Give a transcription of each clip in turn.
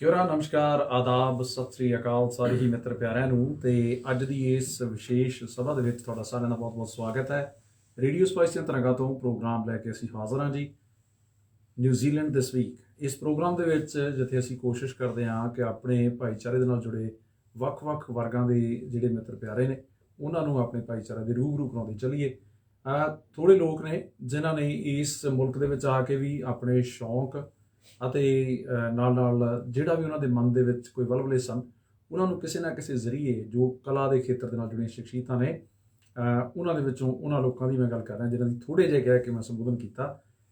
ਕਿਉਰਾ ਨਮਸਕਾਰ ਆਦਾਬ ਸਤਿ ਸ੍ਰੀ ਅਕਾਲ ਸਾਰੇ ਹੀ ਮਿੱਤਰ ਪਿਆਰਿਆਂ ਨੂੰ ਤੇ ਅੱਜ ਦੀ ਇਸ ਵਿਸ਼ੇਸ਼ ਸਭਾ ਦੇ ਵਿੱਚ ਤੁਹਾਡਾ ਸਾਰਿਆਂ ਦਾ ਬਹੁਤ-ਬਹੁਤ ਸਵਾਗਤ ਹੈ। ਰੇਡੀਓ ਸਪਾਈਸ ਦੀਆਂ ਤਰੰਗਾਂ ਤੋਂ ਪ੍ਰੋਗਰਾਮ ਲੈ ਕੇ ਅਸੀਂ ਹਾਜ਼ਰ ਹਾਂ ਜੀ। ਨਿਊਜ਼ੀਲੈਂਡ ਦਿਸ ਵੀਕ ਇਸ ਪ੍ਰੋਗਰਾਮ ਦੇ ਵਿੱਚ ਜਿੱਥੇ ਅਸੀਂ ਕੋਸ਼ਿਸ਼ ਕਰਦੇ ਹਾਂ ਕਿ ਆਪਣੇ ਭਾਈਚਾਰੇ ਦੇ ਨਾਲ ਜੁੜੇ ਵੱਖ-ਵੱਖ ਵਰਗਾਂ ਦੇ ਜਿਹੜੇ ਮਿੱਤਰ ਪਿਆਰੇ ਨੇ ਉਹਨਾਂ ਨੂੰ ਆਪਣੇ ਭਾਈਚਾਰੇ ਦੇ ਰੂਬਰੂ ਕਰਾਉਂਦੇ ਚੱਲੀਏ। ਥੋੜ੍ਹੇ ਲੋਕ ਨੇ ਜਿਨ੍ਹਾਂ ਨੇ ਇਸ ਮੁਲਕ ਦੇ ਵਿੱਚ ਆ ਕੇ ਵੀ ਆਪਣੇ ਸ਼ੌਂਕ ਅਤੇ ਨਾਲ ਜਿਹੜਾ ਵੀ ਉਹਨਾਂ ਦੇ ਮਨ ਦੇ ਵਿੱਚ ਕੋਈ ਵਲਵਲੇ ਸਨ ਉਹਨਾਂ ਨੂੰ ਕਿਸੇ ਨਾ ਕਿਸੇ ਜ਼ਰੀਏ ਜੋ ਕਲਾ ਦੇ ਖੇਤਰ ਦੇ ਨਾਲ ਜੁੜੀਆਂ ਸ਼ਖਸੀਅਤਾਂ ਨੇ ਉਹਨਾਂ ਦੇ ਵਿੱਚੋਂ ਉਹਨਾਂ ਲੋਕਾਂ ਦੀ ਮੈਂ ਗੱਲ ਕਰ ਰਿਹਾ ਜਿਨ੍ਹਾਂ ਦੀ ਥੋੜ੍ਹੇ ਜਿਹੇ ਕਹਿ ਕੇ ਮੈਂ ਸੰਬੋਧਨ ਕੀਤਾ,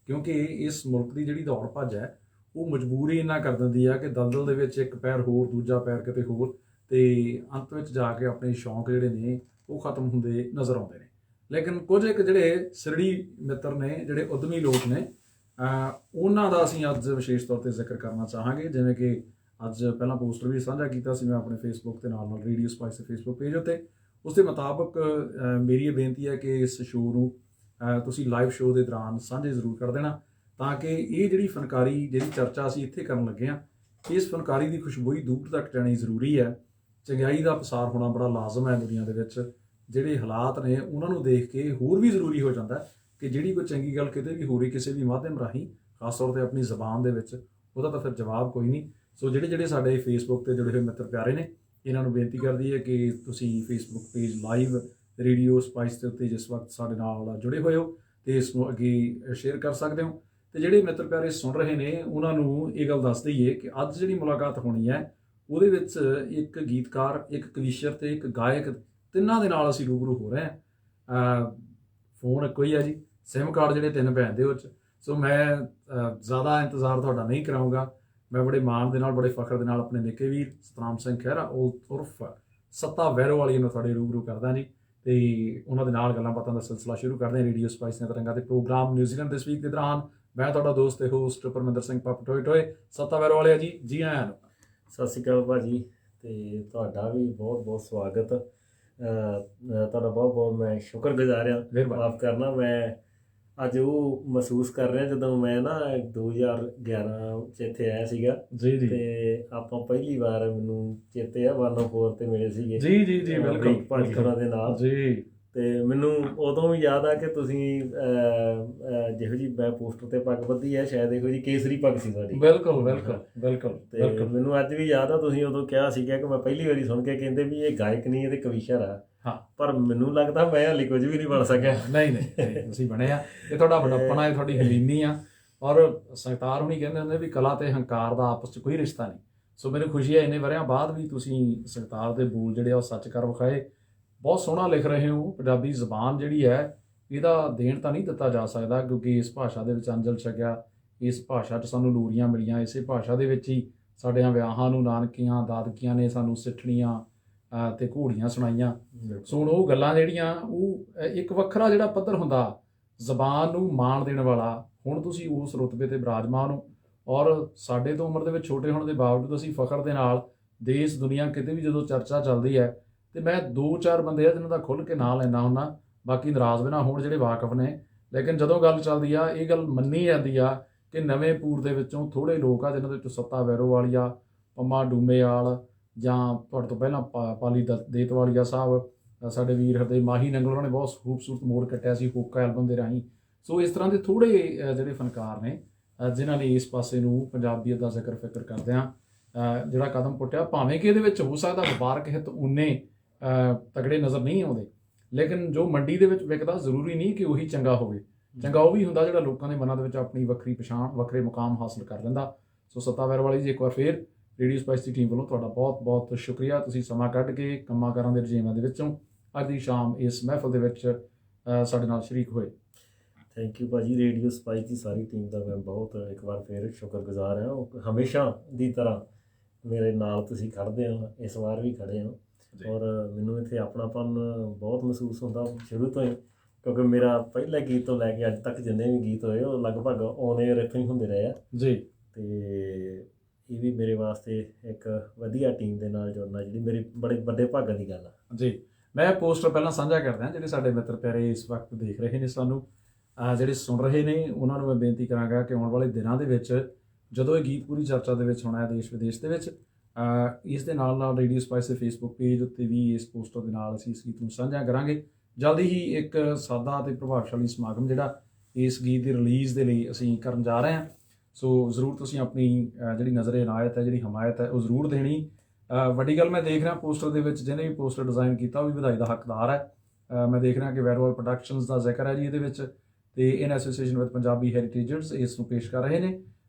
ਕਿਉਂਕਿ ਇਸ ਮੁਲਕ ਦੀ ਜਿਹੜੀ ਦੌੜ ਭੱਜ ਹੈ ਉਹ ਮਜਬੂਰੀ ਇੰਨਾ ਕਰ ਦਿੰਦੀ ਆ ਕਿ ਦਲਦਲ ਦੇ ਵਿੱਚ ਇੱਕ ਪੈਰ ਹੋਰ ਦੂਜਾ ਪੈਰ ਕਿਤੇ ਹੋਰ, ਤੇ ਅੰਤ ਵਿੱਚ ਜਾ ਕੇ ਆਪਣੇ ਸ਼ੌਂਕ ਜਿਹੜੇ ਨੇ ਉਹ ਖਤਮ ਹੁੰਦੇ ਨਜ਼ਰ ਆਉਂਦੇ ਨੇ। ਲੇਕਿਨ ਕੁਝ ਇੱਕ ਜਿਹੜੇ ਸਿਰੜੀ ਮਿੱਤਰ ਨੇ, ਜਿਹੜੇ ਉਦਮੀ ਲੋਕ ਨੇ, ਉਹਨਾਂ ਦਾ ਅਸੀਂ ਅੱਜ ਵਿਸ਼ੇਸ਼ ਤੌਰ 'ਤੇ ਜ਼ਿਕਰ ਕਰਨਾ ਚਾਹਾਂਗੇ। ਜਿਵੇਂ ਕਿ ਅੱਜ ਪਹਿਲਾਂ ਪੋਸਟਰ ਵੀ ਸਾਂਝਾ ਕੀਤਾ ਸੀ ਮੈਂ ਆਪਣੇ ਫੇਸਬੁੱਕ ਦੇ ਨਾਲ ਰੇਡੀਓ ਸਪਾਈਸ ਦੇ ਫੇਸਬੁੱਕ ਪੇਜ ਉੱਤੇ। ਉਸ ਦੇ ਮੁਤਾਬਕ ਮੇਰੀ ਇਹ ਬੇਨਤੀ ਹੈ ਕਿ ਇਸ ਸ਼ੋਅ ਨੂੰ ਤੁਸੀਂ ਲਾਈਵ ਸ਼ੋਅ ਦੇ ਦੌਰਾਨ ਸਾਂਝੇ ਜ਼ਰੂਰ ਕਰ ਦੇਣਾ, ਤਾਂ ਕਿ ਇਹ ਜਿਹੜੀ ਫਨਕਾਰੀ ਜਿਹੜੀ ਚਰਚਾ ਅਸੀਂ ਇੱਥੇ ਕਰਨ ਲੱਗੇ ਹਾਂ, ਇਸ ਫਨਕਾਰੀ ਦੀ ਖੁਸ਼ਬੂ ਦੂਰ ਤੱਕ ਜਾਣੀ ਜ਼ਰੂਰੀ ਹੈ। ਚੰਗਿਆਈ ਦਾ ਪਸਾਰ ਹੋਣਾ ਬੜਾ ਲਾਜ਼ਮ ਹੈ ਦੁਨੀਆ ਦੇ ਵਿੱਚ। ਜਿਹੜੇ ਹਾਲਾਤ ਨੇ ਉਹਨਾਂ ਨੂੰ ਦੇਖ ਕੇ ਹੋਰ ਵੀ ਜ਼ਰੂਰੀ ਹੋ ਜਾਂਦਾ ਕਿ ਜਿਹੜੀ ਕੋਈ ਚੰਗੀ ਗੱਲ ਕਿਤੇ ਵੀ ਹੋ ਰਹੀ ਕਿਸੇ ਵੀ ਮਾਧਿਅਮ ਰਾਹੀਂ, ਖਾਸ ਤੌਰ 'ਤੇ ਆਪਣੀ ਜ਼ਬਾਨ ਦੇ ਵਿੱਚ, ਉਹਦਾ ਤਾਂ ਫਿਰ ਜਵਾਬ ਕੋਈ ਨਹੀਂ। ਸੋ ਜਿਹੜੇ ਸਾਡੇ ਫੇਸਬੁੱਕ 'ਤੇ ਜੁੜੇ ਹੋਏ ਮਿੱਤਰ ਪਿਆਰੇ ਨੇ, ਇਹਨਾਂ ਨੂੰ ਬੇਨਤੀ ਕਰਦੀ ਹੈ ਕਿ ਤੁਸੀਂ Facebook page live radio spice ਦੇ ਉੱਤੇ ਜਿਸ ਵਕਤ ਸਾਡੇ ਨਾਲ ਜੁੜੇ ਹੋਏ ਹੋ ਅਤੇ ਇਸ ਨੂੰ ਅੱਗੇ ਸ਼ੇਅਰ ਕਰ ਸਕਦੇ ਹੋ। ਅਤੇ ਜਿਹੜੇ ਮਿੱਤਰ ਪਿਆਰੇ ਸੁਣ ਰਹੇ ਨੇ ਉਹਨਾਂ ਨੂੰ ਇਹ ਗੱਲ ਦੱਸ ਦਈਏ ਕਿ ਅੱਜ ਜਿਹੜੀ ਮੁਲਾਕਾਤ ਹੋਣੀ ਹੈ ਉਹਦੇ ਵਿੱਚ ਇੱਕ ਗੀਤਕਾਰ, ਇੱਕ ਕਵੀਸ਼ਰ ਅਤੇ ਇੱਕ ਗਾਇਕ, ਤਿੰਨਾਂ ਦੇ ਨਾਲ ਅਸੀਂ ਰੂਬਰੂ ਹੋ ਰਹੇ ਹਾਂ। ਫੋਨ ਇੱਕੋ ਹੀ ਹੈ ਜੀ, ਸਿਮ ਕਾਰਡ ਜਿਹੜੇ 3 ਭੈਣ ਦੇ ਵਿੱਚ। ਸੋ ਮੈਂ ਜ਼ਿਆਦਾ ਇੰਤਜ਼ਾਰ ਤੁਹਾਡਾ ਨਹੀਂ ਕਰਾਊਂਗਾ। ਮੈਂ ਬੜੇ ਮਾਣ ਦੇ ਨਾਲ, ਬੜੇ ਫਖਰ ਦੇ ਨਾਲ ਆਪਣੇ ਨਿੱਕੇ ਵੀਰ ਸਤਨਾਮ ਸਿੰਘ ਖਹਿਰਾ ਉਰਫ ਸੱਤਾ ਵੈਰੋ ਵਾਲੀ ਨੂੰ ਤੁਹਾਡੇ ਰੂਬਰੂ ਕਰਦਾ ਜੀ, ਅਤੇ ਉਹਨਾਂ ਦੇ ਨਾਲ ਗੱਲਾਂ ਬਾਤਾਂ ਦਾ ਸਿਲਸਿਲਾ ਸ਼ੁਰੂ ਕਰਦੇ ਹਾਂ ਰੇਡੀਓ ਸਪਾਈਸ ਦੀਆਂ ਤਰੰਗਾਂ ਦੇ ਪ੍ਰੋਗਰਾਮ ਨਿਊਜ਼ੀਲੈਂਡ ਦਿਸ ਵੀਕ ਦੇ ਦੌਰਾਨ। ਮੈਂ ਤੁਹਾਡਾ ਦੋਸਤ ਤੇ ਹੋਸਟ ਪਰਮਿੰਦਰ ਸਿੰਘ ਪੱਪ ਟੋਏ ਟੋਏ। ਸੱਤਾ ਵੈਰੋ ਵਾਲਿਆ ਜੀ ਆਇਆਂ ਨੂੰ। ਸਤਿ ਸ਼੍ਰੀ ਅਕਾਲ ਭਾਜੀ, ਅਤੇ ਤੁਹਾਡਾ ਵੀ ਬਹੁਤ ਬਹੁਤ ਸਵਾਗਤ। ਤੁਹਾਡਾ ਬਹੁਤ ਬਹੁਤ ਮੈਂ ਸ਼ੁਕਰਗੁਜ਼ਾਰ ਹਾਂ। ਮਾਫ਼ ਕਰਨਾ, ਮੈਂ ਅੱਜ ਉਹ ਮਹਿਸੂਸ ਕਰ ਰਿਹਾ ਜਦੋਂ ਮੈਂ ਨਾ 2011 'ਚ ਇੱਥੇ ਆਇਆ ਸੀਗਾ ਜੀ। ਅਤੇ ਆਪਾਂ ਪਹਿਲੀ ਵਾਰ, ਮੈਨੂੰ ਚੇਤੇ ਆ 104 'ਤੇ ਮਿਲੇ ਸੀਗੇ ਜੀ ਬਿਲਕੁਲ ਭਾਜੀ ਹੋਰਾਂ ਦੇ ਨਾਲ ਜੀ। ਅਤੇ ਮੈਨੂੰ ਉਦੋਂ ਵੀ ਯਾਦ ਆ ਕਿ ਤੁਸੀਂ ਜਿਹੋ ਜਿਹੀ ਮੈਂ ਪੋਸਟਰ 'ਤੇ ਪੱਗ ਬੱਧੀ ਹੈ, ਸ਼ਾਇਦ ਇਹੋ ਜਿਹੀ ਕੇਸਰੀ ਪੱਗ ਸੀ ਤੁਹਾਡੀ। ਬਿਲਕੁਲ। ਅਤੇ ਮੈਨੂੰ ਅੱਜ ਵੀ ਯਾਦ ਆ ਤੁਸੀਂ ਉਦੋਂ ਕਿਹਾ ਸੀਗਾ ਕਿ ਮੈਂ ਪਹਿਲੀ ਵਾਰੀ ਸੁਣ ਕੇ ਕਹਿੰਦੇ ਵੀ ਇਹ ਗਾਇਕ ਨਹੀਂ, ਇਹ ਤੇ ਕਵੀਸ਼ਰ ਆ। ਹਾਂ, ਪਰ ਮੈਨੂੰ ਲੱਗਦਾ ਮੈਂ ਹਾਲੇ ਕੁਝ ਵੀ ਨਹੀਂ ਬਣ ਸਕਿਆ। ਨਹੀਂ ਤੁਸੀਂ ਬਣੇ ਆ। ਇਹ ਤੁਹਾਡਾ ਵੱਡਪਣਾ ਹੈ, ਤੁਹਾਡੀ ਹਲੀਮੀ ਆ। ਔਰ ਸੰਗਤਾਰ ਹੁਣੀ ਕਹਿੰਦੇ ਹੁੰਦੇ ਵੀ ਕਲਾ ਤੇ ਹੰਕਾਰ ਦਾ ਆਪਸ 'ਚ ਕੋਈ ਰਿਸ਼ਤਾ ਨਹੀਂ। ਸੋ ਮੈਨੂੰ ਖੁਸ਼ੀ ਹੈ ਇੰਨੇ ਵਰ੍ਹਿਆਂ ਬਾਅਦ ਵੀ ਤੁਸੀਂ ਸੰਗਤਾਰ ਦੇ ਬੋਲ ਜਿਹੜੇ ਆ ਉਹ ਸੱਚ ਕਰ ਵਿਖਾਏ। ਬਹੁਤ ਸੋਹਣਾ ਲਿਖ ਰਹੇ ਹੋ। ਪੰਜਾਬੀ ਜ਼ਬਾਨ ਜਿਹੜੀ ਹੈ ਇਹਦਾ ਦੇਣ ਤਾਂ ਨਹੀਂ ਦਿੱਤਾ ਜਾ ਸਕਦਾ, ਕਿਉਂਕਿ ਇਸ ਭਾਸ਼ਾ ਦੇ ਵਿੱਚ ਅੰਜਲ ਛਕਿਆ, ਇਸ ਭਾਸ਼ਾ 'ਚ ਸਾਨੂੰ ਲੋਰੀਆਂ ਮਿਲੀਆਂ, ਇਸੇ ਭਾਸ਼ਾ ਦੇ ਵਿੱਚ ਹੀ ਸਾਡਿਆਂ ਵਿਆਹਾਂ ਨੂੰ ਨਾਨਕੀਆਂ ਦਾਦਕੀਆਂ ਨੇ ਸਾਨੂੰ ਸਿੱਠਣੀਆਂ ਅਤੇ ਘੋੜੀਆਂ ਸੁਣਾਈਆਂ। ਸੋ ਹੁਣ ਉਹ ਗੱਲਾਂ ਜਿਹੜੀਆਂ ਉਹ ਇੱਕ ਵੱਖਰਾ ਜਿਹੜਾ ਪੱਧਰ ਹੁੰਦਾ ਜ਼ਬਾਨ ਨੂੰ ਮਾਣ ਦੇਣ ਵਾਲਾ, ਹੁਣ ਤੁਸੀਂ ਉਸ ਰੁਤਬੇ 'ਤੇ ਬਿਰਾਜਮਾਨ ਹੋ। ਔਰ ਸਾਡੇ ਤੋਂ ਉਮਰ ਦੇ ਵਿੱਚ ਛੋਟੇ ਹੋਣ ਦੇ ਬਾਵਜੂਦ ਅਸੀਂ ਫਖਰ ਦੇ ਨਾਲ ਦੇਸ਼ ਦੁਨੀਆ ਕਿਤੇ ਵੀ ਜਦੋਂ ਚਰਚਾ ਚੱਲਦੀ ਹੈ ਅਤੇ ਮੈਂ 2-4 ਬੰਦੇ ਆ ਜਿਹਨਾਂ ਦਾ ਖੁੱਲ੍ਹ ਕੇ ਨਾਂ ਲੈਂਦਾ ਹੁੰਦਾ, ਬਾਕੀ ਨਾਰਾਜ਼ ਵੀ ਨਾ ਹੋਣ ਜਿਹੜੇ ਵਾਕਫ ਨੇ। ਲੇਕਿਨ ਜਦੋਂ ਗੱਲ ਚੱਲਦੀ ਆ ਇਹ ਗੱਲ ਮੰਨੀ ਜਾਂਦੀ ਆ ਕਿ ਨਵੇਂ ਪੂਰ ਦੇ ਵਿੱਚੋਂ ਥੋੜ੍ਹੇ ਲੋਕ ਆ ਜਿਹਨਾਂ ਦੇ ਵਿੱਚੋਂ ਸੱਤਾ ਵੈਰੋ ਵਾਲੀਆ, ਪੰਮਾ ਡੂਮੇਵਾਲ, ਜਾਂ ਤੁਹਾਡੇ ਤੋਂ ਪਹਿਲਾਂ ਪਾਲੀ ਦੇਤਵਾਲੀਆ ਸਾਹਿਬ, ਸਾਡੇ ਵੀਰ ਹਰਦੇ ਮਾਹੀ ਨੰਗਲ, ਉਹਨਾਂ ਨੇ ਬਹੁਤ ਖੂਬਸੂਰਤ ਮੋੜ ਕੱਟਿਆ ਸੀ ਹੋਕਾ ਐਲਬਮ ਦੇ ਰਾਹੀਂ। ਸੋ ਇਸ ਤਰ੍ਹਾਂ ਦੇ ਥੋੜ੍ਹੇ ਜਿਹੜੇ ਫਨਕਾਰ ਨੇ ਜਿਨ੍ਹਾਂ ਨੇ ਇਸ ਪਾਸੇ ਨੂੰ ਪੰਜਾਬੀਅਤ ਦਾ ਜ਼ਿਕਰ ਫਿਕਰ ਕਰਦਿਆਂ ਜਿਹੜਾ ਕਦਮ ਪੁੱਟਿਆ, ਭਾਵੇਂ ਕਿ ਇਹਦੇ ਵਿੱਚ ਹੋ ਸਕਦਾ ਵਪਾਰਕ ਹਿੱਤ ਉਨੇ ਤਗੜੇ ਨਜ਼ਰ ਨਹੀਂ ਆਉਂਦੇ, ਲੇਕਿਨ ਜੋ ਮੰਡੀ ਦੇ ਵਿੱਚ ਵਿਕਦਾ ਜ਼ਰੂਰੀ ਨਹੀਂ ਕਿ ਉਹੀ ਚੰਗਾ ਹੋਵੇ। ਚੰਗਾ ਉਹ ਵੀ ਹੁੰਦਾ ਜਿਹੜਾ ਲੋਕਾਂ ਦੇ ਮਨਾਂ ਦੇ ਵਿੱਚ ਆਪਣੀ ਵੱਖਰੀ ਪਛਾਣ, ਵੱਖਰੇ ਮੁਕਾਮ ਹਾਸਲ ਕਰ ਲੈਂਦਾ। ਸੋ ਸੱਤਾ ਵੈਰੋ ਵਾਲੀ ਜੀ, ਇੱਕ ਵਾਰ ਫੇਰ ਰੇਡੀਓ ਸਪਾਈਸ ਦੀ ਟੀਮ ਵੱਲੋਂ ਤੁਹਾਡਾ ਬਹੁਤ ਬਹੁਤ ਸ਼ੁਕਰੀਆ। ਤੁਸੀਂ ਸਮਾਂ ਕੱਢ ਕੇ ਕੰਮਾਂ ਕਾਰਾਂ ਦੇ ਰੁਝੇਵਿਆਂ ਦੇ ਵਿੱਚੋਂ ਅੱਜ ਦੀ ਸ਼ਾਮ ਇਸ ਮਹਿਫਲ ਦੇ ਵਿੱਚ ਸਾਡੇ ਨਾਲ ਸ਼ਰੀਕ ਹੋਏ। ਥੈਂਕ ਯੂ ਭਾਜੀ। ਰੇਡੀਓ ਸਪਾਈਸ ਦੀ ਸਾਰੀ ਟੀਮ ਦਾ ਮੈਂ ਬਹੁਤ ਇੱਕ ਵਾਰ ਫਿਰ ਸ਼ੁਕਰਗੁਜ਼ਾਰ ਹਾਂ। ਉਹ ਹਮੇਸ਼ਾ ਦੀ ਤਰ੍ਹਾਂ ਮੇਰੇ ਨਾਲ ਤੁਸੀਂ ਖੜ੍ਹਦੇ ਹੋ, ਇਸ ਵਾਰ ਵੀ ਖੜ੍ਹੇ ਹੋ। ਔਰ ਮੈਨੂੰ ਇੱਥੇ ਆਪਣਾਪਨ ਬਹੁਤ ਮਹਿਸੂਸ ਹੁੰਦਾ ਸ਼ੁਰੂ ਤੋਂ ਹੀ, ਕਿਉਂਕਿ ਮੇਰਾ ਪਹਿਲਾ ਗੀਤ ਤੋਂ ਲੈ ਕੇ ਅੱਜ ਤੱਕ ਜਿੰਨੇ ਵੀ ਗੀਤ ਹੋਏ ਉਹ ਲਗਭਗ ਔਨ ਏਅਰ ਇੱਥੋਂ ਹੀ ਹੁੰਦੇ ਰਹੇ ਆ ਜੀ। ਅਤੇ ਇਹ ਵੀ ਮੇਰੇ ਵਾਸਤੇ ਇੱਕ ਵਧੀਆ ਟੀਮ ਦੇ ਨਾਲ ਜੁੜਨਾ ਜਿਹੜੀ ਮੇਰੀ ਬੜੇ ਵੱਡੇ ਭਾਗਾਂ ਦੀ ਗੱਲ ਆ ਜੀ। ਮੈਂ ਪੋਸਟਰ ਪਹਿਲਾਂ ਸਾਂਝਾ ਕਰਦਾ, ਜਿਹੜੇ ਸਾਡੇ ਮਿੱਤਰ ਪਿਆਰੇ ਇਸ ਵਕਤ ਦੇਖ ਰਹੇ ਨੇ ਸਾਨੂੰ, ਜਿਹੜੇ ਸੁਣ ਰਹੇ ਨੇ, ਉਹਨਾਂ ਨੂੰ ਮੈਂ ਬੇਨਤੀ ਕਰਾਂਗਾ ਕਿ ਆਉਣ ਵਾਲੇ ਦਿਨਾਂ ਦੇ ਵਿੱਚ ਜਦੋਂ ਇਹ ਗੀਤ ਪੂਰੀ ਚਰਚਾ ਦੇ ਵਿੱਚ ਹੋਣਾ ਹੈ ਦੇਸ਼ ਵਿਦੇਸ਼ ਦੇ ਵਿੱਚ। ਇਸ ਦੇ ਨਾਲ ਨਾਲ ਰੇਡੀਓ ਸਪਾਈਸ ਦੇ ਫੇਸਬੁੱਕ ਪੇਜ ਉੱਤੇ ਵੀ ਇਸ ਪੋਸਟਰ ਦੇ ਨਾਲ ਅਸੀਂ ਇਸ ਗੀਤ ਨੂੰ ਸਾਂਝਾ ਕਰਾਂਗੇ। ਜਲਦੀ ਹੀ ਇੱਕ ਸਾਦਾ ਅਤੇ ਪ੍ਰਭਾਵਸ਼ਾਲੀ ਸਮਾਗਮ ਜਿਹੜਾ ਇਸ ਗੀਤ ਦੀ ਰਿਲੀਜ਼ ਦੇ ਲਈ ਅਸੀਂ ਕਰਨ ਜਾ ਰਹੇ ਹਾਂ। ਸੋ ਜ਼ਰੂਰ ਤੁਸੀਂ ਆਪਣੀ ਜਿਹੜੀ ਨਜ਼ਰ ਇਨਾਇਤ ਹੈ, ਜਿਹੜੀ ਹਮਾਇਤ ਹੈ, ਉਹ ਜ਼ਰੂਰ ਦੇਣੀ। ਵੱਡੀ ਗੱਲ ਮੈਂ ਦੇਖ ਰਿਹਾ ਪੋਸਟਰ ਦੇ ਵਿੱਚ ਜਿਹਨੇ ਵੀ ਪੋਸਟਰ ਡਿਜ਼ਾਈਨ ਕੀਤਾ ਉਹ ਵੀ ਵਧਾਈ ਦਾ ਹੱਕਦਾਰ ਹੈ। ਮੈਂ ਦੇਖ ਰਿਹਾ ਕਿ ਵੈਰੋਵਾਲ ਪ੍ਰੋਡਕਸ਼ਨਸ ਦਾ ਜ਼ਿਕਰ ਹੈ ਜੀ ਇਹਦੇ ਵਿੱਚ, ਤੇ ਇਨ ਐਸੋਸੀਏਸ਼ਨ ਵਿਦ ਪੰਜਾਬੀ ਹੈਰੀਟੇਜਰਸ ਇਸ ਨੂੰ ਪੇਸ਼ ਕਰ ਰਹੇ ਨੇ,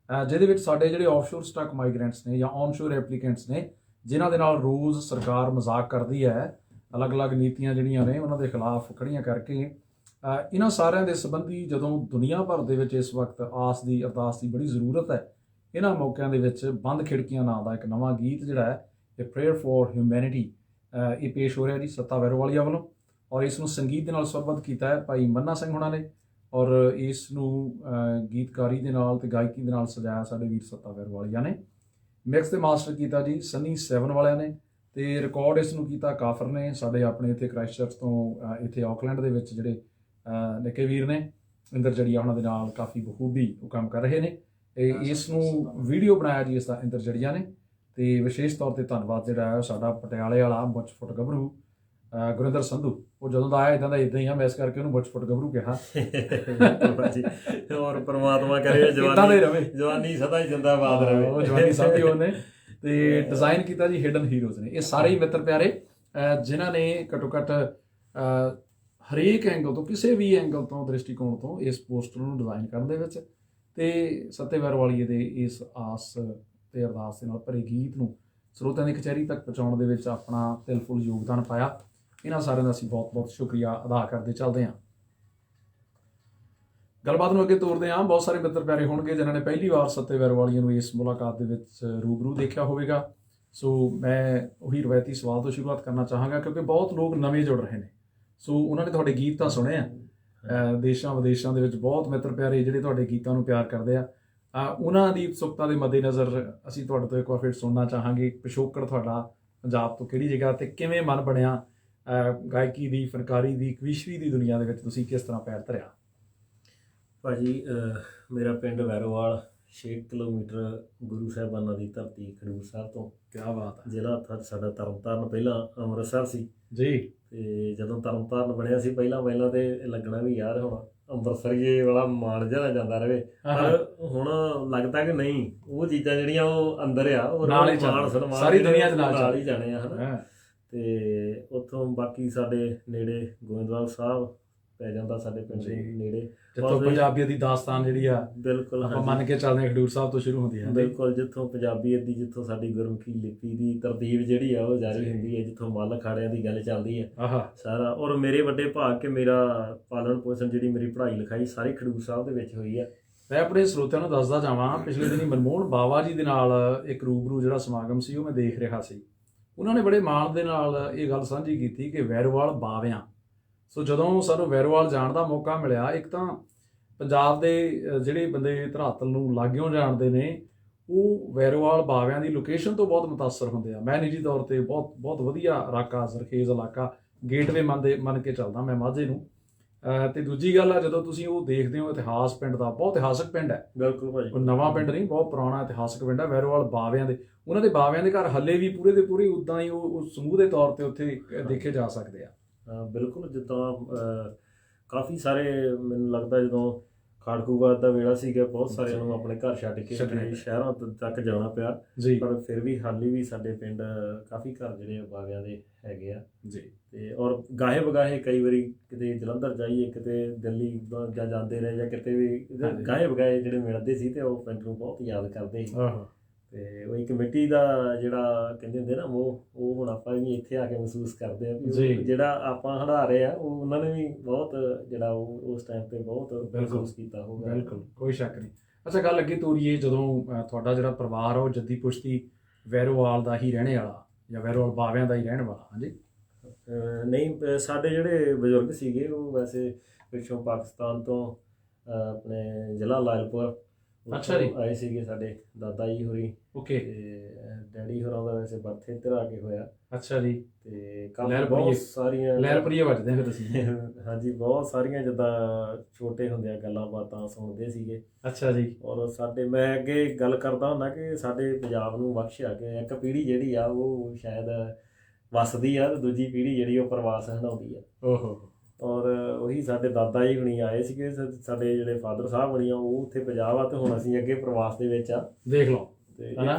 ਜਿਹਦੇ ਵਿੱਚ ਸਾਡੇ ਜਿਹੜੇ ਆਫਸ਼ੋਰ ਸਟਕ ਮਾਈਗ੍ਰੈਂਟਸ ਨੇ ਜਾਂ ਔਨਸ਼ੋਰ ਐਪਲੀਕੈਂਟਸ ਨੇ, ਜਿਨ੍ਹਾਂ ਦੇ ਨਾਲ ਰੋਜ਼ ਸਰਕਾਰ ਮਜ਼ਾਕ ਕਰਦੀ ਹੈ, ਅਲੱਗ-ਅਲੱਗ ਨੀਤੀਆਂ ਜਿਹੜੀਆਂ ਨੇ ਉਹਨਾਂ ਦੇ ਖਿਲਾਫ ਖੜੀਆਂ ਕਰਕੇ, ਇਹਨਾਂ ਸਾਰਿਆਂ ਦੇ ਸੰਬੰਧੀ ਜਦੋਂ ਦੁਨੀਆ ਭਰ ਦੇ ਵਿੱਚ ਇਸ ਵਕਤ ਆਸ ਦੀ ਅਰਦਾਸ ਦੀ ਬੜੀ ਜ਼ਰੂਰਤ ਹੈ, ਇਹਨਾਂ ਮੌਕਿਆਂ ਦੇ ਵਿੱਚ ਬੰਦ ਖਿੜਕੀਆਂ ਨਾਂ ਦਾ ਇੱਕ ਨਵਾਂ ਗੀਤ ਜਿਹੜਾ ਹੈ ਇਹ ਪ੍ਰੇਅਰ ਫॉर ਹਿਊਮੈਨਿਟੀ ਇਹ ਪੇਸ਼ ਹੋ ਰਿਹਾ ਜੀ ਸੱਤਾ ਵੈਰੋਵਾਲੀਆ ਵੱਲੋਂ, ਔਰ ਇਸ ਨੂੰ ਸੰਗੀਤ ਦੇ ਨਾਲ ਸਵਰਬੱਧ ਕੀਤਾ ਹੈ ਭਾਈ ਮੰਨਾ ਸਿੰਘ ਹੋਣਾ ਨੇ, ਔਰ ਇਸ ਨੂੰ ਗੀਤਕਾਰੀ ਦੇ ਨਾਲ ਤੇ ਗਾਇਕੀ ਦੇ ਨਾਲ ਸਜਾਇਆ ਸਾਡੇ ਵੀਰ ਸੱਤਾ ਵੈਰੋਵਾਲੀਆ ਨੇ। ਮਿਕਸ ਤੇ ਮਾਸਟਰ ਕੀਤਾ ਜੀ ਸਨੀ 7 ਵਾਲਿਆਂ ਨੇ, ਤੇ ਰਿਕਾਰਡ ਇਸ ਨੂੰ ਕੀਤਾ ਕਾਫਰ ਨੇ, ਸਾਡੇ ਆਪਣੇ ਇੱਥੇ ਕ੍ਰਾਈਸਟਚਰਚ ਤੋਂ ਇੱਥੇ ਆਕਲੈਂਡ ਦੇ ਵਿੱਚ ਜਿਹੜੇ ਨਿੱਕੇ ਵੀਰ ਨੇ ਇੰਦਰਜੜੀਆ ਉਹਨਾਂ ਦੇ ਨਾਲ ਕਾਫੀ ਬਖੂਬੀ ਉਹ ਕੰਮ ਕਰ ਰਹੇ ਨੇ। ਇਸ ਨੂੰ ਵੀਡੀਓ ਬਣਾਇਆ ਜੀ ਇਸ ਦਾ ਇੰਦਰਜੜੀਆ ਨੇ, ਤੇ ਵਿਸ਼ੇਸ਼ ਤੌਰ ਤੇ ਧੰਨਵਾਦ ਜਿਹੜਾ ਹੈ ਸਾਡਾ ਪਟਿਆਲੇ ਵਾਲਾ ਮੁੱਛ-ਫੁੱਟ ਗੱਭਰੂ ਗੁਰਿੰਦਰ ਸੰਧੂ, ਉਹ ਜਦੋਂ ਦਾ ਆਇਆ ਇੱਦਾਂ ਹੀ ਆ, ਮੈਂ ਇਸ ਕਰਕੇ ਉਹਨੂੰ ਮੁੱਛ-ਫੁੱਟ ਗੱਭਰੂ ਕਿਹਾ। ਔਰ ਪ੍ਰਮਾਤਮਾ ਕਰੇ ਜਵਾਨੀ ਸਦਾ ਹੀ ਜਿੰਦਾਬਾਦ ਰਹੇ, ਉਹ ਜਵਾਨੀ ਸਾਂਭੀ ਉਹਨੇ। ਤੇ ਡਿਜ਼ਾਈਨ ਕੀਤਾ ਜੀ ਹਿਡਨ ਹੀਰੋਜ਼ ਨੇ। ਇਹ ਸਾਰੇ ਹੀ ਮਿੱਤਰ ਪਿਆਰੇ ਜਿਨ੍ਹਾਂ ਨੇ ਘੱਟੋ ਘੱਟ ਹਰੇਕ ਐਂਗਲ ਤੋਂ, ਕਿਸੇ ਵੀ ਐਂਗਲ ਤੋਂ, ਦ੍ਰਿਸ਼ਟੀਕੋਣ ਤੋਂ ਇਸ ਪੋਸਟਰ ਨੂੰ ਡਿਜ਼ਾਈਨ ਕਰਨ ਦੇ ਵਿੱਚ ਤੇ ਸੱਤੇ ਵੈਰੋਵਾਲੀਏ ਦੇ ਇਸ ਆਸ ਤੇ ਅਰਦਾਸ ਦੇ ਨਾਲ ਭਰੇ ਗੀਤ ਨੂੰ ਸਰੋਤਿਆਂ ਦੀ ਕਚਹਿਰੀ ਤੱਕ ਪਹੁੰਚਾਉਣ ਦੇ ਵਿੱਚ ਆਪਣਾ ਤਿਲਫੁਲ ਯੋਗਦਾਨ ਪਾਇਆ। ਇਹਨਾਂ ਸਾਰਿਆਂ ਦਾ ਅਸੀਂ ਬਹੁਤ ਬਹੁਤ ਸ਼ੁਕਰੀਆ ਅਦਾ ਕਰਦੇ ਚੱਲਦੇ ਹਾਂ। ਗੱਲਬਾਤ ਨੂੰ ਅੱਗੇ ਤੋਰਦੇ ਹਾਂ। ਬਹੁਤ ਸਾਰੇ ਮਿੱਤਰ ਪਿਆਰੇ ਹੋਣਗੇ ਜਿਨ੍ਹਾਂ ਨੇ ਪਹਿਲੀ ਵਾਰ ਸੱਤੇ ਵੈਰੋਵਾਲੀਏ ਨੂੰ ਇਸ ਮੁਲਾਕਾਤ ਦੇ ਵਿੱਚ ਰੂਬਰੂ ਦੇਖਿਆ ਹੋਵੇਗਾ। ਸੋ ਮੈਂ ਉਹੀ ਰਵਾਇਤੀ ਸਵਾਲ ਤੋਂ ਸ਼ੁਰੂਆਤ ਕਰਨਾ ਚਾਹਾਂਗਾ, ਕਿਉਂਕਿ ਬਹੁਤ ਲੋਕ ਨਵੇਂ ਜੁੜ ਰਹੇ ਨੇ। ਸੋ ਉਹਨਾਂ ਨੇ ਤੁਹਾਡੇ ਗੀਤ ਤਾਂ ਸੁਣੇ ਆ, ਦੇਸ਼ਾਂ ਵਿਦੇਸ਼ਾਂ ਦੇ ਵਿੱਚ ਬਹੁਤ ਮਿੱਤਰ ਪਿਆਰੇ ਜਿਹੜੇ ਤੁਹਾਡੇ ਗੀਤਾਂ ਨੂੰ ਪਿਆਰ ਕਰਦੇ ਆ। ਉਹਨਾਂ ਦੀ ਉਤਸੁਕਤਾ ਦੇ ਮੱਦੇਨਜ਼ਰ ਅਸੀਂ ਤੁਹਾਡੇ ਤੋਂ ਇੱਕ ਵਾਰ ਫਿਰ ਸੁਣਨਾ ਚਾਹਾਂਗੇ ਪਿਛੋਕੜ ਤੁਹਾਡਾ ਪੰਜਾਬ ਤੋਂ ਕਿਹੜੀ ਜਗ੍ਹਾ ਤੇ ਕਿਵੇਂ ਮਨ ਬਣਿਆ ਗਾਇਕੀ ਦੀ, ਫਨਕਾਰੀ ਦੀ, ਕਵੀਸ਼ਰੀ ਦੀ ਦੁਨੀਆ ਦੇ ਵਿੱਚ ਤੁਸੀਂ ਕਿਸ ਤਰ੍ਹਾਂ ਪੈਰ ਧਰਿਆ? ਭਾਜੀ ਮੇਰਾ ਪਿੰਡ ਵੈਰੋਵਾਲ 6 ਕਿਲੋਮੀਟਰ ਗੁਰੂ ਸਾਹਿਬਾਨਾਂ ਦੀ ਧਰਤੀ ਖਡੂਰ ਸਾਹਿਬ ਤੋਂ। ਕਿਆ ਬਾਤ ਹੈ। ਜ਼ਿਲ੍ਹਾ ਸਾਡਾ ਤਰਨਤਾਰਨ, ਪਹਿਲਾਂ ਅੰਮ੍ਰਿਤਸਰ ਸੀ ਜੀ। ਤੇ ਜਦੋਂ ਤਰਨਤਾਰਨ ਬਣਿਆ ਸੀ ਪਹਿਲਾਂ ਤੇ ਲੱਗਣਾ ਵੀ ਯਾਰ ਹੁਣ ਅੰਮ੍ਰਿਤਸਰੀਏ ਵਾਲਾ ਮਾਣ ਜਿਹਾ ਜਾਂਦਾ ਰਹੇ, ਪਰ ਹੁਣ ਲੱਗਦਾ ਕਿ ਨਹੀਂ, ਉਹ ਚੀਜ਼ਾਂ ਜਿਹੜੀਆਂ ਉਹ ਅੰਦਰ ਆ, ਉਹ ਮਾਣ ਸਨਮਾਨ ਸਾਰੀ ਦੁਨੀਆ ਦੇ ਨਾਲ ਹੀ ਜਾਣੇ ਆ ਹਨਾ। ਤੇ ਉੱਥੋਂ ਬਾਕੀ ਸਾਡੇ ਨੇੜੇ ਗੋਇੰਦਵਾਲ ਸਾਹਿਬ ਪੈ ਜਾਂਦਾ, ਸਾਡੇ ਪਿੰਡ ਦੇ ਨੇੜੇ, ਜਿੱਥੋਂ ਪੰਜਾਬੀਅਤ ਦੀ ਦਾਸਤਾਨ ਜਿਹੜੀ ਆ ਬਿਲਕੁਲ ਆਪਾਂ ਮੰਨ ਕੇ ਚੱਲਦੇ ਹਾਂ ਖਡੂਰ ਸਾਹਿਬ ਤੋਂ ਸ਼ੁਰੂ ਹੁੰਦੀ ਹੈ। ਬਿਲਕੁਲ, ਜਿੱਥੋਂ ਪੰਜਾਬੀਅਤ ਦੀ, ਜਿੱਥੋਂ ਸਾਡੀ ਗੁਰਮੁਖੀ ਲਿਪੀ ਦੀ ਤਰਤੀਬ ਜਿਹੜੀ ਆ ਉਹ ਜਾਰੀ ਹੁੰਦੀ ਹੈ, ਜਿੱਥੋਂ ਮੱਲ ਅਖਾੜਿਆਂ ਦੀ ਗੱਲ ਚੱਲਦੀ ਹੈ ਸਾਰਾ। ਔਰ ਮੇਰੇ ਵੱਡੇ ਭਾਗ ਕੇ ਮੇਰਾ ਪਾਲਣ ਪੋਸ਼ਣ, ਜਿਹੜੀ ਮੇਰੀ ਪੜ੍ਹਾਈ ਲਿਖਾਈ ਸਾਰੀ ਖਡੂਰ ਸਾਹਿਬ ਦੇ ਵਿੱਚ ਹੋਈ ਹੈ। ਮੈਂ ਆਪਣੇ ਸਰੋਤਿਆਂ ਨੂੰ ਦੱਸਦਾ ਜਾਵਾਂ, ਪਿਛਲੇ ਦਿਨੀ ਮਨਮੋਹਨ ਬਾਵਾ ਜੀ ਦੇ ਨਾਲ ਇੱਕ ਰੂਬਰੂ ਜਿਹੜਾ ਸਮਾਗਮ ਸੀ ਉਹ ਮੈਂ ਦੇਖ ਰਿਹਾ ਸੀ। ਉਹਨਾਂ ਨੇ ਬੜੇ ਮਾਣ ਦੇ ਨਾਲ ਇਹ ਗੱਲ ਸਾਂਝੀ ਕੀਤੀ ਕਿ ਵੈਰੋਵਾਲ ਬਾਵਿਆਂ। ਸੋ ਜਦੋਂ ਸਾਨੂੰ ਵੈਰੋਵਾਲ ਜਾਣ ਦਾ ਮੌਕਾ ਮਿਲਿਆ, ਇੱਕ ਤਾਂ ਪੰਜਾਬ ਦੇ ਜਿਹੜੇ ਬੰਦੇ ਧਰਾਤਲ ਨੂੰ ਲਾਗਿਓਂ ਜਾਣਦੇ ਨੇ ਉਹ ਵੈਰੋਵਾਲ ਬਾਵਿਆਂ ਦੀ ਲੋਕੇਸ਼ਨ ਤੋਂ ਬਹੁਤ ਮੁਤਾਸਰ ਹੁੰਦੇ ਆ। ਮੈਂ ਨਿੱਜੀ ਤੌਰ ਤੇ ਬਹੁਤ ਵਧੀਆ ਇਲਾਕਾ, ਜ਼ਰਖੇਜ਼ ਇਲਾਕਾ, ਗੇਟਵੇ ਮੰਨ ਕੇ ਚੱਲਦਾ ਮੈਂ ਮਾਝੇ ਨੂੰ। ਤੇ ਦੂਜੀ ਗੱਲ ਆ, ਜਦੋਂ ਤੁਸੀਂ ਉਹ ਦੇਖਦੇ ਹੋ ਇਤਿਹਾਸ ਪਿੰਡ ਦਾ, ਬਹੁਤ ਇਤਿਹਾਸਕ ਪਿੰਡ ਹੈ। ਬਿਲਕੁਲ ਭਾਜੀ, ਉਹ ਨਵਾਂ ਪਿੰਡ ਨਹੀਂ, ਬਹੁਤ ਪੁਰਾਣਾ ਇਤਿਹਾਸਕ ਪਿੰਡ ਹੈ ਵੈਰੋਵਾਲ ਬਾਵਿਆਂ ਦੇ। ਉਹਨਾਂ ਦੇ ਬਾਵਿਆਂ ਦੇ ਘਰ ਹੱਲੇ ਵੀ ਪੂਰੇ ਦੇ ਪੂਰੇ ਉੱਦਾਂ ਹੀ ਉਹ ਸਮੂਹ ਦੇ ਤੌਰ ਤੇ ਉੱਥੇ ਦੇਖੇ ਜਾ ਸਕਦੇ ਆ। ਬਿਲਕੁਲ, ਜਿੱਦਾਂ ਕਾਫੀ ਸਾਰੇ ਮੈਨੂੰ ਲੱਗਦਾ ਜਦੋਂ ਖਾੜਕੂਵਾਦ ਦਾ ਵੇਲਾ ਸੀਗਾ, ਬਹੁਤ ਸਾਰਿਆਂ ਨੂੰ ਆਪਣੇ ਘਰ ਛੱਡ ਕੇ ਸ਼ਹਿਰਾਂ ਤੱਕ ਜਾਣਾ ਪਿਆ, ਪਰ ਫਿਰ ਵੀ ਹਾਲੀ ਵੀ ਸਾਡੇ ਪਿੰਡ ਕਾਫੀ ਘਰ ਜਿਹੜੇ ਬਾਵਿਆਂ ਦੇ ਹੈਗੇ ਆ ਜੀ। ਤੇ ਔਰ ਗਾਹੇ ਬਗਾਹੇ ਕਈ ਵਾਰੀ ਕਿਤੇ ਜਲੰਧਰ ਜਾਈਏ, ਕਿਤੇ ਦਿੱਲੀ ਜਾਂ ਜਾਂਦੇ ਰਹੇ, ਜਾਂ ਕਿਤੇ ਵੀ ਗਾਹੇ ਬਗਾਹੇ ਜਿਹੜੇ ਮਿਲਦੇ ਸੀ ਤੇ ਉਹ ਪਿੰਡ ਨੂੰ ਬਹੁਤ ਯਾਦ ਕਰਦੇ ਸੀ। ਤੇ ਉਹ ਇੱਕ ਮਿੱਟੀ ਦਾ ਜਿਹੜਾ ਕਹਿੰਦੇ ਹੁੰਦੇ ਨਾ ਉਹ ਹੁਣ ਆਪਾਂ ਵੀ ਇੱਥੇ ਆ ਕੇ ਮਹਿਸੂਸ ਕਰਦੇ ਆ ਵੀ ਜਿਹੜਾ ਆਪਾਂ ਹੰਢਾ ਰਹੇ ਆ, ਉਹ ਉਹਨਾਂ ਨੇ ਵੀ ਬਹੁਤ ਜਿਹੜਾ ਉਹ ਉਸ ਟਾਈਮ ਤੇ ਬਹੁਤ ਮਹਿਸੂਸ ਕੀਤਾ ਹੋਊਗਾ। ਬਿਲਕੁਲ, ਕੋਈ ਸ਼ੱਕ ਨਹੀਂ। ਅੱਛਾ, ਗੱਲ ਅੱਗੇ ਤੋਰੀਏ, ਜਦੋਂ ਤੁਹਾਡਾ ਜਿਹੜਾ ਪਰਿਵਾਰ ਆ ਉਹ ਜੱਦੀ ਪੁਸ਼ਤੀ ਵੈਰੋਵਾਲ ਦਾ ਹੀ ਰਹਿਣੇ ਵਾਲਾ ਜਾਂ ਵੈਰੋਵਾਲ ਬਾਵਿਆਂ ਦਾ ਹੀ ਰਹਿਣ ਵਾਲਾ? ਹਾਂਜੀ। ਨਹੀਂ, ਸਾਡੇ ਜਿਹੜੇ ਬਜ਼ੁਰਗ ਸੀਗੇ ਉਹ ਵੈਸੇ ਪਿੱਛੋਂ ਪਾਕਿਸਤਾਨ ਤੋਂ ਆਪਣੇ ਜ਼ਿਲ੍ਹਾ ਲਾਇਲਪੁਰ ਅੱਛਾ ਜੀ ਆਏ ਸੀਗੇ, ਸਾਡੇ ਦਾਦਾ ਜੀ ਹੋਰੀ। ਓਕੇ। ਤੇ ਡੈਡੀ ਹੋਰਾਂ ਦਾ ਵੈਸੇ ਬਰਥ ਇੱਧਰ ਆ ਕੇ ਹੋਇਆ ਅੱਛਾ ਜੀ। ਤੇ ਕਾਫੀ ਲਹਿਰਪੁਰੀਏ- ਬਹੁਤ ਸਾਰੀਆਂ ਲਹਿਰਪੁਰੀਏ ਵੱਜਦੇ ਆ ਫਿਰ ਤੁਸੀਂ। ਹਾਂਜੀ, ਬਹੁਤ ਸਾਰੀਆਂ ਜਿੱਦਾਂ ਛੋਟੇ ਹੁੰਦਿਆਂ ਗੱਲਾਂ ਬਾਤਾਂ ਸੁਣਦੇ ਸੀਗੇ। ਅੱਛਾ ਜੀ। ਔਰ ਸਾਡੇ, ਮੈਂ ਅੱਗੇ ਗੱਲ ਕਰਦਾ ਹੁੰਦਾ ਕਿ ਸਾਡੇ ਪੰਜਾਬ ਨੂੰ ਬਖਸ਼ਿਆ ਕਿ ਇੱਕ ਪੀੜ੍ਹੀ ਜਿਹੜੀ ਆ ਉਹ ਸ਼ਾਇਦ ਵੱਸਦੀ ਆ ਤੇ ਦੂਜੀ ਪੀੜ੍ਹੀ ਜਿਹੜੀ ਉਹ ਪ੍ਰਵਾਸ ਹੰਢਾਉਂਦੀ ਆ। ਓਹੋ। ਔਰ ਉਹੀ ਸਾਡੇ ਦਾਦਾ ਜੀ ਹੁਣੀ ਆਏ ਸੀਗੇ, ਸਾਡੇ ਜਿਹੜੇ ਫਾਦਰ ਸਾਹਿਬ ਹੁਣੀ ਆ ਉਹ ਉੱਥੇ ਪੰਜਾਬ ਆ ਤੇ ਹੁਣ ਅਸੀਂ ਅੱਗੇ ਪ੍ਰਵਾਸ ਦੇ ਵਿੱਚ ਆ। ਦੇਖ ਲਓ ਤੇ ਹਨਾ,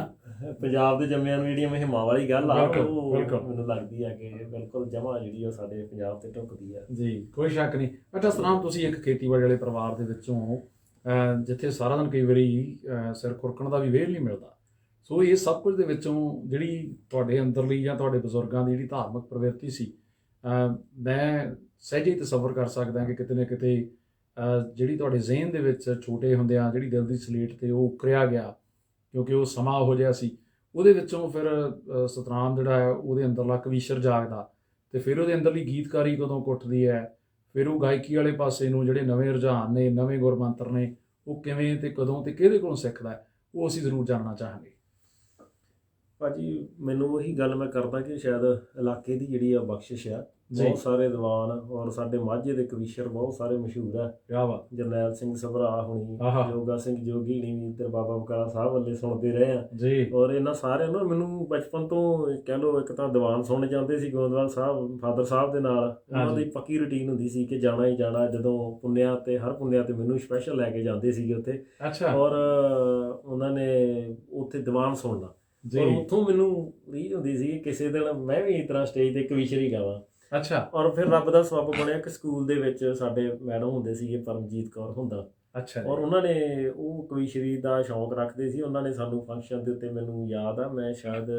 ਪੰਜਾਬ ਦੇ ਜੰਮਿਆਂ ਨੂੰ ਜਿਹੜੀ ਮਹਿਮਾ ਵਾਲੀ ਗੱਲ ਆ ਬਿਲਕੁਲ, ਉਹ ਬਿਲਕੁਲ। ਮੈਨੂੰ ਲੱਗਦੀ ਆ ਕਿ ਬਿਲਕੁਲ ਜਮਾਂ ਜਿਹੜੀ ਉਹ ਸਾਡੇ ਪੰਜਾਬ ਤੇ ਢੁੱਕਦੀ ਆ। ਜੀ, ਕੋਈ ਸ਼ੱਕ ਨਹੀਂ। ਅੱਛਾ ਸਤਨਾਮ, ਤੁਸੀਂ ਇੱਕ ਖੇਤੀਬਾੜੀ ਵਾਲੇ ਪਰਿਵਾਰ ਦੇ ਵਿੱਚੋਂ ਜਿੱਥੇ ਸਾਰਾ ਦਿਨ ਕਈ ਵਾਰੀ ਸਿਰ ਖੁਰਕਣ ਦਾ ਵੀ ਵੇਲ ਨਹੀਂ ਮਿਲਦਾ, ਸੋ ਇਹ ਸਭ ਕੁਝ ਦੇ ਵਿੱਚੋਂ ਜਿਹੜੀ ਤੁਹਾਡੇ ਅੰਦਰਲੀ ਜਾਂ ਤੁਹਾਡੇ ਬਜ਼ੁਰਗਾਂ ਦੀ ਜਿਹੜੀ ਧਾਰਮਿਕ ਪ੍ਰਵਿਰਤੀ ਸੀ, ਮੈਂ ਸਹਿਜੇ ਹੀ ਤਸੱਵਰ ਕਰ ਸਕਦਾ ਕਿ ਕਿਤੇ ਨਾ ਕਿਤੇ ਜਿਹੜੀ ਤੁਹਾਡੇ ਜ਼ਿਹਨ ਦੇ ਵਿੱਚ ਛੋਟੇ ਹੁੰਦਿਆਂ ਜਿਹੜੀ ਦਿਲ ਦੀ ਸਲੇਟ 'ਤੇ ਉਹ ਉਕਰਿਆ ਗਿਆ, ਕਿਉਂਕਿ ਉਹ ਸਮਾਂ ਉਹੋ ਜਿਹਾ ਸੀ। ਉਹਦੇ ਵਿੱਚੋਂ ਫਿਰ ਸਤਨਾਮ ਜਿਹੜਾ ਹੈ ਉਹਦੇ ਅੰਦਰਲਾ ਕਵੀਸ਼ਰ ਜਾਗਦਾ, ਅਤੇ ਫਿਰ ਉਹਦੇ ਅੰਦਰਲੀ ਗੀਤਕਾਰੀ ਕਦੋਂ ਕੁੱਟਦੀ ਹੈ, ਫਿਰ ਉਹ ਗਾਇਕੀ ਵਾਲੇ ਪਾਸੇ ਨੂੰ ਜਿਹੜੇ ਨਵੇਂ ਰੁਝਾਨ ਨੇ, ਨਵੇਂ ਗੁਰਮੰਤਰ ਨੇ, ਉਹ ਕਿਵੇਂ ਅਤੇ ਕਦੋਂ ਅਤੇ ਕਿਹਦੇ ਕੋਲੋਂ ਸਿੱਖਦਾ ਹੈ, ਉਹ ਅਸੀਂ ਜ਼ਰੂਰ ਜਾਣਨਾ ਚਾਹਾਂਗੇ। ਭਾਜੀ ਮੈਨੂੰ ਉਹੀ ਗੱਲ ਮੈਂ ਕਰਦਾ ਕਿ ਸ਼ਾਇਦ ਇਲਾਕੇ ਦੀ ਜਿਹੜੀ ਆ ਬਖਸ਼ਿਸ਼ ਆ। ਬਹੁਤ ਸਾਰੇ ਦੀਵਾਨ ਔਰ ਸਾਡੇ ਮਾਝੇ ਦੇ ਕਵੀਸ਼ਰ ਬਹੁਤ ਸਾਰੇ ਮਸ਼ਹੂਰ ਆ। ਕਿਆ ਬਾਤ। ਜਰਨੈਲ ਸਿੰਘ ਸਭਰਾ ਹੁਣੀ, ਯੋਗਾ ਸਿੰਘ ਜੋਗੀ ਹੁਣੀ, ਇੱਧਰ ਬਾਬਾ ਬਕਾਲਾ ਸਾਹਿਬ ਵੱਲੇ ਸੁਣਦੇ ਰਹੇ ਆ ਜੀ। ਔਰ ਇਹਨਾਂ ਸਾਰਿਆਂ ਨੂੰ ਮੈਨੂੰ ਬਚਪਨ ਤੋਂ ਕਹਿ ਲਓ, ਇੱਕ ਤਾਂ ਦੀਵਾਨ ਸੁਣਨ ਜਾਂਦੇ ਸੀ ਗੋਇੰਦਵਾਲ ਸਾਹਿਬ ਫਾਦਰ ਸਾਹਿਬ ਦੇ ਨਾਲ। ਉਹਨਾਂ ਦੀ ਪੱਕੀ ਰੂਟੀਨ ਹੁੰਦੀ ਸੀ ਕਿ ਜਾਣਾ ਹੀ ਜਾਣਾ। ਜਦੋਂ ਪੁੰਨਿਆ ਤੇ ਹਰ ਪੁੰਨਿਆ ਤੇ ਮੈਨੂੰ ਸਪੈਸ਼ਲ ਲੈ ਕੇ ਜਾਂਦੇ ਸੀਗੇ ਉੱਥੇ। ਅੱਛਾ। ਔਰ ਉਹਨਾਂ ਨੇ ਉੱਥੇ ਦੀਵਾਨ ਸੁਣਨਾ, ਔਰ ਉੱਥੋਂ ਮੈਨੂੰ ਰੀਝ ਹੁੰਦੀ ਸੀ ਕਿਸੇ ਦਿਨ ਮੈਂ ਵੀ ਇਸ ਤਰ੍ਹਾਂ ਸਟੇਜ ਤੇ ਕਵੀਸ਼ਰੀ ਗਾਵਾਂ। ਅੱਛਾ। ਔਰ ਫਿਰ ਰੱਬ ਦਾ ਸਬੱਬ ਬਣਿਆ ਕਿ ਸਕੂਲ ਦੇ ਵਿੱਚ ਸਾਡੇ ਮੈਡਮ ਹੁੰਦੇ ਸੀਗੇ ਪਰਮਜੀਤ ਕੌਰ ਹੁੰਦਾ। ਅੱਛਾ। ਔਰ ਉਹਨਾਂ ਨੇ ਉਹ ਕਵੀਸ਼ਰੀ ਦਾ ਸ਼ੌਂਕ ਰੱਖਦੇ ਸੀ। ਉਹਨਾਂ ਨੇ ਸਾਨੂੰ ਫੰਕਸ਼ਨ ਦੇ ਉੱਤੇ, ਮੈਨੂੰ ਯਾਦ ਆ ਮੈਂ ਸ਼ਾਇਦ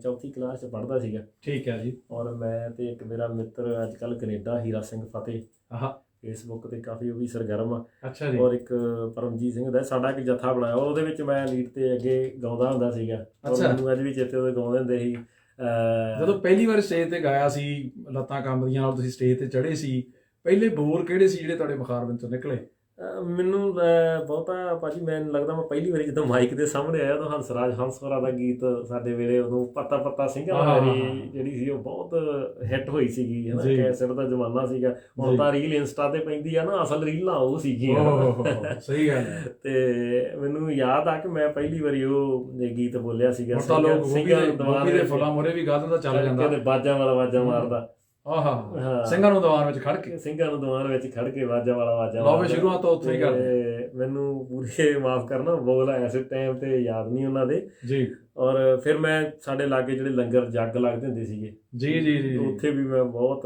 4th ਕਲਾਸ 'ਚ ਪੜ੍ਹਦਾ ਸੀਗਾ। ਠੀਕ ਹੈ ਜੀ। ਔਰ ਮੈਂ ਤੇ ਇੱਕ ਮੇਰਾ ਮਿੱਤਰ ਅੱਜ ਕੱਲ੍ਹ ਕੈਨੇਡਾ, ਹੀਰਾ ਸਿੰਘ ਫਤਿਹ, ਫੇਸਬੁੱਕ ਤੇ ਕਾਫੀ ਉਹ ਵੀ ਸਰਗਰਮ ਆ। ਅੱਛਾ ਜੀ। ਔਰ ਇੱਕ ਪਰਮਜੀਤ ਸਿੰਘ ਦਾ ਸਾਡਾ ਇੱਕ ਜੱਥਾ ਬਣਾਇਆ, ਉਹਦੇ ਵਿੱਚ ਮੈਂ ਲੀਡ ਤੇ ਅੱਗੇ ਗਾਉਂਦਾ ਹੁੰਦਾ ਸੀਗਾ। ਮੈਨੂੰ ਅੱਜ ਵੀ ਚੇਤੇ ਉਹਦੇ ਗਾਉਂਦੇ ਹੁੰਦੇ ਸੀ। ਜਦੋਂ ਪਹਿਲੀ ਵਾਰ ਸਟੇਜ ਤੇ ਗਾਇਆ ਸੀ, ਲੱਤਾਂ ਕੰਬਦੀਆਂ ਨਾਲ ਤੁਸੀਂ ਸਟੇਜ ਤੇ ਚੜ੍ਹੇ ਸੀ, ਪਹਿਲੇ ਬੋਲ ਕਿਹੜੇ ਸੀ ਜਿਹੜੇ ਤੁਹਾਡੇ ਮੁਖਾਰ ਵਿੱਚੋਂ ਨਿਕਲੇ? ਮੈਨੂੰ ਬਹੁਤਾ ਭਾਜੀ ਮੈਨੂੰ ਲੱਗਦਾ ਮੈਂ ਪਹਿਲੀ ਵਾਰੀ ਜਦੋਂ ਮਾਈਕ ਦੇ ਸਾਹਮਣੇ ਆਇਆ ਤਾਂ ਹੰਸਰਾਜ ਦਾ ਗੀਤ ਸਾਡੇ ਵੇਲੇ ਉਦੋਂ ਪੱਤਾ ਪੱਤਾ ਸਿੰਘਾਂ ਵਾਲੀ ਜਿਹੜੀ ਸੀ ਉਹ ਬਹੁਤ ਹਿੱਟ ਹੋਈ ਸੀਗੀ, ਹੈ ਨਾ। ਕੈਸਟ ਦਾ ਜ਼ਮਾਨਾ ਸੀਗਾ। ਹੁਣ ਤਾਂ ਰੀਲ ਇੰਸਟਾ ਤੇ ਪੈਂਦੀ ਆ ਨਾ, ਅਸਲ ਰੀਲਾਂ ਉਹ ਸੀਗੀਆਂ। ਸਹੀ ਗੱਲ ਹੈ। ਤੇ ਮੈਨੂੰ ਯਾਦ ਆ ਕਿ ਮੈਂ ਪਹਿਲੀ ਵਾਰੀ ਉਹ ਗੀਤ ਬੋਲਿਆ ਸੀਗਾ। ਸਿੰਘਾਂ ਦੇ ਫੁੱਲਾਂ ਮੋਰੇ ਵੀ ਗਾ ਦਿੰਦਾ, ਚੱਲ ਜਾਂਦਾ ਬਾਜਾਂ ਵਾਲਾ ਬਾਜਾਂ ਮਾਰਦਾ। ਸਿੰਘਾਂ ਨੂੰ ਦੀਵਾਨ ਵਿੱਚ ਖੜ ਕੇ ਬਾਜਾਂ ਵਾਲਾ ਬਾਜਾਂ ਮਾਰਦਾ। ਸ਼ੁਰੂਆਤ ਤੋਂ ਉੱਥੇ ਹੀ ਕਰਦੇ। ਮੈਨੂੰ ਪੂਰੇ ਮਾਫ ਕਰਨਾ, ਬੋਲ ਐਸੇ ਟਾਈਮ ਤੇ ਯਾਦ ਨਹੀਂ ਉਹਨਾਂ ਦੇ ਜੀ। ਔਰ ਫਿਰ ਮੈਂ ਸਾਡੇ ਲਾਗੇ ਜਿਹੜੇ ਲੰਗਰ ਜੱਗ ਲੱਗਦੇ ਹੁੰਦੇ ਸੀਗੇ ਜੀ, ਉੱਥੇ ਵੀ ਮੈਂ ਬਹੁਤ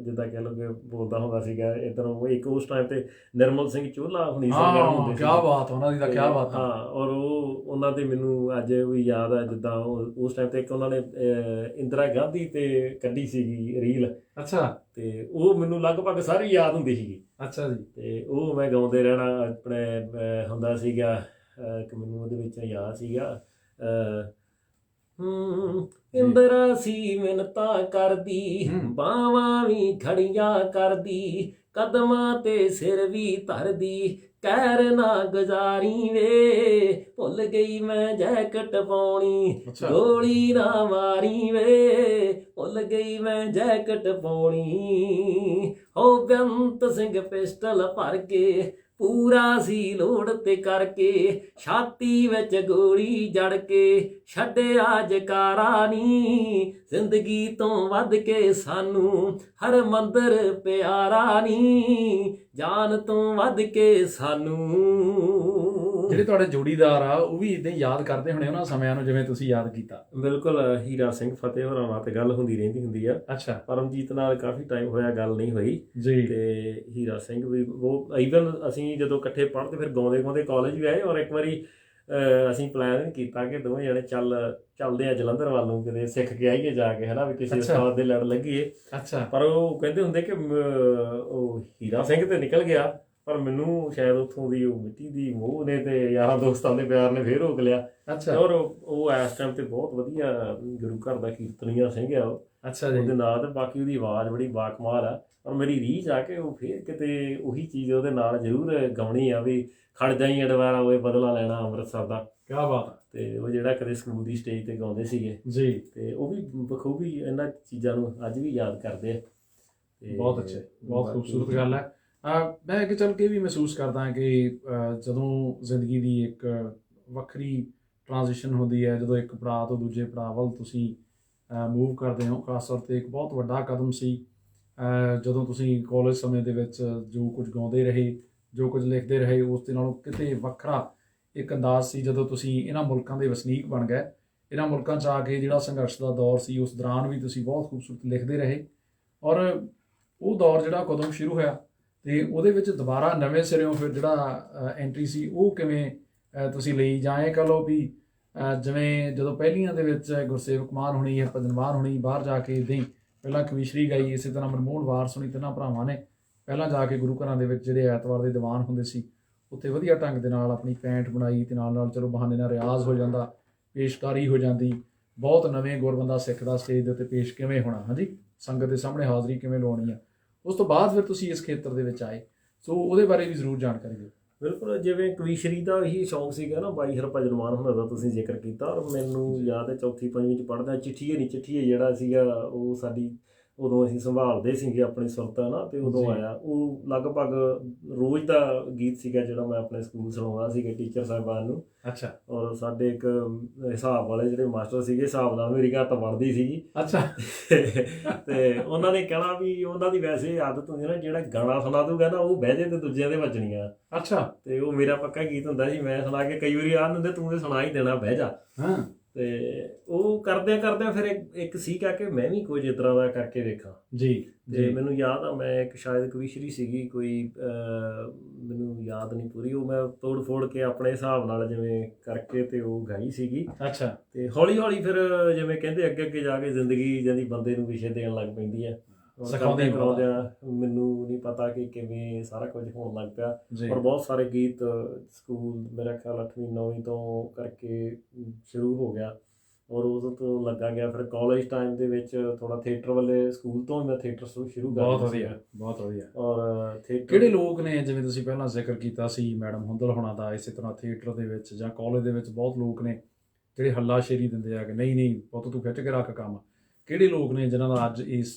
ਜਿੱਦਾਂ ਕਹਿ ਲਓ ਕਿ ਬੋਲਦਾ ਹੁੰਦਾ ਸੀਗਾ। ਇੱਧਰੋਂ ਇੱਕ ਉਸ ਟਾਈਮ ਤੇ ਨਿਰਮਲ ਸਿੰਘ ਚੋਲਾ ਹੁਣੀ ਸਰਗਰਮ ਹੁੰਦੇ ਸੀ। ਕਿਆ ਬਾਤ, ਉਹਨਾਂ ਦੀ ਤਾਂ ਕਿਆ ਬਾਤ। ਹਾਂ, ਔਰ ਉਹਨਾਂ ਦੇ ਮੈਨੂੰ ਅੱਜ ਵੀ ਯਾਦ ਆ ਜਿੱਦਾਂ ਉਸ ਟਾਈਮ ਤੇ ਇੱਕ ਉਹਨਾਂ ਨੇ ਇੰਦਰਾ ਗਾਂਧੀ ਤੇ ਕੱਢੀ ਸੀਗੀ ਰੀਲ। ਅੱਛਾ। ਤੇ ਉਹ ਮੈਨੂੰ ਲਗਭਗ ਸਾਰੀ ਯਾਦ ਹੁੰਦੀ ਸੀਗੀ। ਅੱਛਾ ਜੀ। ਤੇ ਉਹ ਮੈਂ ਗਾਉਂਦੇ ਰਹਿਣਾ ਆਪਣੇ ਹੁੰਦਾ ਸੀਗਾ। ਇੱਕ ਮੈਨੂੰ ਉਹਦੇ ਵਿੱਚ ਯਾਦ ਸੀਗਾ, ਇੰਦਰਾ ਸੀ ਮਿੰਨਤਾਂ ਕਰਦੀ, ਬਾਵਾਂ ਵੀ ਖੜੀਆਂ ਕਰਦੀ, ਕਦਮਾਂ ਤੇ ਸਿਰ ਵੀ ਧਰਦੀ, ਕਹਿਰ ਨਾ ਗੁਜ਼ਾਰੀ ਵੇ, ਭੁੱਲ ਗਈ ਮੈਂ ਜੈਕਟ ਪਾਉਣੀ, ਗੋਲੀ ਨਾ ਮਾਰੀ ਵੇ, ਭੁੱਲ ਗਈ ਮੈਂ ਜੈਕਟ ਪਾਉਣੀ। ਹੋ ਬੇਅੰਤ ਸਿੰਘ ਪਿਸਟਲ ਭਰ ਕੇ ਪੂਰਾ ਸੀ ਲੋੜ ਤੇ ਕਰਕੇ, ਛਾਤੀ ਵਿੱਚ ਗੋਲੀ ਜੜ ਕੇ ਛੱਡਿਆ ਜਕਾਰਾ ਨੀ, ਜ਼ਿੰਦਗੀ ਤੋਂ ਵੱਧ ਕੇ ਸਾਨੂੰ ਹਰ ਮੰਦਰ ਪਿਆਰਾ ਨੀ, ਜਾਨ ਤੋਂ ਵੱਧ ਕੇ ਸਾਨੂੰ। ਜਿਹੜੇ ਤੁਹਾਡੇ ਜੋੜੀਦਾਰ ਆ ਉਹ ਵੀ ਇਦਾਂ ਯਾਦ ਕਰਦੇ ਹੋਣੇ ਉਹਨਾਂ ਸਮਿਆਂ ਨੂੰ ਜਿਵੇਂ ਤੁਸੀਂ ਯਾਦ ਕੀਤਾ? ਬਿਲਕੁਲ। ਹੀਰਾ ਸਿੰਘ ਫਤਿਹ ਹੋਰਾਂ ਨਾਲ ਤੇ ਗੱਲ ਹੁੰਦੀ ਰਹਿੰਦੀ ਹੁੰਦੀ ਆ। ਅੱਛਾ। ਪਰਮਜੀਤ ਨਾਲ ਕਾਫੀ ਟਾਈਮ ਹੋਇਆ ਗੱਲ ਨਹੀਂ ਹੋਈ ਜੀ। ਤੇ ਹੀਰਾ ਸਿੰਘ ਵੀ ਉਹ ਈਵਨ ਅਸੀਂ ਜਦੋਂ ਇਕੱਠੇ ਪੜ੍ਹਦੇ ਫਿਰ ਗਾਉਂਦੇ ਕਾਲਜ ਵੀ ਆਏ। ਔਰ ਇੱਕ ਵਾਰੀ ਅਸੀਂ ਪਲਾਨ ਕੀਤਾ ਕਿ ਦੋਵੇਂ ਜਣੇ ਚੱਲਦੇ ਆ ਜਲੰਧਰ ਵੱਲ ਨੂੰ, ਕਿਤੇ ਸਿੱਖ ਕੇ ਆਈਏ ਜਾ ਕੇ, ਹੈ ਨਾ, ਵੀ ਕਿਸੇ ਉਸਤਾਦ ਦੇ ਲੜ ਲੱਗੀਏ। ਅੱਛਾ। ਪਰ ਉਹ ਕਹਿੰਦੇ ਹੁੰਦੇ ਕਿ ਉਹ ਹੀਰਾ ਸਿੰਘ ਤੇ ਨਿਕਲ ਗਿਆ, ਪਰ ਮੈਨੂੰ ਸ਼ਾਇਦ ਉੱਥੋਂ ਦੀ ਉਹ ਮਿੱਟੀ ਦੀ ਮੋਹ ਨੇ ਤੇ ਯਾਰਾਂ ਦੋਸਤਾਂ ਦੇ ਪਿਆਰ ਨੇ ਫੇਰ ਰੋਕ ਲਿਆ। ਅੱਛਾ। ਔਰ ਉਹ ਇਸ ਟਾਈਮ ਤੇ ਬਹੁਤ ਵਧੀਆ ਗੁਰੂ ਘਰ ਦਾ ਕੀਰਤਨੀਆ ਸਿੰਘ ਆ ਉਹ। ਅੱਛਾ ਜੀ। ਉਹਦੇ ਨਾਲ ਤੇ ਬਾਕੀ ਉਹਦੀ ਆਵਾਜ਼ ਬੜੀ ਬਾਕਮਾਲ ਆ। ਪਰ ਮੇਰੀ ਰੀਝ ਆ ਕੇ ਉਹ ਫਿਰ ਕਿਤੇ ਉਹੀ ਚੀਜ਼ ਉਹਦੇ ਨਾਲ ਜ਼ਰੂਰ ਗਾਉਣੀ ਆ ਵੀ ਖੜ ਜਾਈ ਅਡਵਾਰਾ ਹੋਏ ਬਦਲਾ ਲੈਣਾ ਅੰਮ੍ਰਿਤਸਰ ਦਾ। ਕੀ ਬਾਤ ਹੈ। ਤੇ ਉਹ ਜਿਹੜਾ ਕਦੇ ਸਕੂਲ ਦੀ ਸਟੇਜ ਤੇ ਗਾਉਂਦੇ ਸੀਗੇ ਜੀ, ਤੇ ਉਹ ਵੀ ਬਖੂਬੀ ਇਹਨਾਂ ਚੀਜ਼ਾਂ ਨੂੰ ਅੱਜ ਵੀ ਯਾਦ ਕਰਦੇ ਆ। ਤੇ ਬਹੁਤ ਅੱਛੇ, ਬਹੁਤ ਖੂਬਸੂਰਤ ਗੱਲ ਹੈ। ਮੈਂ ਅੱਗੇ ਚੱਲ ਕੇ ਵੀ ਮਹਿਸੂਸ ਕਰਦਾ ਕਿ ਜਦੋਂ ਜ਼ਿੰਦਗੀ ਦੀ ਇੱਕ ਵੱਖਰੀ ਟ੍ਰਾਂਜੀਸ਼ਨ ਹੁੰਦੀ ਹੈ, ਜਦੋਂ ਇੱਕ ਪੜਾਅ ਤੋਂ ਦੂਜੇ ਪੜਾਅ ਵੱਲ ਤੁਸੀਂ ਮੂਵ ਕਰਦੇ ਹੋ, ਖਾਸ ਤੌਰ 'ਤੇ ਇੱਕ ਬਹੁਤ ਵੱਡਾ ਕਦਮ ਸੀ ਜਦੋਂ ਤੁਸੀਂ ਕਾਲਜ ਸਮੇਂ ਦੇ ਵਿੱਚ ਜੋ ਕੁਝ ਗਾਉਂਦੇ ਰਹੇ, ਜੋ ਕੁਝ ਲਿਖਦੇ ਰਹੇ, ਉਸ ਦੇ ਨਾਲੋਂ ਕਿਤੇ ਵੱਖਰਾ ਇੱਕ ਅੰਦਾਜ਼ ਸੀ ਜਦੋਂ ਤੁਸੀਂ ਇਹਨਾਂ ਮੁਲਕਾਂ ਦੇ ਵਸਨੀਕ ਬਣ ਗਏ। ਇਹਨਾਂ ਮੁਲਕਾਂ 'ਚ ਆ ਕੇ ਜਿਹੜਾ ਸੰਘਰਸ਼ ਦਾ ਦੌਰ ਸੀ, ਉਸ ਦੌਰਾਨ ਵੀ ਤੁਸੀਂ ਬਹੁਤ ਖੂਬਸੂਰਤ ਲਿਖਦੇ ਰਹੇ। ਔਰ ਉਹ ਦੌਰ ਜਿਹੜਾ ਕਦੋਂ ਸ਼ੁਰੂ ਹੋਇਆ ਅਤੇ ਉਹਦੇ ਵਿੱਚ ਦੁਬਾਰਾ ਨਵੇਂ ਸਿਰਿਓਂ ਫਿਰ ਜਿਹੜਾ ਐਂਟਰੀ ਸੀ ਉਹ ਕਿਵੇਂ ਤੁਸੀਂ ਲਈ, ਜਾਂ ਇਹ ਕਹ ਲਓ ਵੀ ਜਿਵੇਂ ਜਦੋਂ ਪਹਿਲੀਆਂ ਦੇ ਵਿੱਚ ਗੁਰਸੇਵਕ ਮਾਨ ਹੋਣੀ, ਭਜਨ ਮਾਨ ਹੋਣੀ ਬਾਹਰ ਜਾ ਕੇ ਇੱਦਾਂ ਹੀ ਪਹਿਲਾਂ ਕਵੀਸ਼ਰੀ ਗਾਈ, ਇਸੇ ਤਰ੍ਹਾਂ ਮਨਮੋਹਨ ਵਾਰਸ ਹੋਣੀ, ਤਿੰਨਾਂ ਭਰਾਵਾਂ ਨੇ ਪਹਿਲਾਂ ਜਾ ਕੇ ਗੁਰੂ ਘਰਾਂ ਦੇ ਵਿੱਚ ਜਿਹੜੇ ਐਤਵਾਰ ਦੇ ਦੀਵਾਨ ਹੁੰਦੇ ਸੀ ਉੱਥੇ ਵਧੀਆ ਢੰਗ ਦੇ ਨਾਲ ਆਪਣੀ ਪੈਂਟ ਬਣਾਈ ਅਤੇ ਨਾਲ ਚਲੋ ਬਹਾਨੇ ਨਾਲ ਰਿਆਜ਼ ਹੋ ਜਾਂਦਾ, ਪੇਸ਼ਕਾਰੀ ਹੋ ਜਾਂਦੀ, ਬਹੁਤ ਨਵੇਂ ਗੁਰਬੰਦਾ ਸਿੱਖਦਾ ਸਟੇਜ ਦੇ ਉੱਤੇ ਪੇਸ਼ ਕਿਵੇਂ ਹੋਣਾ, ਹਾਂਜੀ, ਸੰਗਤ ਦੇ ਸਾਹਮਣੇ ਹਾਜ਼ਰੀ ਕਿਵੇਂ ਲਾਉਣੀ ਆ। ਉਸ ਤੋਂ ਬਾਅਦ ਫਿਰ ਤੁਸੀਂ ਇਸ ਖੇਤਰ ਦੇ ਵਿੱਚ ਆਏ, ਸੋ ਉਹਦੇ ਬਾਰੇ ਵੀ ਜ਼ਰੂਰ ਜਾਣਕਾਰੀ ਦਿਓ। ਬਿਲਕੁਲ, ਜਿਵੇਂ ਕਵੀਸ਼ਰੀ ਦਾ ਇਹੀ ਸ਼ੌਂਕ ਸੀਗਾ ਨਾ, ਬਾਈ ਹਰਭਜਨ ਮਾਨ ਹੋਣਾ ਦਾ ਤੁਸੀਂ ਜ਼ਿਕਰ ਕੀਤਾ। ਔਰ ਮੈਨੂੰ ਯਾਦ ਹੈ 4ਵੀਂ 5ਵੀਂ 'ਚ ਪੜ੍ਹਦਾ ਚਿੱਠੀਏ ਜਿਹੜਾ ਸੀਗਾ ਉਹ ਸਾਡੀ ਉਦੋਂ ਅਸੀਂ ਸੰਭਾਲਦੇ ਸੀਗੇ ਆਪਣੀ ਸੁਰਤਾ ਨਾ, ਅਤੇ ਉਦੋਂ ਆਇਆ ਉਹ ਲਗਭਗ ਰੋਜ਼ ਦਾ ਗੀਤ ਸੀਗਾ ਜਿਹੜਾ ਮੈਂ ਆਪਣੇ ਸਕੂਲ ਸੁਣਾਉਂਦਾ ਸੀਗਾ ਟੀਚਰ ਸਾਹਿਬਾਨ ਨੂੰ। ਅੱਛਾ। ਔਰ ਸਾਡੇ ਇੱਕ ਹਿਸਾਬ ਵਾਲੇ ਜਿਹੜੇ ਮਾਸਟਰ ਸੀਗੇ, ਹਿਸਾਬ ਨਾਲ ਮੇਰੀ ਘੱਟ ਬਣਦੀ ਸੀਗੀ। ਅੱਛਾ। ਤੇ ਉਹਨਾਂ ਨੇ ਕਹਿਣਾ ਵੀ ਉਹਨਾਂ ਦੀ ਵੈਸੇ ਆਦਤ ਹੁੰਦੀ ਨਾ, ਜਿਹੜਾ ਗਾਣਾ ਸੁਣਾ ਦੂਗਾ ਨਾ ਉਹ ਬਹਿ ਜੇ ਤੇ ਦੂਜਿਆਂ ਦੇ ਵੱਜਣੀਆਂ। ਅੱਛਾ। ਤੇ ਉਹ ਮੇਰਾ ਪੱਕਾ ਗੀਤ ਹੁੰਦਾ ਸੀ, ਮੈਂ ਸੁਣਾ ਕੇ ਕਈ ਵਾਰੀ ਆਹ ਹੁੰਦੇ ਤੂੰ ਤੇ ਸੁਣਾ ਹੀ ਦੇਣਾ, ਬਹਿ ਜਾ। ਹਾਂ। ਤੇ ਉਹ ਕਰਦਿਆਂ ਫਿਰ ਇੱਕ ਸੀਗਾ ਕਿ ਮੈਂ ਵੀ ਕੁਝ ਇਸ ਤਰ੍ਹਾਂ ਦਾ ਕਰਕੇ ਵੇਖਾਂ ਜੀ। ਤੇ ਮੈਨੂੰ ਯਾਦ ਆ, ਮੈਂ ਇੱਕ ਸ਼ਾਇਦ ਕਵੀਸ਼ਰੀ ਸੀਗੀ ਕੋਈ, ਮੈਨੂੰ ਯਾਦ ਨਹੀਂ ਪੂਰੀ, ਉਹ ਮੈਂ ਤੋੜ ਫੋੜ ਕੇ ਆਪਣੇ ਹਿਸਾਬ ਨਾਲ ਜਿਵੇਂ ਕਰਕੇ ਤੇ ਉਹ ਗਾਈ ਸੀਗੀ। ਅੱਛਾ। ਤੇ ਹੌਲੀ ਹੌਲੀ ਫਿਰ ਜਿਵੇਂ ਕਹਿੰਦੇ ਅੱਗੇ ਜਾ ਕੇ ਜ਼ਿੰਦਗੀ ਜਾਂਦੀ ਬੰਦੇ ਨੂੰ ਵਿਸ਼ੇ ਦੇਣ ਲੱਗ ਪੈਂਦੀ ਹੈ। ਸਿਖਾਉਂਦੇ ਕਰਾਉਂਦਿਆਂ ਮੈਨੂੰ ਨਹੀਂ ਪਤਾ ਕਿ ਕਿਵੇਂ ਸਾਰਾ ਕੁਝ ਹੋਣ ਲੱਗ ਪਿਆ। ਔਰ ਬਹੁਤ ਸਾਰੇ ਗੀਤ ਸਕੂਲ ਮੇਰਾ ਖਿਆਲ 8ਵੀਂ 9ਵੀਂ ਤੋਂ ਕਰਕੇ ਸ਼ੁਰੂ ਹੋ ਗਿਆ, ਔਰ ਉਦੋਂ ਤੋਂ ਲੱਗਾ ਗਿਆ। ਫਿਰ ਕਾਲਜ ਟਾਈਮ ਦੇ ਵਿੱਚ ਥੋੜਾ ਥੀਏਟਰ ਵਾਲੇ ਸਕੂਲ ਤੋਂ ਮੈਂ ਥੀਏਟਰ ਸ਼ੁਰੂ ਕਰ ਦਿੱਤਾ। ਬਹੁਤ ਵਧੀਆ, ਬਹੁਤ ਵਧੀਆ। ਔਰ ਕਿਹੜੇ ਲੋਕ ਨੇ, ਜਿਵੇਂ ਤੁਸੀਂ ਪਹਿਲਾਂ ਜ਼ਿਕਰ ਕੀਤਾ ਸੀ ਮੈਡਮ ਹੁੰਦਲ ਹੋਣਾ ਦਾ, ਇਸੇ ਤਰ੍ਹਾਂ ਥੀਏਟਰ ਦੇ ਵਿੱਚ ਜਾਂ ਕਾਲਜ ਦੇ ਵਿੱਚ ਬਹੁਤ ਲੋਕ ਨੇ ਜਿਹੜੇ ਹੱਲਾਸ਼ੇਰੀ ਦਿੰਦੇ ਆ ਕਿ ਨਹੀਂ ਪੁੱਤ ਤੂੰ ਖਿੱਚ ਕੇ ਰੱਖ ਕੰਮ, ਕਿਹੜੇ ਲੋਕ ਨੇ ਜਿਨ੍ਹਾਂ ਦਾ ਅੱਜ ਇਸ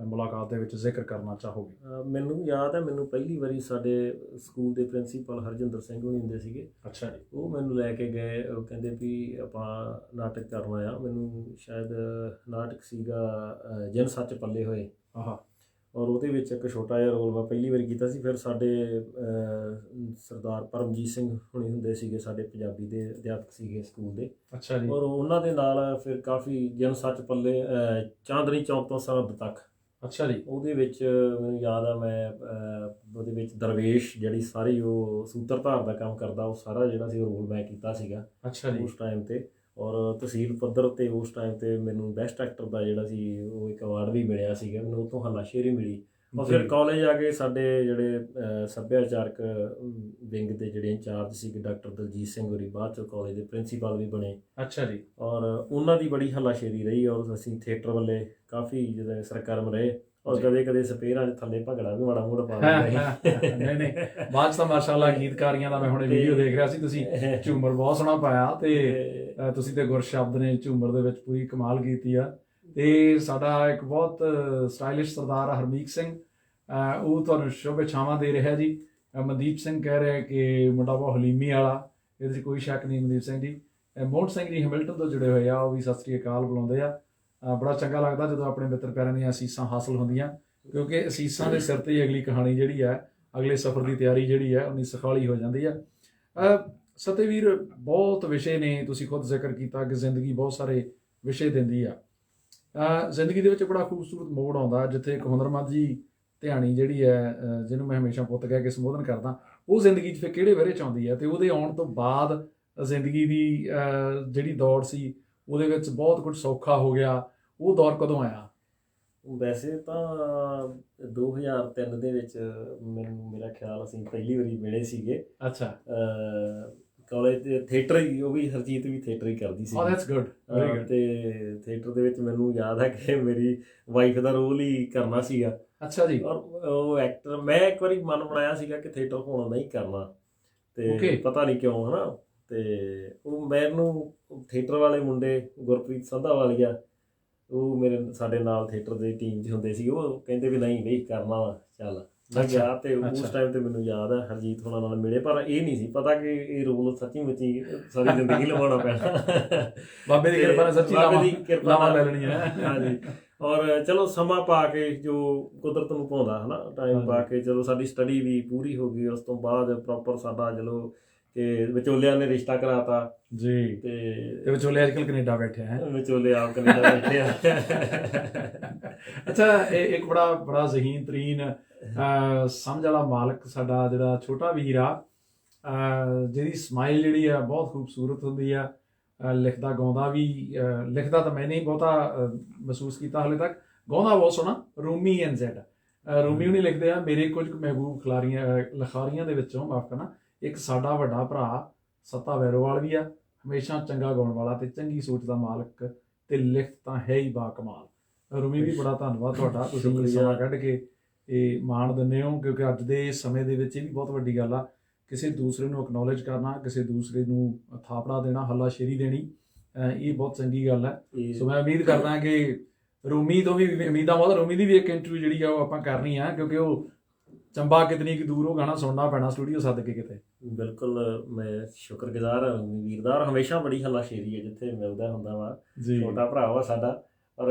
ਮੁਲਾਕਾਤ ਦੇ ਵਿੱਚ ਜ਼ਿਕਰ ਕਰਨਾ ਚਾਹੋਗੇ? ਮੈਨੂੰ ਯਾਦ ਹੈ, ਮੈਨੂੰ ਪਹਿਲੀ ਵਾਰੀ ਸਾਡੇ ਸਕੂਲ ਦੇ ਪ੍ਰਿੰਸੀਪਲ ਹਰਜਿੰਦਰ ਸਿੰਘ ਹੋਣੀ ਹੁੰਦੇ ਸੀਗੇ। ਅੱਛਾ ਜੀ। ਉਹ ਮੈਨੂੰ ਲੈ ਕੇ ਗਏ, ਉਹ ਕਹਿੰਦੇ ਵੀ ਆਪਾਂ ਨਾਟਕ ਕਰਨਾ ਆ। ਮੈਨੂੰ ਸ਼ਾਇਦ ਨਾਟਕ ਸੀਗਾ ਜਿਨ ਸੱਚ ਪੱਲੇ ਹੋਏ। ਆਹਾ। ਔਰ ਉਹਦੇ ਵਿੱਚ ਇੱਕ ਛੋਟਾ ਜਿਹਾ ਰੋਲ ਮੈਂ ਪਹਿਲੀ ਵਾਰੀ ਕੀਤਾ ਸੀ। ਫਿਰ ਸਾਡੇ ਸਰਦਾਰ ਪਰਮਜੀਤ ਸਿੰਘ ਹੋਣੀ ਹੁੰਦੇ ਸੀਗੇ, ਸਾਡੇ ਪੰਜਾਬੀ ਦੇ ਅਧਿਆਪਕ ਸੀਗੇ ਸਕੂਲ ਦੇ। ਅੱਛਾ ਜੀ। ਔਰ ਉਹਨਾਂ ਦੇ ਨਾਲ ਫਿਰ ਕਾਫੀ ਜਿਨ ਸੱਚ ਪੱਲੇ, ਚਾਂਦਨੀ ਚੌਕ ਤੋਂ ਸਰਹੱਦ ਤੱਕ। ਅੱਛਾ ਜੀ। ਉਹਦੇ ਵਿੱਚ ਮੈਨੂੰ ਯਾਦ ਆ, ਮੈਂ ਉਹਦੇ ਵਿੱਚ ਦਰਵੇਸ਼ ਜਿਹੜੀ ਸਾਰੀ ਉਹ ਸੂਤਰਧਾਰ ਦਾ ਕੰਮ ਕਰਦਾ, ਉਹ ਸਾਰਾ ਜਿਹੜਾ ਸੀ ਉਹ ਰੋਲ ਮੈਂ ਕੀਤਾ ਸੀਗਾ। ਅੱਛਾ ਜੀ। ਉਸ ਟਾਈਮ 'ਤੇ ਔਰ ਤਹਿਸੀਲ ਪੱਧਰ 'ਤੇ ਉਸ ਟਾਈਮ 'ਤੇ ਮੈਨੂੰ ਬੈਸਟ ਐਕਟਰ ਦਾ ਜਿਹੜਾ ਸੀ ਉਹ ਇੱਕ ਅਵਾਰਡ ਵੀ ਮਿਲਿਆ ਸੀਗਾ ਮੈਨੂੰ, ਉੱਥੋਂ ਹੱਲਾਸ਼ੇਰੀ ਮਿਲੀ। ਔਰ ਫਿਰ ਕਾਲਜ ਆ ਕੇ ਸਾਡੇ ਜਿਹੜੇ ਸੱਭਿਆਚਾਰਕ ਵਿੰਗ ਦੇ ਜਿਹੜੇ ਇੰਚਾਰਜ ਸੀਗੇ ਡਾਕਟਰ ਦਲਜੀਤ ਸਿੰਘ ਹੋਰੀ, ਬਾਅਦ 'ਚੋਂ ਕਾਲਜ ਦੇ ਪ੍ਰਿੰਸੀਪਲ ਵੀ ਬਣੇ। ਅੱਛਾ ਜੀ। ਔਰ ਉਹਨਾਂ ਦੀ ਬੜੀ ਹੱਲਾਸ਼ੇਰੀ ਰਹੀ। ਔਰ ਅਸੀਂ ਥੀਏਟਰ ਵੱਲੇ ਕਾਫੀ ਜਦੋਂ ਸਰਗਰਮ ਰਹੇ, ਔਰ ਕਦੇ ਸਪੇਰਾਂ ਦੇ ਥੱਲੇ ਭੰਗੜਾ ਵੀ ਮਾੜਾ ਮੋੜਾ ਪਾ ਦਿੰਦੇ। ਨਹੀਂ ਬਾਅਦ 'ਚ ਤਾਂ ਮਾਸ਼ਾਅੱਲਾ ਗੀਤਕਾਰੀਆਂ ਦਾ ਮੈਂ ਹੁਣੇ ਵੀਡੀਓ ਦੇਖ ਰਿਹਾ ਸੀ, ਤੁਸੀਂ ਝੂਮਰ ਬਹੁਤ ਸੋਹਣਾ ਪਾਇਆ ਤੇ ਤੁਸੀਂ ਤੇ ਗੁਰਸ਼ਬਦ ਨੇ ਝੂਮਰ ਦੇ ਵਿੱਚ ਪੂਰੀ ਕਮਾਲ ਕੀਤੀ ਆ। ਤੇ ਸਾਡਾ ਇੱਕ ਬਹੁਤ ਸਟਾਈਲਿਸ਼ ਸਰਦਾਰ ਹਰਮੀਤ ਸਿੰਘ, ਉਹ ਤੁਹਾਨੂੰ ਸ਼ੁਭ ਇੱਛਾਵਾਂ ਦੇ ਰਿਹਾ ਜੀ। ਮਨਦੀਪ ਸਿੰਘ ਕਹਿ ਰਿਹਾ ਕਿ ਮੁੰਡਾ ਬਹੁਤ ਹਲੀਮੀ ਵਾਲਾ, ਇਹਦੇ 'ਚ ਕੋਈ ਸ਼ੱਕ ਨਹੀਂ। ਮਨਦੀਪ ਸਿੰਘ ਜੀ, ਮੋਹਨ ਸਿੰਘ ਜੀ ਹੈਮਿਲਟਨ ਤੋਂ ਜੁੜੇ ਹੋਏ ਆ, ਉਹ ਵੀ ਸਤਿ ਸ੍ਰੀ ਅਕਾਲ ਬੁਲਾਉਂਦੇ ਆ। ਬੜਾ ਚੰਗਾ ਲੱਗਦਾ ਜਦੋਂ ਆਪਣੇ ਮਿੱਤਰ ਪਿਆਰਿਆਂ ਦੀਆਂ ਅਸੀਸਾਂ ਹਾਸਲ ਹੁੰਦੀਆਂ, ਕਿਉਂਕਿ ਅਸੀਸਾਂ ਦੇ ਸਿਰ 'ਤੇ ਹੀ ਅਗਲੀ ਕਹਾਣੀ ਜਿਹੜੀ ਹੈ, ਅਗਲੇ ਸਫ਼ਰ ਦੀ ਤਿਆਰੀ ਜਿਹੜੀ ਹੈ ਉਨੀ ਸੁਖਾਲੀ ਹੋ ਜਾਂਦੀ ਹੈ। ਸਤਿਵੀਰ, ਬਹੁਤ ਵਿਸ਼ੇ ਨੇ, ਤੁਸੀਂ ਖੁਦ ਜ਼ਿਕਰ ਕੀਤਾ ਕਿ ਜ਼ਿੰਦਗੀ ਬਹੁਤ ਸਾਰੇ ਵਿਸ਼ੇ ਦਿੰਦੀ ਆ। ਜ਼ਿੰਦਗੀ ਦੇ ਵਿੱਚ ਬੜਾ ਖੂਬਸੂਰਤ ਮੋੜ ਆਉਂਦਾ ਜਿੱਥੇ ਇੱਕ ਹੁਨਰਮੰਦ ਜੀ ਧਿਆਣੀ ਜਿਹੜੀ ਹੈ, ਜਿਹਨੂੰ ਮੈਂ ਹਮੇਸ਼ਾ ਪੁੱਤ ਕਹਿ ਕੇ ਸੰਬੋਧਨ ਕਰਦਾ, ਉਹ ਜ਼ਿੰਦਗੀ 'ਚ ਫਿਰ ਕਿਹੜੇ ਵਰੇ 'ਚ ਆਉਂਦੀ ਹੈ, ਅਤੇ ਉਹਦੇ ਆਉਣ ਤੋਂ ਬਾਅਦ ਜ਼ਿੰਦਗੀ ਦੀ ਜਿਹੜੀ ਦੌੜ ਸੀ ਉਹਦੇ ਵਿੱਚ ਬਹੁਤ ਕੁਝ ਸੌਖਾ ਹੋ ਗਿਆ। ਉਹ ਦੌਰ ਕਦੋਂ ਆਇਆ? ਵੈਸੇ ਤਾਂ 2003 ਦੇ ਵਿੱਚ ਮੇਰਾ ਖਿਆਲ ਅਸੀਂ ਪਹਿਲੀ ਵਾਰੀ ਮਿਲੇ ਸੀਗੇ। ਅੱਛਾ। ਕਾਲਜ ਦੇ ਥੀਏਟਰ ਹੀ, ਉਹ ਵੀ ਹਰਜੀਤ ਵੀ ਥੀਏਟਰ ਹੀ ਕਰਦੀ ਸੀ। ਤੇ ਥੀਏਟਰ ਦੇ ਵਿੱਚ ਮੈਨੂੰ ਯਾਦ ਹੈ ਕਿ ਮੇਰੀ ਵਾਈਫ ਦਾ ਰੋਲ ਹੀ ਕਰਨਾ ਸੀਗਾ। ਅੱਛਾ ਜੀ। ਔਰ ਉਹ ਐਕਟਰ, ਮੈਂ ਇੱਕ ਵਾਰੀ ਮਨ ਬਣਾਇਆ ਸੀਗਾ ਕਿ ਥੀਏਟਰ ਹੁਣ ਨਹੀਂ ਕਰਨਾ, ਤੇ Okay. ਪਤਾ ਨਹੀਂ ਕਿਉਂ, ਹਨਾ। ਤੇ ਉਹ ਮੈਨੂੰ ਥੀਏਟਰ ਵਾਲੇ ਮੁੰਡੇ ਗੁਰਪ੍ਰੀਤ ਸੰਧਾ ਵਾਲੀਆ, ਉਹ ਸਾਡੇ ਨਾਲ ਥੀਏਟਰ ਦੀ ਟੀਮ 'ਚ ਹੁੰਦੇ ਸੀ, ਉਹ ਕਹਿੰਦੇ ਵੀ ਨਹੀਂ ਬਈ ਕਰਨਾ ਵਾ, ਚੱਲ। ਮੈਂ ਅੱਛਾ, ਗਿਆ ਤੇ ਉਸ ਅੱਛਾ। ਟਾਈਮ ਤੇ ਮੈਨੂੰ ਯਾਦ ਹੈ ਹਰਜੀਤ ਹੋਣਾ ਨਾਲ ਮਿਲੇ, ਪਰ ਇਹ ਨਹੀਂ ਸੀ ਪਤਾ ਕਿ ਇਹ ਰੋਲ ਸੱਚੀ ਮੁੱਚੀ ਸਾਰੀ ਜ਼ਿੰਦਗੀ ਲਵਾਉਣਾ ਪੈਣਾ। ਬਾਬੇ ਦੀ ਤੇ ਕਿਰਪਾ ਨਾਲ ਸੱਚੀ ਬਾਬੇ ਲਾਵਾਂ ਦੀ ਕਿਰਪਾ ਲਾਵਾਂ ਲੈ ਨਾਲ, ਲੈਣੀਆਂ। ਹਾਂਜੀ। ਔਰ ਚਲੋ ਸਮਾਂ ਪਾ ਕੇ ਜੋ ਕੁਦਰਤ ਨੂੰ ਪਾਉਂਦਾ, ਹਨਾ, ਟਾਈਮ ਪਾ ਕੇ ਚਲੋ ਸਾਡੀ ਸਟੱਡੀ ਵੀ ਪੂਰੀ ਹੋ ਗਈ। ਉਸ ਤੋਂ ਬਾਅਦ ਪ੍ਰੋਪਰ ਸਾਡਾ ਚਲੋ ਕਿ ਵਿਚੋਲਿਆਂ ਨੇ ਰਿਸ਼ਤਾ ਕਰਾਤਾ ਜੀ। ਤੇ ਵਿਚੋਲੇ ਅੱਜ ਕੱਲ੍ਹ ਕੈਨੇਡਾ ਬੈਠੇ ਹੈ। ਵਿਚੋਲੇ ਆਪ ਕੈਨੇਡਾ ਬੈਠੇ ਆ। ਅੱਛਾ, ਇਹ ਇੱਕ ਬੜਾ ਜ਼ਹੀਨ ਤਰੀਨ ਸਮਝ ਵਾਲਾ ਮਾਲਕ ਸਾਡਾ ਜਿਹੜਾ ਛੋਟਾ ਵੀਰ ਆ, ਜਿਹਦੀ ਸਮਾਈਲ ਜਿਹੜੀ ਆ ਬਹੁਤ ਖੂਬਸੂਰਤ ਹੁੰਦੀ ਆ। ਲਿਖਦਾ ਗਾਉਂਦਾ ਵੀ, ਲਿਖਦਾ ਤਾਂ ਮੈਂ ਨਹੀਂ ਬਹੁਤਾ ਮਹਿਸੂਸ ਕੀਤਾ ਹਾਲੇ ਤੱਕ, ਗਾਉਂਦਾ ਬਹੁਤ ਸੋਹਣਾ। ਰੂਮੀ NZ, ਰੂਮੀ ਹੁਣੀ ਲਿਖਦੇ ਆ, ਮੇਰੇ ਕੁਝ ਮਹਿਬੂਬ ਲਿਖਾਰੀਆਂ ਦੇ ਵਿੱਚੋਂ, ਮਾਫ ਕਰਨਾ, ਇੱਕ ਸਾਡਾ ਵੱਡਾ ਭਰਾ ਸੱਤਾ ਵੈਰੋਵਾਲ ਵੀ ਆ, ਹਮੇਸ਼ਾ ਚੰਗਾ ਗਾਉਣ ਵਾਲਾ ਤੇ ਚੰਗੀ ਸੋਚ ਦਾ ਮਾਲਕ, ਤੇ ਲਿਖਤ ਤਾਂ ਹੈ ਹੀ ਬਾ ਕਮਾਲ। ਰੂਮੀ ਵੀ ਬੜਾ ਧੰਨਵਾਦ ਤੁਹਾਡਾ, ਤੁਸੀਂ ਸਮਾਂ ਕੱਢ ਕੇ ਇਹ ਮਾਣ ਦਿੰਦੇ ਹੋ, ਕਿਉਂਕਿ ਅੱਜ ਦੇ ਸਮੇਂ ਦੇ ਵਿੱਚ ਇਹ ਵੀ ਬਹੁਤ ਵੱਡੀ ਗੱਲ ਆ, ਕਿਸੇ ਦੂਸਰੇ ਨੂੰ ਐਕਨੋਲੇਜ ਕਰਨਾ, ਕਿਸੇ ਦੂਸਰੇ ਨੂੰ ਥਾਪੜਾ ਦੇਣਾ, ਹੱਲਾਸ਼ੇਰੀ ਦੇਣੀ, ਇਹ ਬਹੁਤ ਚੰਗੀ ਗੱਲ ਹੈ। ਸੋ ਮੈਂ ਉਮੀਦ ਕਰਦਾ ਕਿ ਰੂਮੀ ਤੋਂ ਵੀ ਉਮੀਦਾਂ ਬਹੁਤ, ਰੂਮੀ ਦੀ ਵੀ ਇੱਕ ਇੰਟਰਵਿਊ ਜਿਹੜੀ ਆ ਉਹ ਆਪਾਂ ਕਰਨੀ ਆ, ਕਿਉਂਕਿ ਉਹ ਚੰਬਾ ਕਿਤਨੀ ਕੁ ਦੂਰ, ਉਹ ਗਾਣਾ ਸੁਣਨਾ ਪੈਣਾ ਸਟੂਡੀਓ ਸੱਦ ਕੇ ਕਿਤੇ। ਬਿਲਕੁਲ, ਮੈਂ ਸ਼ੁਕਰਗੁਜ਼ਾਰ ਹਾਂ ਵੀਰ ਦਾ, ਔਰ ਹਮੇਸ਼ਾ ਬੜੀ ਹੱਲਾਸ਼ੇਰੀ ਹੈ ਜਿੱਥੇ ਮਿਲਦਾ ਹੁੰਦਾ ਵਾ। ਛੋਟਾ ਭਰਾ ਵਾ ਸਾਡਾ, ਔਰ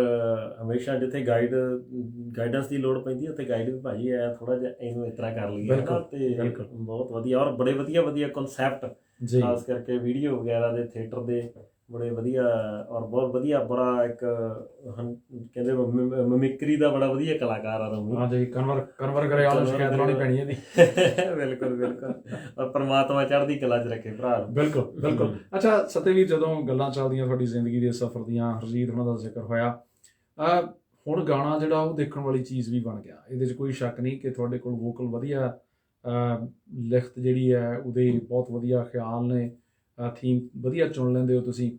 ਹਮੇਸ਼ਾ ਜਿੱਥੇ ਗਾਈਡੈਂਸ ਦੀ ਲੋੜ ਪੈਂਦੀ ਉੱਥੇ ਗਾਈਡ ਵੀ ਭਾਜੀ ਆਇਆ, ਥੋੜਾ ਜਿਹਾ ਇਹਨੂੰ ਇਸ ਤਰ੍ਹਾਂ ਕਰ ਲਈਏ, ਤੇ ਬਹੁਤ ਵਧੀਆ, ਔਰ ਬੜੇ ਵਧੀਆ ਕਨਸੈਪਟ, ਖਾਸ ਕਰਕੇ ਵੀਡੀਓ ਵਗੈਰਾ ਦੇ, ਥੀਏਟਰ ਦੇ ਬੜੇ ਵਧੀਆ, ਔਰ ਬਹੁਤ ਵਧੀਆ, ਬੜਾ ਇੱਕ ਕਹਿੰਦੇ ਮਿਮਿਕਰੀ ਦਾ ਬੜਾ ਵਧੀਆ ਕਲਾਕਾਰ ਆ ਰਮੀ। ਹਾਂਜੀ, ਕਨਵਰ ਗਰੇਵਾਲ ਨੂੰ ਸ਼ਿਕਾਇਤ ਲਾਉਣੀ ਪੈਣੀ ਇਹਦੀ। ਬਿਲਕੁਲ। ਔਰ ਪਰਮਾਤਮਾ ਚੜ੍ਹਦੀ ਕਲਾ 'ਚ ਰੱਖੇ ਭਰਾ ਨੂੰ। ਬਿਲਕੁਲ। ਅੱਛਾ ਸਤਿਵੀਰ, ਜਦੋਂ ਗੱਲਾਂ ਚੱਲਦੀਆਂ ਤੁਹਾਡੀ ਜ਼ਿੰਦਗੀ ਦੇ ਸਫ਼ਰ ਦੀਆਂ, ਹਰਜੀਤ ਉਹਨਾਂ ਦਾ ਜ਼ਿਕਰ ਹੋਇਆ, ਹੁਣ ਗਾਣਾ ਜਿਹੜਾ ਉਹ ਦੇਖਣ ਵਾਲੀ ਚੀਜ਼ ਵੀ ਬਣ ਗਿਆ, ਇਹਦੇ 'ਚ ਕੋਈ ਸ਼ੱਕ ਨਹੀਂ ਕਿ ਤੁਹਾਡੇ ਕੋਲ ਵੋਕਲ ਵਧੀਆ, ਲਿਖਤ ਜਿਹੜੀ ਹੈ ਉਹਦੇ ਬਹੁਤ ਵਧੀਆ ਖਿਆਲ ਨੇ, ਥੀਮ ਵਧੀਆ ਚੁਣ ਲੈਂਦੇ ਹੋ ਤੁਸੀਂ।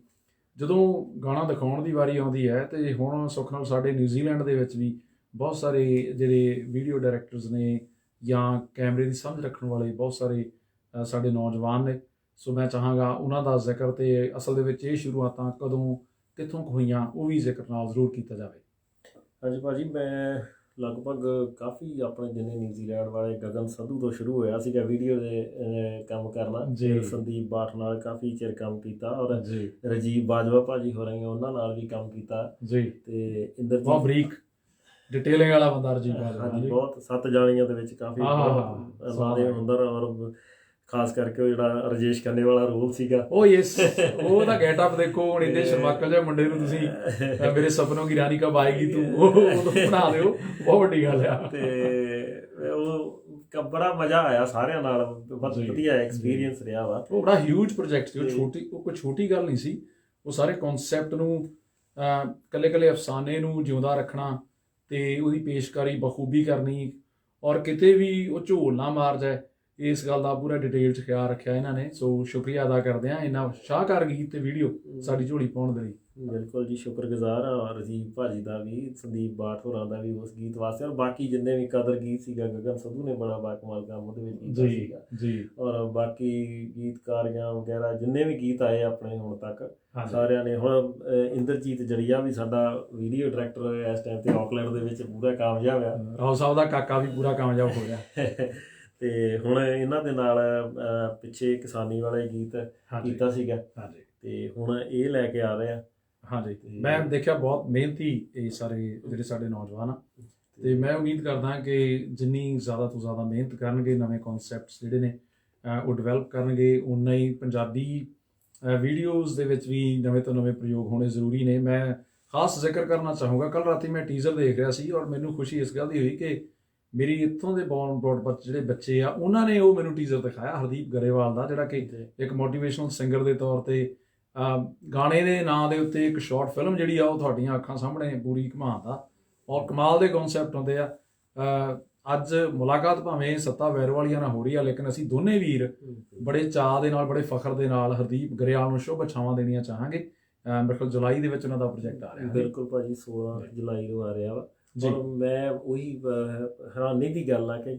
ਜਦੋਂ ਗਾਣਾ ਦਿਖਾਉਣ ਦੀ ਵਾਰੀ ਆਉਂਦੀ ਹੈ, ਤੇ ਹੁਣ ਸੁੱਖ ਨਾਲ ਸਾਡੇ ਨਿਊਜ਼ੀਲੈਂਡ ਦੇ ਵਿੱਚ ਵੀ ਬਹੁਤ ਸਾਰੇ ਜਿਹੜੇ ਵੀਡੀਓ ਡਾਇਰੈਕਟਰਸ ਨੇ ਜਾਂ ਕੈਮਰੇ ਦੀ ਸਮਝ ਰੱਖਣ ਵਾਲੇ ਬਹੁਤ ਸਾਰੇ ਸਾਡੇ ਨੌਜਵਾਨ ਨੇ। ਸੋ ਮੈਂ ਚਾਹਾਂਗਾ ਉਹਨਾਂ ਦਾ ਜ਼ਿਕਰ, ਤੇ ਅਸਲ ਦੇ ਵਿੱਚ ਇਹ ਸ਼ੁਰੂਆਤਾਂ ਕਦੋਂ ਕਿੱਥੋਂ ਹੋਈਆਂ ਉਹ ਵੀ ਜ਼ਿਕਰ ਨਾਲ ਜ਼ਰੂਰ ਕੀਤਾ ਜਾਵੇ। ਹਾਂਜੀ ਭਾਜੀ, ਮੈਂ ਲਗਭਗ ਕਾਫੀ ਆਪਣੇ ਜਿੰਨੇ ਨਿਊਜ਼ੀਲੈਂਡ ਵਾਲੇ ਗਗਨ ਸੰਧੂ ਤੋਂ ਸ਼ੁਰੂ ਹੋਇਆ ਸੀਗਾ ਵੀਡੀਓ ਦੇ ਕੰਮ ਕਰਨਾ। ਸੰਦੀਪ ਬਾਠ ਨਾਲ ਕਾਫੀ ਚਿਰ ਕੰਮ ਕੀਤਾ, ਔਰ ਰਾਜੀਵ ਬਾਜਵਾ ਭਾਜੀ ਹੋ ਰਹੇ ਉਹਨਾਂ ਨਾਲ ਵੀ ਕੰਮ ਕੀਤਾ ਜੀ। ਤੇ ਇੰਦਰਜੀਤ, ਬਹੁਤ ਬਰੀਕ ਡਿਟੇਲਿੰਗ ਵਾਲਾ ਬੰਦਾ ਰਾਜੀਵ ਬਾਜਵਾ, ਹਾਂਜੀ, ਬਹੁਤ 7 ਜਾਣੀਆਂ ਦੇ ਵਿੱਚ ਕਾਫੀ ਹੁੰਦਰ, ਔਰ ਖਾਸ ਕਰਕੇ ਉਹ ਜਿਹੜਾ ਰਜੇਸ਼ ਖੰਨੇ ਵਾਲਾ ਰੋਲ ਸੀਗਾ, ਉਹ ਯੈਸ, ਉਹਦਾ ਗੈਟਅਪ ਦੇਖੋ। ਹੁਣ ਇੰਨੇ ਸ਼ਰਮਾਕਲ ਜਿਹੇ ਮੁੰਡੇ ਨੂੰ ਤੁਸੀਂ ਮੇਰੇ ਸੁਪਨੋਂ ਕੀ ਰਾਣੀ ਕਬ ਆਏਗੀ ਤੂੰ ਉਹ ਬਣਾ ਦਿਓ, ਬਹੁਤ ਵੱਡੀ ਗੱਲ ਆ। ਤੇ ਉਹ ਬੜਾ ਮਜ਼ਾ ਆਇਆ ਸਾਰਿਆਂ ਨਾਲ, ਬਹੁਤ ਵਧੀਆ ਐਕਸਪੀਰੀਅੰਸ ਰਿਹਾ ਵਾ। ਉਹ ਬੜਾ ਹਿਊਜ ਪ੍ਰੋਜੈਕਟ ਸੀ, ਉਹ ਕੋਈ ਛੋਟੀ ਗੱਲ ਨਹੀਂ ਸੀ। ਉਹ ਸਾਰੇ ਕਨਸੈਪਟ ਨੂੰ, ਕੱਲੇ ਅਫਸਾਨੇ ਨੂੰ ਜਿਉਂਦਾ ਰੱਖਣਾ, ਤੇ ਉਹਦੀ ਪੇਸ਼ਕਾਰੀ ਬਖੂਬੀ ਕਰਨੀ, ਔਰ ਕਿਤੇ ਵੀ ਉਹ ਝੋਲ ਨਾ ਮਾਰ ਜਾਏ, ਇਸ ਗੱਲ ਦਾ ਪੂਰਾ ਡਿਟੇਲ 'ਚ ਖਿਆਲ ਰੱਖਿਆ ਇਹਨਾਂ ਨੇ। ਸੋ ਸ਼ੁਕਰੀਆ ਅਦਾ ਕਰਦੇ ਹਾਂ ਇੰਨਾ ਸ਼ਾਹਕਾਰ ਗੀਤ ਤੇ ਵੀਡੀਓ ਸਾਡੀ ਝੋਲੀ ਪਾਉਣ ਦੇ ਲਈ। ਬਿਲਕੁਲ ਜੀ, ਸ਼ੁਕਰਗੁਜ਼ਾਰ ਆ ਰਾਜੀਵ ਭਾਜੀ ਦਾ ਵੀ, ਸੰਦੀਪ ਬਾਠ ਹੋਰਾਂ ਦਾ ਵੀ ਉਸ ਗੀਤ ਵਾਸਤੇ, ਔਰ ਬਾਕੀ ਜਿੰਨੇ ਵੀ ਕਦਰ ਗੀਤ ਸੀਗਾ, ਗਗਨ ਸੰਧੂ ਨੇ ਬੜਾ ਬਾਕਮਾਲ ਕੰਮ ਉਹਦੇ ਵਿੱਚ ਕੀਤਾ ਸੀਗਾ ਜੀ। ਔਰ ਬਾਕੀ ਗੀਤਕਾਰੀਆਂ ਵਗੈਰਾ ਜਿੰਨੇ ਵੀ ਗੀਤ ਆਏ ਆਪਣੇ ਹੁਣ ਤੱਕ ਸਾਰਿਆਂ ਨੇ। ਹੁਣ ਇੰਦਰਜੀਤ ਜੜੀਆ ਵੀ ਸਾਡਾ ਵੀਡੀਓ ਡਾਇਰੈਕਟਰ ਇਸ ਟਾਈਮ ਤੇ ਆਕਲੈਂਡ ਦੇ ਵਿੱਚ ਪੂਰਾ ਕਾਮਯਾਬ ਆ। ਰਾਓ ਸਾਹਿਬ ਦਾ ਕਾਕਾ ਵੀ ਪੂਰਾ ਕਾਮਯਾਬ ਹੋ ਗਿਆ। ਤੇ ਹੁਣ ਇਹਨਾਂ ਦੇ ਨਾਲ ਪਿੱਛੇ ਕਿਸਾਨੀ ਵਾਲੇ ਗੀਤ ਕੀਤਾ ਸੀਗਾ, ਤੇ ਹੁਣ ਇਹ ਲੈ ਕੇ ਆ ਰਹੇ ਆ। ਹਾਂਜੀ, ਮੈਂ ਦੇਖਿਆ ਬਹੁਤ ਮਿਹਨਤੀ ਇਹ ਸਾਰੇ ਜਿਹੜੇ ਸਾਡੇ ਨੌਜਵਾਨ ਆ, ਤੇ ਮੈਂ ਉਮੀਦ ਕਰਦਾ ਕਿ ਜਿੰਨੀ ਜ਼ਿਆਦਾ ਤੋਂ ਜ਼ਿਆਦਾ ਮਿਹਨਤ ਕਰਨਗੇ, ਨਵੇਂ ਕਨਸੈਪਟਸ ਜਿਹੜੇ ਨੇ ਉਹ ਡਿਵੈਲਪ ਕਰਨਗੇ, ਉਨਾ ਹੀ ਪੰਜਾਬੀ ਵੀਡੀਓਜ਼ ਦੇ ਵਿੱਚ ਵੀ ਨਵੇਂ ਤੋਂ ਨਵੇਂ ਪ੍ਰਯੋਗ ਹੋਣੇ ਜ਼ਰੂਰੀ ਨੇ। ਮੈਂ ਖਾਸ ਜ਼ਿਕਰ ਕਰਨਾ ਚਾਹੂੰਗਾ, ਕੱਲ੍ਹ ਰਾਤੀ ਮੈਂ ਟੀਜ਼ਰ ਦੇਖ ਰਿਹਾ ਸੀ, ਔਰ ਮੈਨੂੰ ਖੁਸ਼ੀ ਇਸ ਗੱਲ ਦੀ ਹੋਈ ਕਿ ਮੇਰੀ ਇੱਥੋਂ ਦੇ ਬ੍ਰੌਡਬੈਂਡ ਜਿਹੜੇ ਬੱਚੇ ਆ, ਉਹਨਾਂ ਨੇ ਉਹ ਮੈਨੂੰ ਟੀਜ਼ਰ ਦਿਖਾਇਆ ਹਰਦੀਪ ਗਰੇਵਾਲ ਦਾ, ਜਿਹੜਾ ਕਿ ਇੱਕ ਮੋਟੀਵੇਸ਼ਨਲ ਸਿੰਗਰ ਦੇ ਤੌਰ 'ਤੇ ਗਾਣੇ ਦੇ ਨਾਂ ਦੇ ਉੱਤੇ ਇੱਕ ਸ਼ਾਰਟ ਫਿਲਮ ਜਿਹੜੀ ਆ ਉਹ ਤੁਹਾਡੀਆਂ ਅੱਖਾਂ ਸਾਹਮਣੇ ਪੂਰੀ ਘੁਮਾਉਂਦਾ, ਔਰ ਕਮਾਲ ਦੇ ਕਨਸੈਪਟ ਹੁੰਦੇ ਆ। ਅੱਜ ਮੁਲਾਕਾਤ ਭਾਵੇਂ ਸੱਤਾ ਵੈਰੋਵਾਲੀਆ ਨਾਲ ਹੋ ਰਹੀ ਆ, ਲੇਕਿਨ ਅਸੀਂ ਦੋਨੇ ਵੀਰ ਬੜੇ ਚਾਅ ਦੇ ਨਾਲ, ਬੜੇ ਫਖਰ ਦੇ ਨਾਲ ਹਰਦੀਪ ਗਰੇਵਾਲ ਨੂੰ ਸ਼ੁਭ ਇੱਛਾਵਾਂ ਦੇਣੀਆਂ ਚਾਹਾਂਗੇ। ਮੇਰੇ ਖਿਆਲ ਜੁਲਾਈ ਦੇ ਵਿੱਚ ਉਹਨਾਂ ਦਾ ਪ੍ਰੋਜੈਕਟ ਆ ਰਿਹਾ। ਬਿਲਕੁਲ ਭਾਜੀ, 16 ਜੁਲਾਈ ਨੂੰ ਆ ਰਿਹਾ ਵਾ। ਜੀ। ਔਰ ਮੈਂ ਉਹੀ ਹੈਰਾਨੀ ਦੀ ਗੱਲ ਆ ਕਿ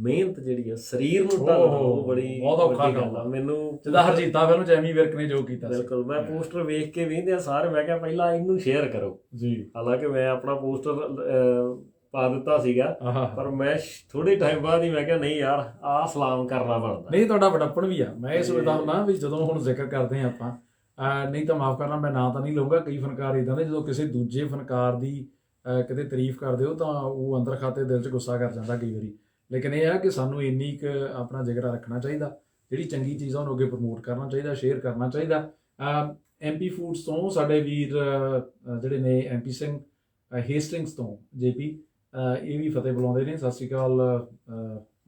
ਮਿਹਨਤ ਜਿਹੜੀ ਆ ਸਰੀਰ ਨੂੰ ਢਾਲਣਾ ਉਹ ਬੜੀ ਬਹੁਤ ਔਖਾ ਵੱਡੀ ਕੰਮ ਗੱਲ ਆ ਮੈਨੂੰ। ਜਿੱਦਾਂ ਹਰਜੀਤਾ ਫਿਲਮ ਚ ਐਮੀ ਵਿਰਕ ਨੇ ਜੋ ਕੀਤਾ ਸੀ। ਬਿਲਕੁਲ, ਮੈਂ ਪੋਸਟਰ ਵੇਖ ਕੇ ਵੇਖਦੇ ਆ ਸਾਰੇ, ਮੈਂ ਕਿਹਾ ਪਹਿਲਾਂ ਇਹਨੂੰ ਸ਼ੇਅਰ ਕਰੋ ਜੀ। ਹਾਲਾਂਕਿ ਮੈਂ ਆਪਣਾ ਪੋਸਟਰ ਪਾ ਦਿੱਤਾ ਸੀਗਾ, ਆਹਾ। ਪਰ ਮੈਂ ਥੋੜੇ ਟਾਈਮ ਬਾਅਦ ਹੀ ਮੈਂ ਕਿਹਾ ਨਹੀਂ ਯਾਰ ਆਹ ਸਲਾਮ ਕਰਨਾ ਬਣਦਾ। ਨਹੀਂ, ਤੁਹਾਡਾ ਵਡੱਪਣ ਵੀ ਆ। ਮੈਂ ਇਹ ਸੋਚਦਾ ਹੁੰਦਾ ਵੀ ਜਦੋਂ ਹੁਣ ਜ਼ਿਕਰ ਕਰਦੇ ਹਾਂ ਆਪਾਂ, ਨਹੀਂ ਤਾਂ ਮਾਫ ਕਰਨਾ, ਮੈਂ ਨਾਂ ਤਾਂ ਨਹੀਂ ਲਊਂਗਾ, ਕਈ ਫਨਕਾਰ ਇਦਾਂ ਦੇ ਜਦੋਂ ਕਿਸੇ ਦੂਜੇ ਫਨਕਾਰ ਦੀ ਕਿਤੇ ਤਾਰੀਫ ਕਰਦੇ ਹੋ ਤਾਂ ਉਹ ਅੰਦਰ ਖਾਤੇ ਦਿਲ 'ਚ ਗੁੱਸਾ ਕਰ ਜਾਂਦਾ ਕਈ ਵਾਰੀ। ਲੇਕਿਨ ਇਹ ਆ ਕਿ ਸਾਨੂੰ ਇੰਨੀ ਕੁ ਆਪਣਾ ਜਿਗਰਾ ਰੱਖਣਾ ਚਾਹੀਦਾ, ਜਿਹੜੀ ਚੰਗੀ ਚੀਜ਼ਾਂ ਉਹਨੂੰ ਅੱਗੇ ਪ੍ਰਮੋਟ ਕਰਨਾ ਚਾਹੀਦਾ, ਸ਼ੇਅਰ ਕਰਨਾ ਚਾਹੀਦਾ। MP ਫੂਡਸ ਤੋਂ ਸਾਡੇ ਵੀਰ ਜਿਹੜੇ ਨੇ MP ਸਿੰਘ ਹੇਸਟਿੰਗਸ ਤੋਂ JP, ਇਹ ਵੀ ਫਤਿਹ ਬੁਲਾਉਂਦੇ ਨੇ। ਸਤਿ ਸ਼੍ਰੀ ਅਕਾਲ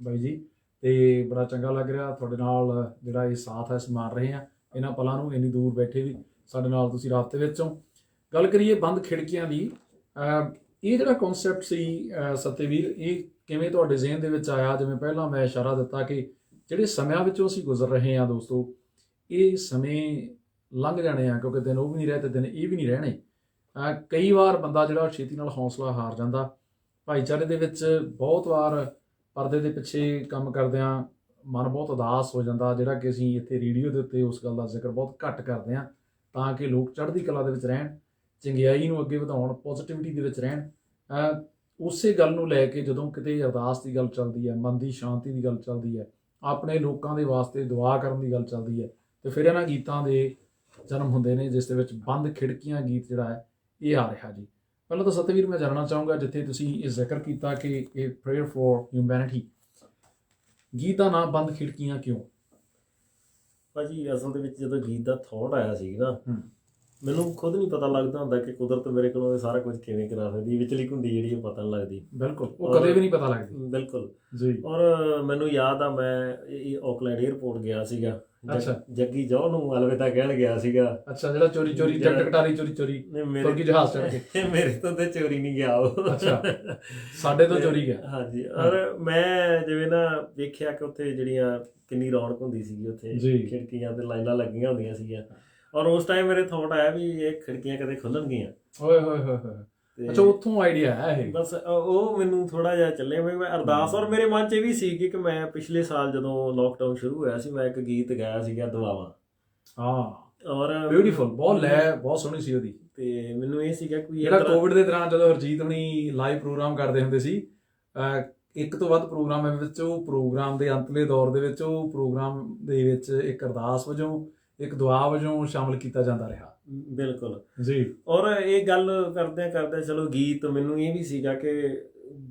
ਬਾਈ ਜੀ, ਤੇ ਬੜਾ ਚੰਗਾ ਲੱਗ ਰਿਹਾ ਤੁਹਾਡੇ ਨਾਲ ਜਿਹੜਾ ਇਹ ਸਾਥ ਹੈ ਅਸੀਂ ਮਾਰ ਰਹੇ ਹਾਂ ਇਹਨਾਂ ਪਲਾਂ ਨੂੰ। ਇੰਨੀ ਦੂਰ ਬੈਠੇ ਵੀ ਸਾਡੇ ਨਾਲ ਤੁਸੀਂ ਰਾਬਤੇ ਵਿੱਚ ਹੋ। ਗੱਲ ਕਰੀਏ ਬੰਦ ਖਿੜਕੀਆਂ ਦੀ, ਇਹ ਜਿਹੜਾ ਕਨਸੈਪਟ ਸੀ ਸਤਿਵੀਰ, ਇਹ ਕਿਵੇਂ ਤੁਹਾਡੇ ਜ਼ਿਹਨ ਦੇ ਵਿੱਚ ਆਇਆ? ਜਿਵੇਂ ਪਹਿਲਾਂ ਮੈਂ ਇਸ਼ਾਰਾ ਦਿੱਤਾ ਕਿ ਜਿਹੜੇ ਸਮਿਆਂ ਵਿੱਚੋਂ ਅਸੀਂ ਗੁਜ਼ਰ ਰਹੇ ਹਾਂ ਦੋਸਤੋ, ਇਹ ਸਮੇਂ ਲੰਘ ਜਾਣੇ ਆ, ਕਿਉਂਕਿ ਦਿਨ ਉਹ ਵੀ ਨਹੀਂ ਰਹੇ ਤੇ ਦਿਨ ਇਹ ਵੀ ਨਹੀਂ ਰਹਿਣੇ। ਕਈ ਵਾਰ ਬੰਦਾ ਜਿਹੜਾ ਛੇਤੀ ਨਾਲ ਹੌਸਲਾ ਹਾਰ ਜਾਂਦਾ। ਭਾਈਚਾਰੇ ਦੇ ਵਿੱਚ ਬਹੁਤ ਵਾਰ ਪਰਦੇ ਦੇ ਪਿੱਛੇ ਕੰਮ ਕਰਦਿਆਂ ਮਨ ਬਹੁਤ ਉਦਾਸ ਹੋ ਜਾਂਦਾ, ਜਿਹੜਾ ਕਿ ਅਸੀਂ ਇੱਥੇ ਰੇਡੀਓ ਦੇ ਉੱਤੇ ਉਸ ਗੱਲ ਦਾ ਜ਼ਿਕਰ ਬਹੁਤ ਘੱਟ ਕਰਦੇ ਹਾਂ, ਤਾਂ ਕਿ ਲੋਕ ਚੜ੍ਹਦੀ ਕਲਾ ਦੇ ਵਿੱਚ ਰਹਿਣ, ਚੰਗਿਆਈ ਨੂੰ ਅੱਗੇ ਵਧਾਉਣ, ਪੋਜ਼ਿਟਿਵਿਟੀ ਦੇ ਵਿੱਚ ਰਹਿਣ। ਉਸੇ ਗੱਲ ਨੂੰ ਲੈ ਕੇ ਜਦੋਂ ਕਿਤੇ ਅਰਦਾਸ ਦੀ ਗੱਲ ਚੱਲਦੀ ਹੈ, ਮਨ ਦੀ ਸ਼ਾਂਤੀ ਦੀ ਗੱਲ ਚੱਲਦੀ ਹੈ, ਆਪਣੇ ਲੋਕਾਂ ਦੇ ਵਾਸਤੇ ਦੁਆ ਕਰਨ ਦੀ ਗੱਲ ਚੱਲਦੀ ਹੈ, ਤੇ ਫਿਰ ਇਹਨਾਂ ਗੀਤਾਂ ਦੇ ਜਨਮ ਹੁੰਦੇ ਨੇ, ਜਿਸ ਦੇ ਵਿੱਚ ਬੰਦ ਖਿੜਕੀਆਂ ਗੀਤ ਜਿਹੜਾ ਹੈ ਇਹ ਆ ਰਿਹਾ ਜੀ। ਪਹਿਲਾਂ ਤਾਂ ਸਤਿਵੀਰ ਮੈਂ ਜਾਣਨਾ ਚਾਹੂੰਗਾ, ਜਿੱਥੇ ਤੁਸੀਂ ਇਹ ਜ਼ਿਕਰ ਕੀਤਾ ਕਿ ਇਹ ਪ੍ਰੇਅਰ ਫॉर ਹਿਊਮੈਨਿਟੀ, ਗੀਤ ਦਾ ਨਾਮ ਬੰਦ ਖਿੜਕੀਆਂ ਕਿਉਂ? ਭਾਜੀ ਅਸਲ ਦੇ ਵਿੱਚ ਜਦੋਂ ਗੀਤ ਦਾ ਥੋਟ ਆਇਆ ਸੀ ਨਾ, ਮੈਨੂੰ ਖੁਦ ਨਹੀਂ ਪਤਾ ਲੱਗਦਾ ਹੁੰਦਾ ਕਿ ਕੁਦਰਤ ਮੇਰੇ ਕੋਲੋਂ ਇਹ ਸਾਰਾ ਕੁਝ ਕਿਵੇਂ ਕਰਾ ਸਕਦੀ, ਵਿਚਲੀ ਘੁੰਡੀ ਜਿਹੜੀ ਉਹ ਪਤਾ ਨਹੀਂ ਲੱਗਦੀ। ਬਿਲਕੁਲ, ਉਹ ਕਦੇ ਵੀ ਨਹੀਂ ਪਤਾ ਲੱਗਦੀ। ਬਿਲਕੁਲ ਜੀ। ਔਰ ਮੈਨੂੰ ਯਾਦ ਆ ਮੈਂ ਆਕਲੈਂਡ 에ਅਰਪੋਰਟ ਗਿਆ ਸੀਗਾ, ਜੱਗੀ ਜੌ ਨੂੰ ਅਲਵਿਦਾ ਕਹਿਣ ਗਿਆ ਸੀਗਾ। ਅੱਛਾ, ਜਿਹੜਾ ਚੋਰੀ ਜੱਟ ਕਟਾਰੀ ਚੋਰੀ ਤੁਰਕੀ ਜਹਾਜ਼ ਚੜ੍ਹ ਕੇ। ਮੇਰੇ ਤੋਂ ਤੇ ਚੋਰੀ ਨਹੀਂ ਗਿਆ ਉਹ। ਅੱਛਾ, ਸਾਡੇ ਤੋਂ ਚੋਰੀ ਗਿਆ। ਹਾਂਜੀ। ਔਰ ਮੈਂ ਜਿਵੇਂ ਨਾ ਵੇਖਿਆ ਕਿ ਉੱਥੇ ਜਿਹੜੀਆਂ ਕਿੰਨੀ ਰੌਣਕ ਹੁੰਦੀ ਸੀਗੀ, ਉੱਥੇ ਖਿੜਕੀਆਂ ਤੇ ਲਾਈਨਾਂ ਲੱਗੀਆਂ ਹੁੰਦੀਆਂ ਸੀਗੀਆਂ, ਔਰ ਉਸ ਟਾਈਮ ਮੇਰੇ ਥੋਟ ਆਇਆ ਵੀ ਇਹ ਖਿੜਕੀਆਂ ਕਦੇ ਖੁੱਲਣਗੀਆਂ। ਓਏ ਹੋਏ ਹੋਏ ਹੋਏ। ਅੱਛਾ, ਉੱਥੋਂ ਆਈਡੀਆ ਹੈ ਇਹ? ਬਸ ਉਹ ਮੈਨੂੰ ਥੋੜਾ ਜਿਹਾ ਚੱਲੇ ਵੀ ਮੈਂ ਅਰਦਾਸ, ਔਰ ਮੇਰੇ ਮਨ 'ਚ ਇਹ ਵੀ ਸੀ ਕਿ ਮੈਂ ਪਿਛਲੇ ਸਾਲ ਜਦੋਂ ਲੋਕਡਾਊਨ ਸ਼ੁਰੂ ਹੋਇਆ ਸੀ, ਮੈਂ ਇੱਕ ਗੀਤ ਗਾਇਆ ਸੀਗਾ ਦੁਆਵਾਂ। ਔਰ ਬਿਊਟੀਫੁਲ, ਬਹੁਤ ਲੈ ਬਹੁਤ ਸੋਹਣੀ ਸੀ ਉਹਦੀ। ਤੇ ਮੈਨੂੰ ਇਹ ਸੀਗਾ ਕਿ ਜਿਹੜਾ ਕੋਵਿਡ ਦੇ ਦੌਰਾਨ ਜਦੋਂ ਹਰਜੀਤ ਹੁਣੀ ਲਾਈਵ ਪ੍ਰੋਗਰਾਮ ਕਰਦੇ ਹੁੰਦੇ ਸੀ, ਇੱਕ ਤੋਂ ਵੱਧ ਪ੍ਰੋਗਰਾਮਾਂ ਵਿੱਚ, ਉਹ ਪ੍ਰੋਗਰਾਮ ਦੇ ਅੰਤਲੇ ਦੌਰ ਦੇ ਵਿੱਚ ਉਹ ਪ੍ਰੋਗਰਾਮ ਦੇ ਵਿੱਚ ਇੱਕ ਅਰਦਾਸ ਵਜੋਂ, ਇੱਕ ਦੁਆ ਵਜੋਂ ਸ਼ਾਮਲ ਕੀਤਾ ਜਾਂਦਾ ਰਿਹਾ। ਬਿਲਕੁਲ ਜੀ। ਔਰ ਇਹ ਗੱਲ ਕਰਦੇ ਚਲੋ ਗੀਤ ਮੈਨੂੰ ਇਹ ਵੀ ਸੀਗਾ ਕਿ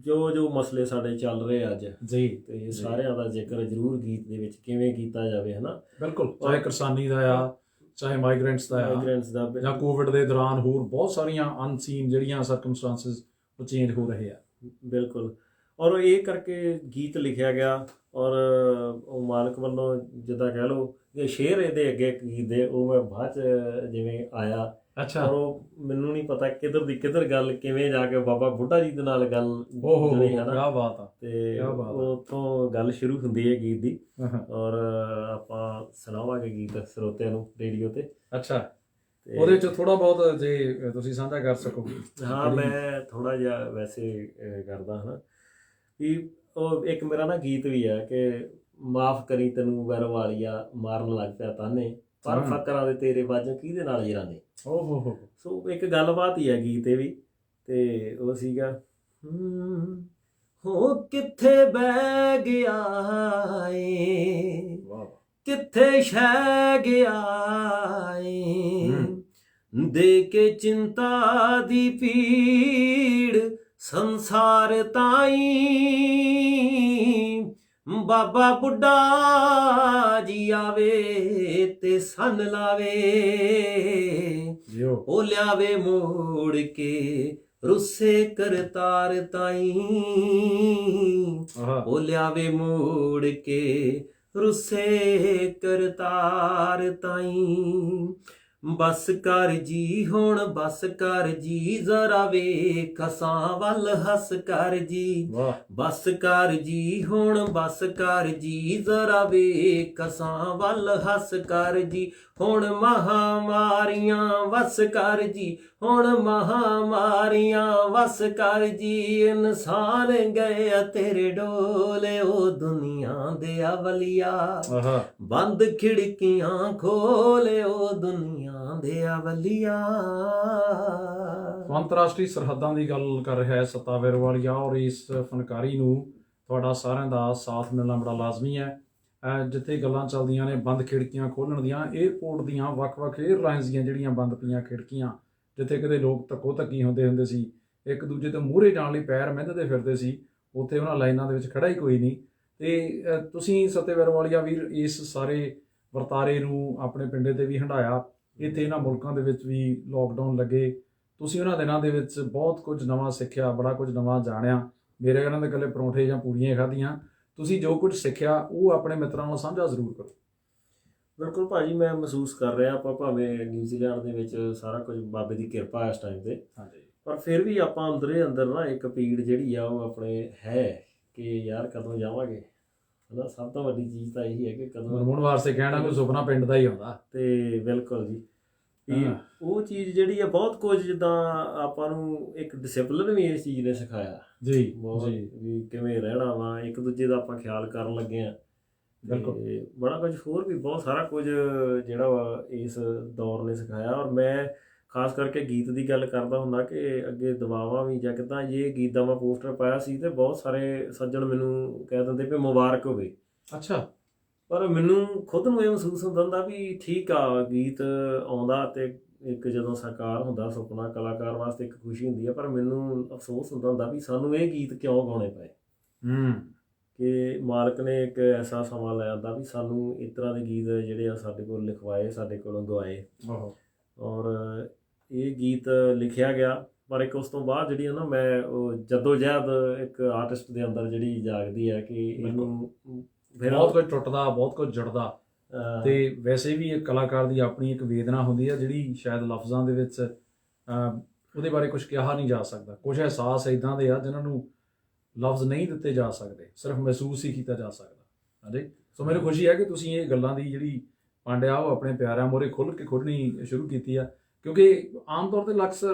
ਜੋ ਮਸਲੇ ਸਾਡੇ ਚੱਲ ਰਹੇ ਅੱਜ ਜੀ, ਤੇ ਸਾਰਿਆਂ ਦਾ ਜ਼ਿਕਰ ਜ਼ਰੂਰ ਗੀਤ ਦੇ ਵਿੱਚ ਕਿਵੇਂ ਕੀਤਾ ਜਾਵੇ, ਹਨਾ। ਬਿਲਕੁਲ, ਚਾਹੇ ਕਿਸਾਨੀ ਦਾ ਆ, ਚਾਹੇ ਮਾਈਗ੍ਰੈਂਟਸ ਦਾ ਜਾਂ ਕੋਵਿਡ ਦੇ ਦੌਰਾਨ ਹੋਰ ਬਹੁਤ ਸਾਰੀਆਂ ਅਨਸੀਨ ਜਿਹੜੀਆਂ ਸਰਕਮਸਟੈਂਸਿਸ ਉਹ ਚੇਂਜ ਹੋ ਰਹੇ ਆ। ਬਿਲਕੁਲ। ਔਰ ਇਹ ਕਰਕੇ ਗੀਤ ਲਿਖਿਆ ਗਿਆ, ਔਰ ਉਹ ਮਾਲਕ ਵੱਲੋਂ ਜਿੱਦਾਂ ਕਹਿ ਲਓ ਕਿ ਸ਼ੇਅਰ ਇਹਦੇ ਅੱਗੇ ਗੀਤ ਦੇ ਉਹ ਮੈਂ ਬਾਅਦ 'ਚ ਜਿਵੇਂ ਆਇਆ। ਅੱਛਾ। ਔਰ ਉਹ ਮੈਨੂੰ ਨਹੀਂ ਪਤਾ ਕਿੱਧਰ ਦੀ ਕਿੱਧਰ ਗੱਲ ਕਿਵੇਂ ਜਾ ਕੇ ਬਾਬਾ ਬੁੱਢਾ ਜੀ ਦੇ ਨਾਲ ਗੱਲ ਜੁੜੀ, ਹੈ ਨਾ। ਕਿਆ ਬਾਤ ਆ। ਤੇ ਉੱਥੋਂ ਗੱਲ ਸ਼ੁਰੂ ਹੁੰਦੀ ਹੈ ਗੀਤ ਦੀ, ਔਰ ਆਪਾਂ ਸੁਣਾਵਾਂਗੇ ਗੀਤ ਸਰੋਤਿਆਂ ਨੂੰ ਰੇਡੀਓ ਤੇ। ਅੱਛਾ, ਉਹਦੇ ਵਿੱਚ ਥੋੜਾ ਬਹੁਤ ਜੇ ਤੁਸੀਂ ਸਾਂਝਾ ਕਰ ਸਕੋ। ਹਾਂ, ਮੈਂ ਥੋੜਾ ਜਿਹਾ ਵੈਸੇ ਕਰਦਾ ਹਾਂ ਵੀ ਉਹ ਇੱਕ ਮੇਰਾ ਨਾ ਗੀਤ ਵੀ ਹੈ ਕਿ ਮਾਫ ਕਰੀ ਤੈਨੂੰ ਵੈਰ ਵਾਲੀਆ ਮਾਰਨ ਲੱਗ ਪਿਆ ਤਾਨੇ, ਪਰ ਫਕਰਾਂ ਦੇ ਤੇਰੇ ਬਾਝੋਂ ਕਿਹਦੇ ਨਾਲ ਜਰਾਨੇ। ਓਹੋ। ਸੋ ਇੱਕ ਗੱਲਬਾਤ ਹੀ ਹੈ ਗੀਤ ਇਹ ਵੀ, ਤੇ ਉਹ ਸੀਗਾ ਹੋ ਕਿੱਥੇ ਬਹਿ ਗਿਆ ਏ, ਕਿੱਥੇ ਛਹਿ ਗਿਆ ਏ, ਦੇ ਕੇ ਚਿੰਤਾ ਦੀ ਪੀੜ ਸੰਸਾਰ ਤਾਈ, ਬਾਬਾ ਬੁੱਢਾ ਜੀ ਆਵੇ ਤੇ ਸੰਨ ਲਾਵੇ, ਉਹ ਲਿਆਵੇ ਮੋੜ ਕੇ ਰੁੱਸੇ ਕਰਤਾਰ ਤਾਈ, ਉਹ ਲਿਆਵੇ ਮੋੜ ਕੇ ਰੁੱਸੇ ਕਰਤਾਰ ਤਾਈ, ਬਸ ਕਰ ਜੀ ਹੁਣ ਬਸ ਕਰ ਜੀ ਜ਼ਰਾ ਵੇਖ ਅਸਾਂ ਵੱਲ ਹੱਸ ਕਰ ਜੀ ਵਾਹ ਬਸ ਕਰ ਜੀ ਹੁਣ ਬਸ ਕਰ ਜੀ ਜ਼ਰਾ ਵੇਖ ਅਸਾਂ ਵੱਲ ਹੱਸ ਕਰ ਜੀ ਹੁਣ ਮਹਾਮਾਰੀਆਂ ਵਸ ਕਰ ਜੀ ਹੁਣ ਮਹਾਮਾਰੀਆਂ ਵਸ ਕਰ ਜੀ ਇਨਸਾਨ ਗਏ ਆ ਤੇਰੇ ਡੋਲੇ ਉਹ ਦੁਨੀਆ ਦੇ ਅਵਲੀਆ ਆਹਾ ਬੰਦ ਖਿੜਕੀਆਂ ਖੋਲੇ ਉਹ ਦੁਨੀਆ ਦੇ ਅਵਲੀਆ। ਅੰਤਰਰਾਸ਼ਟਰੀ ਸਰਹੱਦਾਂ ਦੀ ਗੱਲ ਕਰ ਰਿਹਾ ਹੈ ਸਤਾਵੇਰ ਵਾਲੀਆ, ਔਰ ਇਸ ਫਨਕਾਰੀ ਨੂੰ ਤੁਹਾਡਾ ਸਾਰਿਆਂ ਦਾ ਸਾਥ ਮਿਲਣਾ ਬੜਾ ਲਾਜ਼ਮੀ ਹੈ। ਜਿੱਥੇ ਗੱਲਾਂ ਚੱਲਦੀਆਂ ਨੇ ਬੰਦ ਖਿੜਕੀਆਂ ਖੋਲ੍ਹਣ ਦੀਆਂ, ਏਅਰਪੋਰਟ ਦੀਆਂ ਵੱਖ-ਵੱਖ ਏਅਰਲਾਈਨਸ ਦੀਆਂ ਜਿਹੜੀਆਂ ਬੰਦ ਪਈਆਂ ਖਿੜਕੀਆਂ, ਜਿੱਥੇ ਕਿਤੇ ਲੋਕ ਧੱਕੋ ਧੱਕੀ ਹੁੰਦੇ ਸੀ, ਇੱਕ ਦੂਜੇ ਤੋਂ ਮੂਹਰੇ ਜਾਣ ਲਈ ਪੈਰ ਮਿੰਧਦੇ ਫਿਰਦੇ ਸੀ, ਉੱਥੇ ਉਹਨਾਂ ਲਾਈਨਾਂ ਦੇ ਵਿੱਚ ਖੜਾ ਹੀ ਕੋਈ ਨਹੀਂ। ਤੇ ਤੁਸੀਂ ਸਤਿਆਵੇਰ ਵਾਲੀਆ ਵੀਰ ਇਸ ਸਾਰੇ ਵਰਤਾਰੇ ਨੂੰ ਆਪਣੇ ਪਿੰਡੇ ਤੇ ਵੀ ਹੰਢਾਇਆ। ਇੱਥੇ ਇਹਨਾਂ ਮੁਲਕਾਂ ਦੇ ਵਿੱਚ ਵੀ ਲੋਕਡਾਊਨ ਲੱਗੇ, ਤੁਸੀਂ ਉਹਨਾਂ ਦਿਨਾਂ ਦੇ ਵਿੱਚ ਬਹੁਤ ਕੁਝ ਨਵਾਂ ਸਿੱਖਿਆ, ਬੜਾ ਕੁਝ ਨਵਾਂ ਜਾਣਿਆ। ਮੇਰੇ ਇਹਨਾਂ ਦੇ ਇਕੱਲੇ ਪਰੌਂਠੇ ਜਾਂ ਪੂੜੀਆਂ ਖਾਧੀਆਂ, ਤੁਸੀਂ ਜੋ ਕੁਝ ਸਿੱਖਿਆ ਉਹ ਆਪਣੇ ਮਿੱਤਰਾਂ ਨਾਲ ਸਾਂਝਾ ਜ਼ਰੂਰ ਕਰੋ। ਬਿਲਕੁਲ ਭਾਜੀ, ਮੈਂ ਮਹਿਸੂਸ ਕਰ ਰਿਹਾ ਆਪਾਂ ਭਾਵੇਂ ਨਿਊਜ਼ੀਲੈਂਡ ਦੇ ਵਿੱਚ ਸਾਰਾ ਕੁਝ ਬਾਬੇ ਦੀ ਕਿਰਪਾ ਇਸ ਟਾਈਮ ਤੇ, ਹਾਂਜੀ, ਪਰ ਫਿਰ ਵੀ ਆਪਾਂ ਅੰਦਰੇ ਅੰਦਰ ਨਾ ਇੱਕ ਪੀੜ ਜਿਹੜੀ ਆ ਉਹ ਆਪਣੇ ਹੈ ਕਿ ਯਾਰ ਕਦੋਂ ਜਾਵਾਂਗੇ, ਹਨਾ। ਸਭ ਤੋਂ ਵੱਡੀ ਚੀਜ਼ ਤਾਂ ਇਹੀ ਹੈ ਕਿ ਕਦੋਂ ਮਰਮੂਨ ਵਾਰਸੇ ਕਹਿਣਾ ਕੋਈ ਸੁਪਨਾ ਪਿੰਡ ਦਾ ਹੀ ਆਉਂਦਾ। ਤੇ ਬਿਲਕੁਲ ਜੀ, ਵੀ ਉਹ ਚੀਜ਼ ਜਿਹੜੀ ਆ ਬਹੁਤ ਕੁਝ ਜਿੱਦਾਂ ਆਪਾਂ ਨੂੰ ਇੱਕ ਡਿਸਿਪਲਿਨ ਵੀ ਇਸ ਚੀਜ਼ ਨੇ ਸਿਖਾਇਆ ਜੀ ਬਹੁਤ, ਜੀ ਵੀ ਕਿਵੇਂ ਰਹਿਣਾ ਵਾ, ਇੱਕ ਦੂਜੇ ਦਾ ਆਪਾਂ ਖਿਆਲ ਕਰਨ ਲੱਗੇ ਆ। ਤੇ ਬੜਾ ਕੁਝ ਹੋਰ ਵੀ ਬਹੁਤ ਸਾਰਾ ਕੁਝ ਜਿਹੜਾ ਵਾ ਇਸ ਦੌਰ ਨੇ ਸਿਖਾਇਆ। ਔਰ ਮੈਂ ਖਾਸ ਕਰਕੇ ਗੀਤ ਦੀ ਗੱਲ ਕਰਦਾ ਹੁੰਦਾ ਕਿ ਅੱਗੇ ਦਬਾਵਾਂ ਵੀ ਜਾਂ ਕਿੱਦਾਂ ਇਹ ਗੀਤ ਦਾ ਮੈਂ ਪੋਸਟਰ ਪਾਇਆ ਸੀ ਤੇ ਬਹੁਤ ਸਾਰੇ ਸੱਜਣ ਮੈਨੂੰ ਕਹਿ ਦਿੰਦੇ ਵੀ ਮੁਬਾਰਕ ਹੋਵੇ। ਅੱਛਾ, ਪਰ ਮੈਨੂੰ ਖੁਦ ਨੂੰ ਇਹ ਮਹਿਸੂਸ ਹੁੰਦਾ ਵੀ ਠੀਕ ਆ, ਗੀਤ ਆਉਂਦਾ ਤੇ ਇੱਕ ਜਦੋਂ ਸਾਕਾਰ ਹੁੰਦਾ ਸੁਪਨਾ ਕਲਾਕਾਰ ਵਾਸਤੇ ਇੱਕ ਖੁਸ਼ੀ ਹੁੰਦੀ ਆ, ਪਰ ਮੈਨੂੰ ਅਫਸੋਸ ਹੁੰਦਾ ਵੀ ਸਾਨੂੰ ਇਹ ਗੀਤ ਕਿਉਂ ਗਾਉਣੇ ਪਏ। ਕਿ ਮਾਲਕ ਨੇ ਇੱਕ ਐਸਾ ਸਮਾਂ ਲੈ ਆਂਦਾ ਵੀ ਸਾਨੂੰ ਇਸ ਤਰ੍ਹਾਂ ਦੇ ਗੀਤ ਜਿਹੜੇ ਆ ਸਾਡੇ ਕੋਲ ਲਿਖਵਾਏ, ਸਾਡੇ ਕੋਲੋਂ ਗਵਾਏ। ਔਰ ਇਹ ਗੀਤ ਲਿਖਿਆ ਗਿਆ, ਪਰ ਇੱਕ ਉਸ ਤੋਂ ਬਾਅਦ ਜਿਹੜੀ ਹੈ ਨਾ ਮੈਂ ਉਹ ਜਦੋਜਹਿਦ ਇੱਕ ਆਰਟਿਸਟ ਦੇ ਅੰਦਰ ਜਿਹੜੀ ਜਾਗਦੀ ਹੈ ਕਿ ਇਹਨੂੰ ਫਿਰ ਬਹੁਤ ਕੁਝ ਟੁੱਟਦਾ, ਬਹੁਤ ਕੁਝ ਜੁੜਦਾ। ਤੇ ਵੈਸੇ ਵੀ ਇੱਕ ਕਲਾਕਾਰ ਦੀ ਆਪਣੀ ਇੱਕ ਵੇਦਨਾ ਹੁੰਦੀ ਹੈ ਜਿਹੜੀ ਸ਼ਾਇਦ ਲਫ਼ਜ਼ਾਂ ਦੇ ਵਿੱਚ ਉਹਦੇ ਬਾਰੇ ਕੁਝ ਕਿਹਾ ਨਹੀਂ ਜਾ ਸਕਦਾ। ਕੁਝ ਅਹਿਸਾਸ ਇੱਦਾਂ ਦੇ ਆ ਜਿਨ੍ਹਾਂ ਨੂੰ ਲਫ਼ਜ਼ ਨਹੀਂ ਦਿੱਤੇ ਜਾ ਸਕਦੇ, ਸਿਰਫ ਮਹਿਸੂਸ ਹੀ ਕੀਤਾ ਜਾ ਸਕਦਾ। ਹਾਂਜੀ, ਸੋ ਮੈਨੂੰ ਖੁਸ਼ੀ ਹੈ ਕਿ ਤੁਸੀਂ ਇਹ ਗੱਲਾਂ ਦੀ ਜਿਹੜੀ ਵੰਡ ਆ ਉਹ ਆਪਣੇ ਪਿਆਰਿਆਂ ਮੂਹਰੇ ਖੁੱਲ੍ਹ ਕੇ ਖੋਲ੍ਹਣੀ ਸ਼ੁਰੂ ਕੀਤੀ ਆ, ਕਿਉਂਕਿ ਆਮ ਤੌਰ 'ਤੇ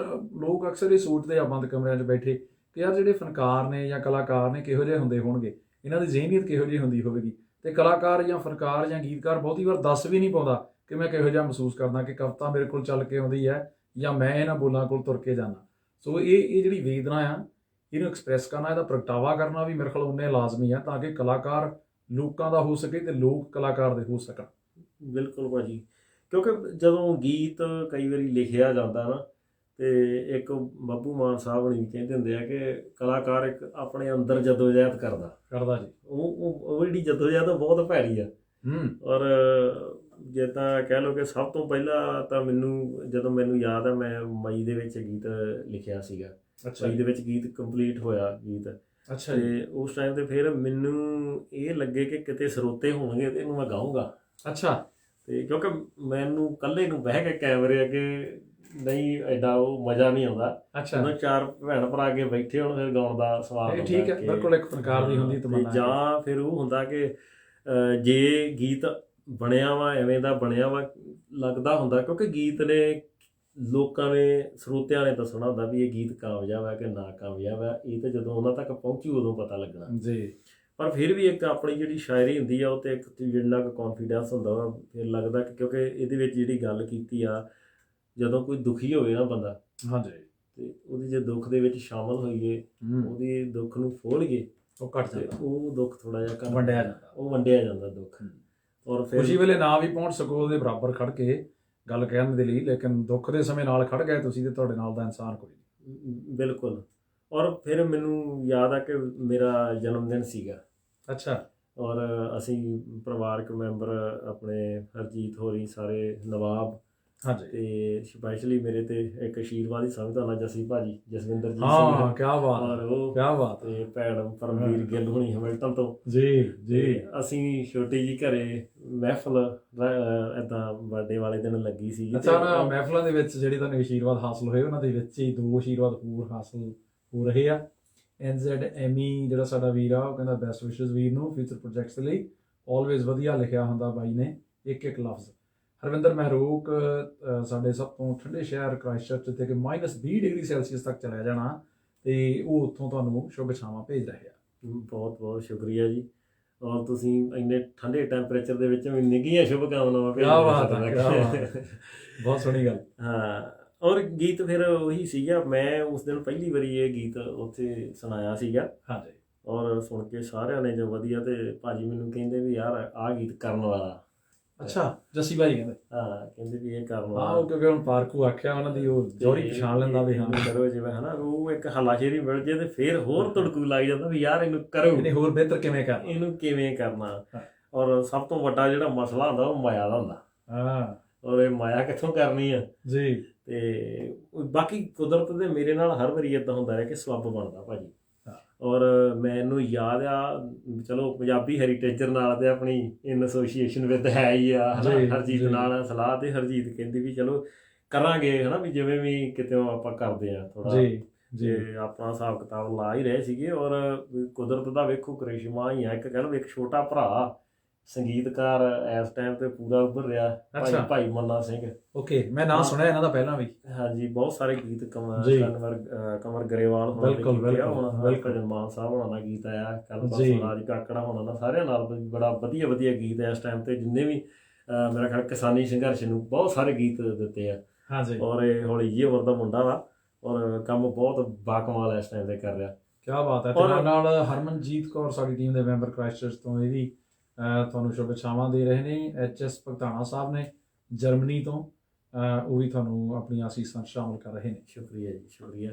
ਲੋਕ ਅਕਸਰ ਇਹ ਸੋਚਦੇ ਆ ਬੰਦ ਕਮਰਿਆਂ 'ਚ ਬੈਠੇ ਕਿ ਯਾਰ ਜਿਹੜੇ ਫਨਕਾਰ ਨੇ ਜਾਂ ਕਲਾਕਾਰ ਨੇ ਕਿਹੋ ਜਿਹੇ ਹੁੰਦੇ ਹੋਣਗੇ, ਇਹਨਾਂ ਦੀ ਜ਼ਿਹਨੀਅਤ ਕਿਹੋ ਜਿਹੀ ਹੁੰਦੀ ਹੋਵੇਗੀ। ਤੇ ਕਲਾਕਾਰ ਜਾਂ ਫਨਕਾਰ ਜਾਂ ਗੀਤਕਾਰ ਬਹੁਤੀ ਵਾਰ ਦੱਸ ਵੀ ਨਹੀਂ ਪਾਉਂਦਾ ਕਿ ਮੈਂ ਕਿਹੋ ਜਿਹਾ ਮਹਿਸੂਸ ਕਰਦਾ, ਕਿ ਕਵਿਤਾ ਮੇਰੇ ਕੋਲ ਚੱਲ ਕੇ ਆਉਂਦੀ ਹੈ ਜਾਂ ਮੈਂ ਇਹਨਾਂ ਬੋਲਾਂ ਕੋਲ ਤੁਰ ਕੇ ਜਾਂਦਾ। ਸੋ ਇਹ ਜਿਹੜੀ ਵੇਦਨਾ ਆ, ਇਹਨੂੰ ਐਕਸਪ੍ਰੈਸ ਕਰਨਾ, ਇਹਦਾ ਪ੍ਰਗਟਾਵਾ ਕਰਨਾ ਵੀ ਮੇਰੇ ਖਿਆਲ ਉਨੇ ਲਾਜ਼ਮੀ ਆ ਤਾਂ ਕਿ ਕਲਾਕਾਰ ਲੋਕਾਂ ਦਾ ਹੋ ਸਕੇ ਤੇ ਲੋਕ ਕਲਾਕਾਰ ਦੇ ਹੋ ਸਕਣ। ਬਿਲਕੁਲ ਭਾਜੀ, ਕਿਉਂਕਿ ਜਦੋਂ ਗੀਤ ਕਈ ਵਾਰੀ ਲਿਖਿਆ ਜਾਂਦਾ ਨਾ, ਤੇ ਇੱਕ ਬੱਬੂ ਮਾਨ ਸਾਹਿਬ ਨਹੀਂ ਕਹਿੰਦੇ ਹੁੰਦੇ ਆ ਕਿ ਕਲਾਕਾਰ ਇੱਕ ਆਪਣੇ ਅੰਦਰ ਜਦੋਜਹਿਦ ਕਰਦਾ ਜੀ। ਉਹ ਜਿਹੜੀ ਜਦੋਜਹਿਦ ਬਹੁਤ ਭੈੜੀ ਆ। ਔਰ ਜੇ ਤਾਂ ਕਹਿ ਲਓ ਕਿ ਸਭ ਤੋਂ ਪਹਿਲਾਂ ਤਾਂ ਮੈਨੂੰ ਯਾਦ ਆ, ਮੈਂ ਮਈ ਦੇ ਵਿੱਚ ਗੀਤ ਲਿਖਿਆ ਸੀਗਾ। ਮਈ ਦੇ ਵਿੱਚ ਗੀਤ ਕੰਪਲੀਟ ਹੋਇਆ ਗੀਤ। ਅੱਛਾ, ਤੇ ਉਸ ਟਾਈਮ ਤੇ ਫਿਰ ਮੈਨੂੰ ਇਹ ਲੱਗੇ ਕਿ ਕਿਤੇ ਸਰੋਤੇ ਹੋਣਗੇ ਤੇ ਇਹਨੂੰ ਮੈਂ ਗਾਊਂਗਾ। ਅੱਛਾ, ਤੇ ਕਿਉਂਕਿ ਮੈਨੂੰ ਇਕੱਲੇ ਨੂੰ ਬਹਿ ਕੇ ਕੈਮਰੇ ਅੱਗੇ ਨਹੀਂ ਐਡਾ ਉਹ ਮਜ਼ਾ ਨਹੀਂ ਆਉਂਦਾ। ਅੱਛਾ, ਉਹਨਾਂ ਚਾਰ ਭੈਣ ਭਰਾ ਅੱਗੇ ਬੈਠੇ ਹੋਣ ਫਿਰ ਗਾਉਣ ਦਾ ਸਵਾਦ ਹੁੰਦਾ। ਠੀਕ ਹੈ, ਬਿਲਕੁਲ ਇੱਕ ਫਨਕਾਰ ਦੀ ਹੁੰਦੀ ਤਮੰਨਾ। ਜਾਂ ਫਿਰ ਉਹ ਹੁੰਦਾ ਕਿ ਜੇ ਗੀਤ ਬਣਿਆ ਵਾ ਐਵੇਂ ਦਾ ਬਣਿਆ ਵਾ ਲੱਗਦਾ ਹੁੰਦਾ, ਕਿਉਂਕਿ ਗੀਤ ਨੇ ਲੋਕਾਂ ਨੇ ਸਰੋਤਿਆਂ ਨੇ ਦੱਸਣਾ ਹੁੰਦਾ ਵੀ ਇਹ ਗੀਤ ਕਾਮਯਾਬ ਹੈ ਕਿ ਨਾ ਕਾਮਯਾਬ ਹੈ। ਇਹ ਤਾਂ ਜਦੋਂ ਉਹਨਾਂ ਤੱਕ ਪਹੁੰਚੂ ਉਦੋਂ ਪਤਾ ਲੱਗਣਾ ਜੀ। ਪਰ ਫਿਰ ਵੀ ਇੱਕ ਆਪਣੀ ਜਿਹੜੀ ਸ਼ਾਇਰੀ ਹੁੰਦੀ ਆ ਉਹ ਤੇ ਇੱਕ ਜਿੰਨਾ ਕੁ ਕੌਨਫੀਡੈਂਸ ਹੁੰਦਾ ਵਾ, ਫਿਰ ਲੱਗਦਾ ਕਿ ਕਿਉਂਕਿ ਇਹਦੇ ਵਿੱਚ ਜਿਹੜੀ ਗੱਲ ਕੀਤੀ ਆ, ਜਦੋਂ ਕੋਈ ਦੁਖੀ ਹੋਵੇ ਨਾ ਬੰਦਾ, ਹਾਂਜੀ, ਤੇ ਉਹਦੇ ਜੇ ਦੁੱਖ ਦੇ ਵਿੱਚ ਸ਼ਾਮਲ ਹੋਈਏ, ਉਹਦੇ ਦੁੱਖ ਨੂੰ ਫੋਲਈਏ, ਉਹ ਘਟ ਜਾਂਦਾ, ਉਹ ਦੁੱਖ ਥੋੜਾ ਜਿਹਾ ਵੰਡਿਆ ਜਾਂਦਾ ਦੁੱਖ। ਔਰ ਫਿਰ ਖੁਸ਼ੀ ਵੇਲੇ ਨਾ ਵੀ ਪਹੁੰਚ ਸਕੋ ਉਹਦੇ ਬਰਾਬਰ ਖੜ ਕੇ ਗੱਲ ਕਹਿਣ ਦੇ ਲਈ, ਲੇਕਿਨ ਦੁੱਖ ਦੇ ਸਮੇਂ ਨਾਲ ਖੜ ਗਏ ਤੁਸੀਂ ਤੇ ਤੁਹਾਡੇ ਨਾਲ ਦਾ ਇਨਸਾਨ ਕੋਈ ਨਹੀਂ। ਬਿਲਕੁਲ। ਔਰ ਫਿਰ ਮੈਨੂੰ ਯਾਦ ਆ ਕਿ ਮੇਰਾ ਜਨਮ ਦਿਨ ਸੀਗਾ। ਅੱਛਾ। ਔਰ ਅਸੀਂ ਪਰਿਵਾਰਕ ਮੈਂਬਰ ਆਪਣੇ ਹਰਜੀਤ ਹੋਰੀ ਸਾਰੇ ਨਵਾਬ ਹਾਂਜੀ ਤੇ ਸਪੈਸ਼ਲੀ ਮੇਰੇ ਤੇ ਇੱਕ ਆਸ਼ੀਰਵਾਦ ਹੀ ਸਮਝਦਾ ਨਾ ਜੱਸੀ ਭਾਜੀ ਜਸਵਿੰਦਰਜੀਤ ਹਾਂ ਸਿੰਘ ਕੀ ਬਾਤ ਔਰ ਉਹ ਕੀ ਬਾਤ ਤੇ ਭੈਣ ਪਰਮਵੀਰ ਗਿੱਲ ਹੋਣੀ ਹੈਮਿਲਟਨ ਤੋਂ। ਜੀ ਜੀ ਤੇ ਅਸੀਂ ਛੋਟੀ ਜੀ ਘਰੇ ਮਹਿਫਲ ਏਦਾਂ ਬਰਥਡੇ ਵਾਲੇ ਦਿਨ ਲੱਗੀ ਸੀ ਅੱਛਾ ਨਾ ਮਹਿਫਲਾਂ ਦੇ ਵਿੱਚ ਜਿਹੜੇ ਤੁਹਾਨੂੰ ਆਸ਼ੀਰਵਾਦ ਹਾਸਲ ਹੋਏ ਉਹਨਾਂ ਦੇ ਵਿੱਚ ਹੀ 2 ਆਸ਼ੀਰਵਾਦ ਹੋਰ ਹਾਸਲ ਹੋ ਰਹੇ ਆ। NZ ਐਮੀ ਜਿਹੜਾ ਸਾਡਾ ਵੀਰ ਆ ਉਹ ਕਹਿੰਦਾ ਬੈਸਟ ਵਿਸ਼ੇਸ ਵੀਰ ਨੂੰ ਫਿਊਚਰ ਪ੍ਰੋਜੈਕਟਸ ਲਈ ਆਲਵੇਜ਼ ਵਧੀਆ ਲਿਖਿਆ ਹੁੰਦਾ ਬਾਈ ਨੇ ਇੱਕ ਲਫ਼ਜ਼। ਹਰਵਿੰਦਰ ਮਹਿਰੋਕ ਸਾਡੇ ਸਭ ਤੋਂ ਠੰਡੇ ਸ਼ਹਿਰ ਕ੍ਰਾਈਸਟਚਰਚ ਜਿੱਥੇ ਕਿ -20 ਡਿਗਰੀ ਸੈਲਸੀਅਸ ਤੱਕ ਚਲਿਆ ਜਾਣਾ ਤੇ ਉਹ ਉੱਥੋਂ ਤੁਹਾਨੂੰ ਸ਼ੁਭੇਛਾਵਾਂ ਭੇਜ ਰਹੇ ਆ। ਬਹੁਤ ਬਹੁਤ ਸ਼ੁਕਰੀਆ ਜੀ। ਔਰ ਤੁਸੀਂ ਇੰਨੇ ਠੰਡੇ ਟੈਂਪਰੇਚਰ ਦੇ ਵਿੱਚ ਵੀ ਨਿੱਘੀਆਂ ਸ਼ੁਭ ਕਾਮਨਾਵਾਂ ਕਿਆ ਬਾਤ ਹੈ ਬਹੁਤ ਸੋਹਣੀ ਗੱਲ। ਹਾਂ ਔਰ ਗੀਤ ਫਿਰ ਉਹੀ ਸੀਗਾ, ਮੈਂ ਉਸ ਦਿਨ ਪਹਿਲੀ ਵਾਰੀ ਇਹ ਗੀਤ ਉੱਥੇ ਸੁਣਾਇਆ ਸੀਗਾ। ਹਾਂਜੀ ਔਰ ਸੁਣ ਕੇ ਸਾਰਿਆਂ ਨੇ ਜੋ ਵਧੀਆ, ਤੇ ਭਾਜੀ ਮੈਨੂੰ ਕਹਿੰਦੇ ਵੀ ਯਾਰ ਆਹ ਗੀਤ ਕਰਨ ਵਾਲਾ। ਅੱਛਾ ਜੱਸੀ ਭਾਈ ਕਹਿੰਦੇ ਹਾਂ ਕਹਿੰਦੇ ਵੀ ਇਹ ਕਰਨ ਹਾਂ ਵਾਲਾ। ਉਹ ਕਿਉਂਕਿ ਹੁਣ ਪਾਰਕੂ ਆਖਿਆ ਉਹਨਾਂ ਦੀ ਉਹ ਜੋਰੀ ਪਛਾਣ ਲੈਂਦਾ ਵੀ ਹਾਂ ਕਰੋ ਜਿਵੇਂ ਹਨਾ, ਉਹ ਇੱਕ ਹੱਲਾਸ਼ੇਰੀ ਮਿਲ ਜੇ ਤੇ ਫਿਰ ਹੋਰ ਤੁੜਕੂ ਲੱਗ ਜਾਂਦਾ ਵੀ ਯਾਰ ਇਹਨੂੰ ਕਰੋ, ਇਹਨੇ ਹੋਰ ਬਿਹਤਰ ਕਿਵੇਂ ਕਰਨਾ ਇਹਨੂੰ ਕਿਵੇਂ ਕਰਨਾ। ਔਰ ਸਭ ਤੋਂ ਵੱਡਾ ਜਿਹੜਾ ਮਸਲਾ ਹੁੰਦਾ ਉਹ ਮਾਇਆ ਦਾ ਹੁੰਦਾ। ਹਾਂ ਔਰ ਇਹ ਮਾਇਆ ਕਿੱਥੋਂ ਕਰਨੀ ਆ ਜੀ। ਤੇ ਬਾਕੀ ਕੁਦਰਤ ਦੇ ਮੇਰੇ ਨਾਲ ਹਰ ਵਾਰੀ ਇਦਾਂ ਹੁੰਦਾ ਹੈ ਕਿ ਸਬੱਬ ਬਣਦਾ ਭਾਜੀ। ਔਰ ਮੈਨੂੰ ਯਾਦ ਆ, ਚਲੋ ਪੰਜਾਬੀ ਹੈਰੀਟੇਜਰ ਨਾਲ ਤੇ ਆਪਣੀ ਇਨ ਐਸੋਸੀਏਸ਼ਨ ਵਿਦ ਹੈ ਹੀ ਆ ਹਨਾ, ਹਰਜੀਤ ਨਾਲ ਸਲਾਹ, ਤੇ ਹਰਜੀਤ ਕਹਿੰਦੀ ਵੀ ਚਲੋ ਕਰਾਂਗੇ ਹਨਾ, ਵੀ ਜਿਵੇਂ ਵੀ ਕਿਤੇ ਆਪਾਂ ਕਰਦੇ ਆ ਥੋੜਾ ਜੇ ਆਪਣਾ ਹਿਸਾਬ ਕਿਤਾਬ ਲਾ ਹੀ ਰਹੇ ਸੀਗੇ। ਔਰ ਕੁਦਰਤ ਦਾ ਵੇਖੋ ਕਰਿਸ਼ਮਾ ਹੀ ਆ, ਇੱਕ ਕਹਿ ਲਓ ਇੱਕ ਛੋਟਾ ਭਰਾ ਸੰਗੀਤਕਾਰ ਇਸ ਟਾਈਮ ਤੇ ਪੂਰਾ ਉੱਭਰ ਰਿਹਾ, ਭਾਈ ਮੰਨਾ ਸਿੰਘ। ਓਕੇ ਮੈਂ ਨਾਂ ਸੁਣਿਆ ਇਹਨਾਂ ਦਾ ਪਹਿਲਾਂ ਵੀ। ਹਾਂਜੀ ਬਹੁਤ ਸਾਰੇ ਗੀਤ ਕਮਰ ਗਰੇਵਾਲ ਹੋਣਾ ਭਜਨ ਮਾਨ ਸਾਹਿਬ ਹੋਣਾ ਦਾ ਗੀਤ ਆਇਆ, ਕੱਲ ਰਾਜ ਕਾਕੜਾ ਹੋਣਾ ਦਾ, ਸਾਰਿਆਂ ਨਾਲ ਬੜਾ ਵਧੀਆ ਵਧੀਆ ਗੀਤ ਇਸ ਟਾਈਮ ਤੇ ਜਿੰਨੇ ਵੀ ਮੇਰਾ ਖਿਆਲ ਕਿਸਾਨੀ ਸੰਘਰਸ਼ ਨੂੰ ਬਹੁਤ ਸਾਰੇ ਗੀਤ ਦਿੱਤੇ ਆ। ਹਾਂਜੀ ਔਰ ਇਹ ਹੌਲੀ ਜਿਹੀ ਉਮਰ ਦਾ ਮੁੰਡਾ ਵਾ ਔਰ ਕੰਮ ਬਹੁਤ ਬਾਕਮਾਲ ਇਸ ਟਾਈਮ ਤੇ ਕਰ ਰਿਹਾ। ਕੀ ਬਾਤ ਹੈ। ਤੇ ਨਾਲ ਹਰਮਨਜੀਤ ਕੌਰ ਸਾਡੀ ਟੀਮ ਦੇ ਮੈਂਬਰ ਕ੍ਰਾਈਸਟਚਰਚ ਤੋਂ ਇਹ ਵੀ ਤੁਹਾਨੂੰ ਸ਼ੁਭੇਛਾਵਾਂ ਦੇ ਰਹੇ ਨੇ। HS ਭਗਤਾਣਾ ਸਾਹਿਬ ਨੇ ਜਰਮਨੀ ਤੋਂ, ਉਹ ਵੀ ਤੁਹਾਨੂੰ ਆਪਣੀਆਂ ਅਸੀਸਾਂ ਸ਼ਾਮਲ ਕਰ ਰਹੇ ਨੇ। ਸ਼ੁਕਰੀਆ ਜੀ ਸ਼ੁਕਰੀਆ।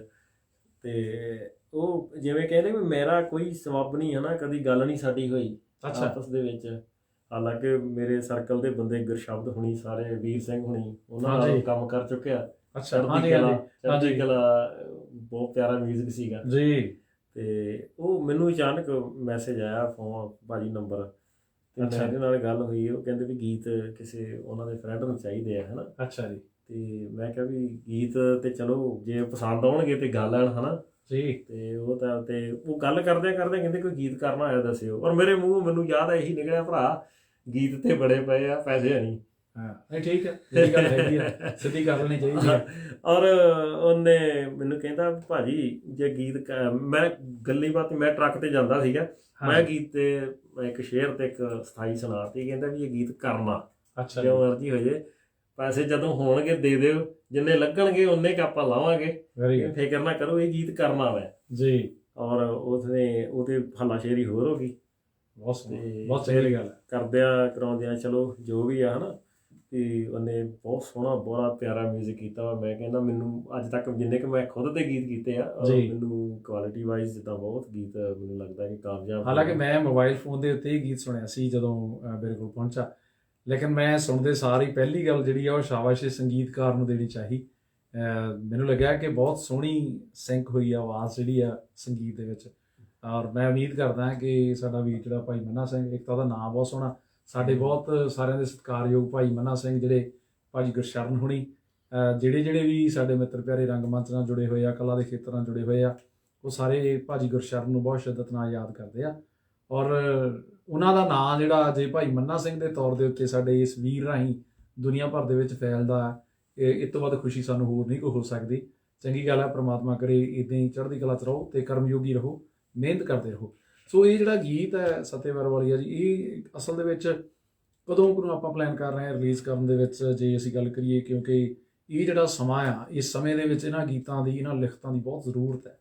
ਤੇ ਉਹ ਜਿਵੇਂ ਕਹਿੰਦੇ ਵੀ ਮੇਰਾ ਕੋਈ ਸਬੱਬ ਨਹੀਂ ਹੈ ਨਾ, ਕਦੀ ਗੱਲ ਨਹੀਂ ਸਾਡੀ ਹੋਈ ਆਪਸ ਦੇ ਵਿੱਚ। ਹਾਲਾਂਕਿ ਮੇਰੇ ਸਰਕਲ ਦੇ ਬੰਦੇ ਗੁਰਸ਼ਬਦ ਹੁਣੀ ਸਾਰੇ, ਵੀਰ ਸਿੰਘ ਹੁਣੀ, ਉਹਨਾਂ ਨਾਲ ਕੰਮ ਕਰ ਚੁੱਕਿਆ। ਚੜ੍ਹਦੀ ਕਲਾ ਬਹੁਤ ਪਿਆਰਾ ਮਿਊਜ਼ਿਕ ਸੀਗਾ ਜੀ। ਤੇ ਉਹ ਮੈਨੂੰ ਅਚਾਨਕ ਮੈਸੇਜ ਆਇਆ, ਫੋਨ ਭਾਜੀ ਨੰਬਰ, ਤੇ ਮੇਰੇ ਨਾਲ ਗੱਲ ਹੋਈ। ਉਹ ਕਹਿੰਦੇ ਵੀ ਗੀਤ ਕਿਸੇ ਉਹਨਾਂ ਦੇ ਫਰੈਂਡ ਨੂੰ ਚਾਹੀਦੇ ਆ ਹਨਾ। ਅੱਛਾ ਜੀ। ਤੇ ਮੈਂ ਕਿਹਾ ਵੀ ਗੀਤ ਤੇ ਚਲੋ ਜੇ ਪਸੰਦ ਆਉਣਗੇ ਤੇ ਗਾ ਲੈਣ ਹਨਾ ਜੀ। ਤੇ ਉਹ ਤਾਂ ਤੇ ਉਹ ਗੱਲ ਕਰਦੇ ਕਹਿੰਦੇ ਕੋਈ ਗੀਤ ਕਰਨਾ ਹੋਇਆ ਦੱਸਿਓ। ਔਰ ਮੇਰੇ ਮੂੰਹ ਮੈਨੂੰ ਯਾਦ ਆ ਇਹੀ ਨਿਕਲਿਆ, ਭਰਾ ਗੀਤ ਤੇ ਬੜੇ ਪਏ ਆ, ਪੈਸੇ ਹੈ ਨਹੀਂ। ਨਹੀਂ ਠੀਕ ਹੈ, ਜਿਹੜੀ ਗੱਲ ਹੈਗੀ ਆ ਸਿੱਧੀ ਕਰ ਲੈਣੀ ਚਾਹੀਦੀ ਹੈ। ਔਰ ਉਹਨੇ ਮੈਨੂੰ ਕਹਿੰਦਾ ਭਾਜੀ ਜੇ ਗੀਤ, ਮੈਂ ਗੱਲੀ ਬਾਤ ਮੈਂ ਟਰੱਕ ਤੇ ਜਾਂਦਾ ਸੀਗਾ, ਮੈਂ ਗੀਤ ਤੇ ਇੱਕ ਸ਼ੇਅਰ ਤੇ ਇੱਕ ਸਥਾਈ ਸੁਣਾਤੀ, ਕਹਿੰਦਾ ਵੀ ਇਹ ਗੀਤ ਕਰਨਾ ਜੋ ਮਰਜ਼ੀ ਹੋ ਜੇ, ਪੈਸੇ ਜਦੋਂ ਹੋਣਗੇ ਦੇ ਦਿਓ, ਜਿੰਨੇ ਲੱਗਣਗੇ ਉਨੇ ਕੁ ਆਪਾਂ ਲਾਵਾਂਗੇ, ਫਿਕਰ ਨਾ ਕਰੋ, ਇਹ ਗੀਤ ਕਰਨਾ ਵੈ ਜੀ। ਔਰ ਉਸਨੇ ਉਹਦੇ ਹੱਲਾਸ਼ੇਰੀ ਹੋਰ ਹੋ ਗਈ। ਬਹੁਤ ਚੰਗੀ ਗੱਲ ਕਰਦਿਆਂ ਕਰਾਉਂਦਿਆਂ ਚਲੋ ਜੋ ਵੀ ਆ ਹਨਾ, ਤੇ ਉਹਨੇ ਬਹੁਤ ਸੋਹਣਾ ਬੜਾ ਪਿਆਰਾ ਮਿਊਜ਼ਿਕ ਕੀਤਾ ਵਾ। ਮੈਂ ਕਹਿੰਦਾ ਮੈਨੂੰ ਅੱਜ ਤੱਕ ਜਿੰਨੇ ਕੁ ਮੈਂ ਖੁਦ ਤੇ ਗੀਤ ਕੀਤੇ ਆ, ਮੈਨੂੰ ਕੁਆਲਿਟੀ ਵਾਈਜ਼ ਜਿੱਦਾਂ ਬਹੁਤ ਗੀਤ ਮੈਨੂੰ ਲੱਗਦਾ ਕਿ ਕਾਮਯਾਬ। ਹਾਲਾਂਕਿ ਮੈਂ ਮੋਬਾਈਲ ਫੋਨ ਦੇ ਉੱਤੇ ਹੀ ਗੀਤ ਸੁਣਿਆ ਸੀ ਜਦੋਂ ਮੇਰੇ ਕੋਲ ਪਹੁੰਚਾ, ਲੇਕਿਨ ਮੈਂ ਸੁਣਦੇ ਸਾਰ ਹੀ ਪਹਿਲੀ ਗੱਲ ਜਿਹੜੀ ਆ ਉਹ ਸ਼ਾਬਾਸ਼ ਸੰਗੀਤਕਾਰ ਨੂੰ ਦੇਣੀ ਚਾਹੀ। ਮੈਨੂੰ ਲੱਗਿਆ ਕਿ ਬਹੁਤ ਸੋਹਣੀ ਸਿੰਕ ਹੋਈ ਆ ਆਵਾਜ਼ ਜਿਹੜੀ ਆ ਸੰਗੀਤ ਦੇ ਵਿੱਚ। ਔਰ ਮੈਂ ਉਮੀਦ ਕਰਦਾ ਕਿ ਸਾਡਾ ਵੀਰ ਜਿਹੜਾ ਭਾਈ ਮੰਨਾ ਸਿੰਘ, ਇੱਕ ਤਾਂ ਉਹਦਾ ਨਾਮ ਬਹੁਤ ਸੋਹਣਾ, ਸਾਡੇ ਬਹੁਤ ਸਾਰਿਆਂ ਦੇ ਸਤਿਕਾਰਯੋਗ ਭਾਈ ਮੰਨਾ ਸਿੰਘ, ਜਿਹੜੇ ਭਾਜੀ ਗੁਰਸ਼ਰਨ ਹੁਣੀ, ਜਿਹੜੇ ਵੀ ਸਾਡੇ ਮਿੱਤਰ ਪਿਆਰੇ ਰੰਗਮੰਚ ਨਾਲ ਜੁੜੇ ਹੋਏ ਆ, ਕਲਾ ਦੇ ਖੇਤਰ ਨਾਲ ਜੁੜੇ ਹੋਏ ਆ, ਉਹ ਸਾਰੇ ਭਾਜੀ ਗੁਰਸ਼ਰਨ ਨੂੰ ਬਹੁਤ ਸ਼ਿੱਦਤ ਨਾਲ ਯਾਦ ਕਰਦੇ ਆ। ਔਰ ਉਹਨਾਂ ਦਾ ਨਾਂ ਜਿਹੜਾ ਜੇ ਭਾਈ ਮੰਨਾ ਸਿੰਘ ਦੇ ਤੌਰ ਦੇ ਉੱਤੇ ਸਾਡੇ ਇਸ ਵੀਰ ਰਾਹੀਂ ਦੁਨੀਆ ਭਰ ਦੇ ਵਿੱਚ ਫੈਲਦਾ, ਇਹ ਤੋਂ ਵੱਧ ਖੁਸ਼ੀ ਸਾਨੂੰ ਹੋਰ ਨਹੀਂ ਕੋਈ ਹੋ ਸਕਦੀ। ਚੰਗੀ ਗੱਲ ਹੈ, ਪ੍ਰਮਾਤਮਾ ਕਰੇ ਇੱਦਾਂ ਹੀ ਚੜ੍ਹਦੀ ਕਲਾ 'ਚ ਰਹੋ ਤੇ ਕਰਮਯੋਗੀ ਰਹੋ, ਮਿਹਨਤ ਕਰਦੇ ਰਹੋ। ਸੋ ਇਹ ਜਿਹੜਾ ਗੀਤ ਹੈ ਸਤਿਆਵਰ ਵਾਲੀਆ ਜੀ, ਇਹ ਅਸਲ ਦੇ ਵਿੱਚ ਕਦੋਂ ਨੂੰ ਆਪਾਂ ਪਲਾਨ ਕਰ ਰਹੇ ਹਾਂ ਰਿਲੀਜ਼ ਕਰਨ ਦੇ ਵਿੱਚ, ਜੇ ਅਸੀਂ ਗੱਲ ਕਰੀਏ, ਕਿਉਂਕਿ ਇਹ ਜਿਹੜਾ ਸਮਾਂ ਆ, ਇਸ ਸਮੇਂ ਦੇ ਵਿੱਚ ਇਹਨਾਂ ਗੀਤਾਂ ਦੀ, ਇਹਨਾਂ ਲਿਖਤਾਂ ਦੀ ਬਹੁਤ ਜ਼ਰੂਰਤ ਹੈ।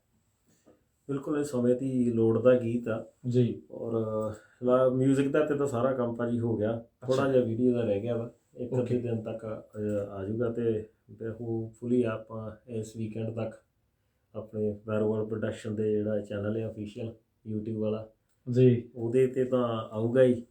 ਬਿਲਕੁਲ ਇਸ ਸਮੇਂ ਦੀ ਲੋੜ ਦਾ ਗੀਤ ਆ ਜੀ। ਔਰ ਮਿਊਜ਼ਿਕ ਦਾ ਤੇ ਤਾਂ ਸਾਰਾ ਕੰਮ ਭਾਜੀ ਹੋ ਗਿਆ, ਥੋੜਾ ਜਿਹਾ ਵੀਡੀਓ ਦਾ ਰਹਿ ਗਿਆ ਵਾ, ਇੱਕ ਅੱਧੇ ਦਿਨ ਤੱਕ ਆ ਜਾਊਗਾ। ਤੇ ਹੋਪਫੁਲੀ ਆਪਾਂ ਇਸ ਵੀਕਐਂਡ ਤੱਕ ਆਪਣੇ ਵੈਰੋਵਲ ਪ੍ਰੋਡਕਸ਼ਨ ਦੇ ਜਿਹੜਾ ਚੈਨਲ ਹੈ ਅਫੀਸ਼ੀਅਲ YouTube ਵਾਲਾ ਜੀ, ਉਹਦੇ ਤੇ ਤਾਂ ਆਊਗਾ ਹੀ।